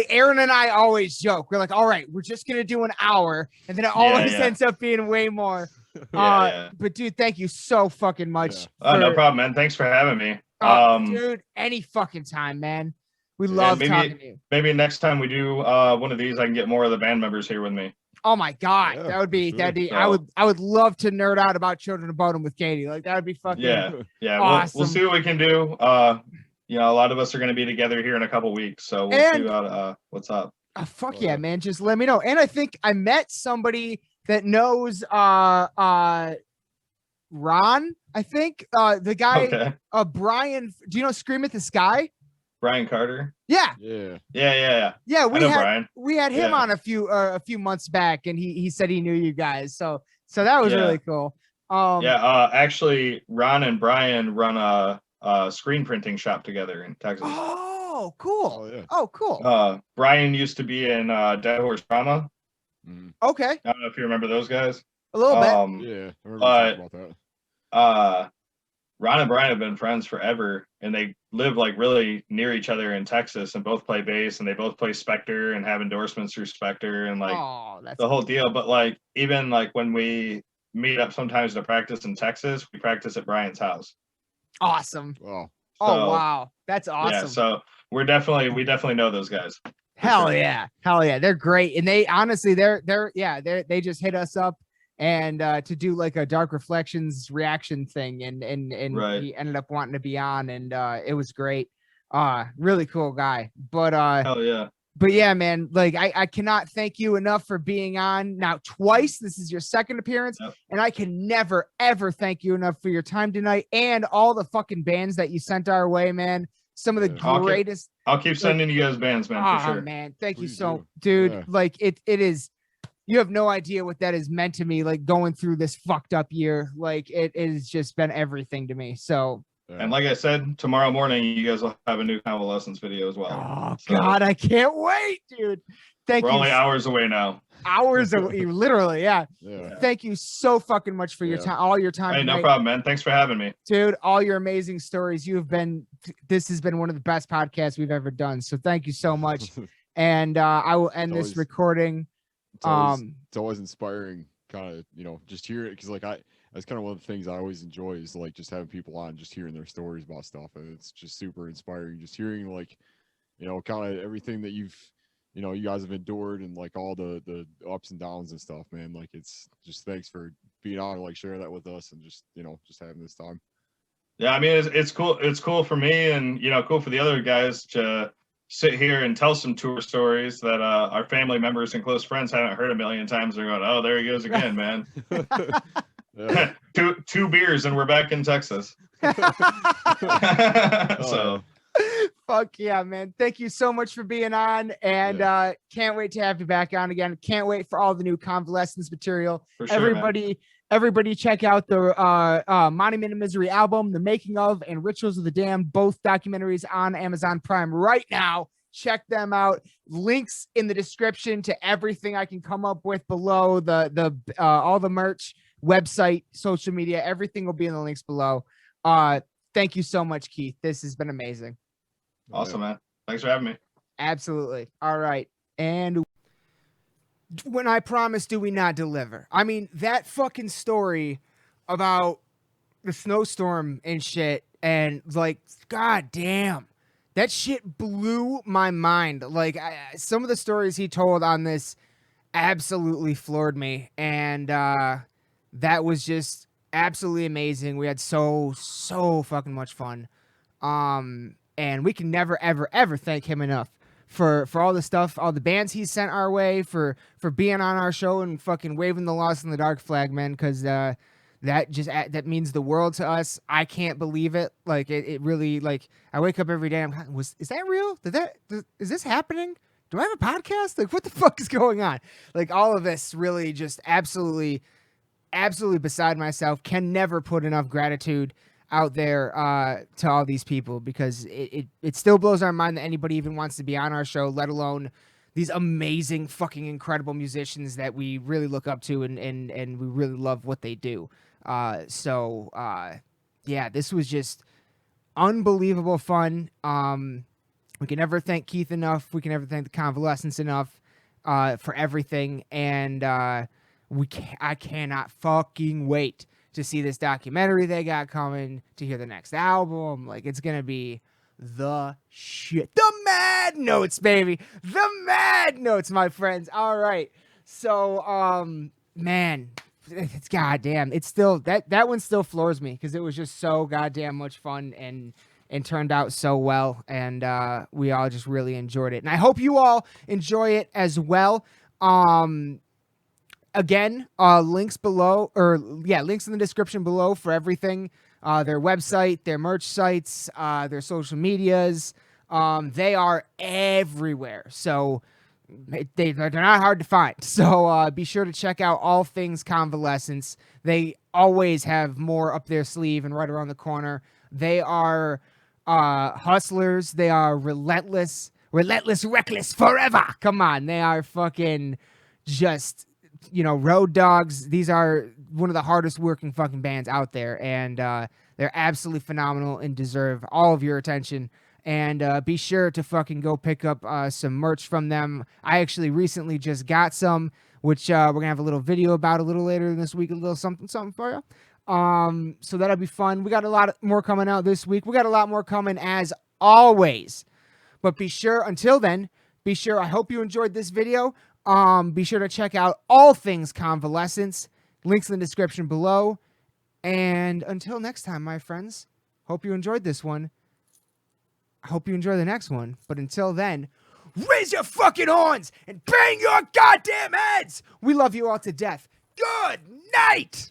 Aaron and I always joke. We're like, all right, we're just gonna do an hour, and then it always ends up being way more. But dude, thank you so fucking much. No problem, man. Thanks for having me. Dude, any fucking time, man. We love talking to you. Maybe next time we do one of these, I can get more of the band members here with me. Oh my God, that'd be. So, I would love to nerd out about Children of Bodom with Katie. Like, that would be fucking awesome. We'll see what we can do. You know, a lot of us are going to be together here in a couple weeks, so we'll see what's up. Fuck yeah, man. Just let me know. And I think I met somebody that knows Ron, I think. The guy, Okay. Brian. Do you know Scream at the Sky? Brian Carter. Yeah. Yeah. Yeah. Yeah, I know Brian. we had him Yeah. on a few months back, and he said he knew you guys. So that was Yeah. really cool. Actually, Ron and Brian run a screen printing shop together in Texas. Oh, cool. Oh, yeah. Oh, cool. Brian used to be in Dead Horse Drama. Okay. I don't know if you remember those guys. A little bit. Yeah. I remember talking about that. Ron and Brian have been friends forever, and they live like really near each other in Texas, and both play bass, and they both play Spectre and have endorsements through Spectre, and like That's the whole deal. But like even like when we meet up sometimes to practice in Texas, we practice at Brian's house. awesome. Wow. Oh, wow. That's awesome. Yeah, so we definitely know those guys. Hell yeah. They're great. And they honestly, they just hit us up and to do like a Dark Reflections reaction thing. And Right. he ended up wanting to be on, and it was great. Really cool guy. But Hell yeah. but yeah, man, like I cannot thank you enough for being on now twice. This is your second appearance, Yep. and I can never ever thank you enough for your time tonight and all the fucking bands that you sent our way, man. Some of the Yeah. greatest. I'll keep sending you guys bands, man, for sure. Man, thank you Please so, do. dude. Yeah. Like it is. You have no idea what that has meant to me. Like going through this fucked up year, like it has just been everything to me. So. And like I said, tomorrow morning you guys will have a new Convalescence video as well. Oh So, God, I can't wait, dude. Thank we're you. only hours away now. Hours away, literally, yeah. Yeah. Thank you so fucking much for your Yeah. time, all your time. Hey, no tonight. problem, man. Thanks for having me. Dude. All your amazing stories. This has been one of the best podcasts we've ever done. So thank you so much. And I will end this Always- recording. It's always inspiring, kind of, just hear it, because like that's kind of one of the things I always enjoy is like just having people on, just hearing their stories about stuff, and it's just super inspiring, just hearing like, kind of everything that you guys have endured, and like all the ups and downs and stuff, man. Like it's just thanks for being on and like sharing that with us, and just just having this time. Yeah, I mean it's cool. It's cool for me, and cool for the other guys to sit here and tell some tour stories that our family members and close friends haven't heard a million times. They're going, "Oh, there he goes again, man." Yeah. two beers and we're back in Texas. So Fuck yeah, man. Thank you so much for being on, and can't wait to have you back on again. Can't wait for all the new Convalescence material. for sure, man. Everybody check out the Monument of Misery album, The Making of and Rituals of the Damned, both documentaries on Amazon Prime right now. Check them out. Links in the description to everything I can come up with below, the all the merch, website, social media, everything will be in the links below. Thank you so much, Keith. This has been amazing. Awesome, man. Thanks for having me. Absolutely. All right. And when I promise, do we not deliver? I mean, that fucking story about the snowstorm and shit, and like, god damn, that shit blew my mind. Like, some of the stories he told on this absolutely floored me, and that was just absolutely amazing. We had so fucking much fun, and we can never ever thank him enough for all the stuff, all the bands he sent our way, for being on our show and fucking waving the Lost in the Dark flag, man, because that that means the world to us. I can't believe it. Like it really, like, I wake up every day, is that real? Is this happening? Do I have a podcast? Like, what the fuck is going on? Like, all of this really just absolutely beside myself. Can never put enough gratitude out there to all these people, because it still blows our mind that anybody even wants to be on our show, let alone these amazing fucking incredible musicians that we really look up to and we really love what they do. Yeah, this was just unbelievable fun. We can never thank Keith enough. We can never thank the Convalescence enough for everything, and I cannot fucking wait to see this documentary they got coming, to hear the next album. Like, it's gonna be the shit. The Mad Notes, baby. The Mad Notes, my friends. All right. So, man, it's goddamn. It's still that one still floors me, because it was just so goddamn much fun and turned out so well, and we all just really enjoyed it. And I hope you all enjoy it as well. again, links below, links in the description below for everything. Their website, their merch sites, their social medias. They are everywhere. So they're not hard to find. So be sure to check out all things Convalescence. They always have more up their sleeve and right around the corner. They are hustlers. They are relentless, reckless forever. Come on. They are fucking just, road dogs. These are one of the hardest working fucking bands out there. And they're absolutely phenomenal and deserve all of your attention. And be sure to fucking go pick up some merch from them. I actually recently just got some, which we're going to have a little video about a little later this week, a little something for you. So that'll be fun. We got a lot more coming out this week. We got a lot more coming as always. But be sure, until then, I hope you enjoyed this video. Be sure to check out all things Convalescence. Links in the description below. And until next time, my friends, hope you enjoyed this one. I hope you enjoy the next one. But until then, raise your fucking horns and bang your goddamn heads. We love you all to death. Good night.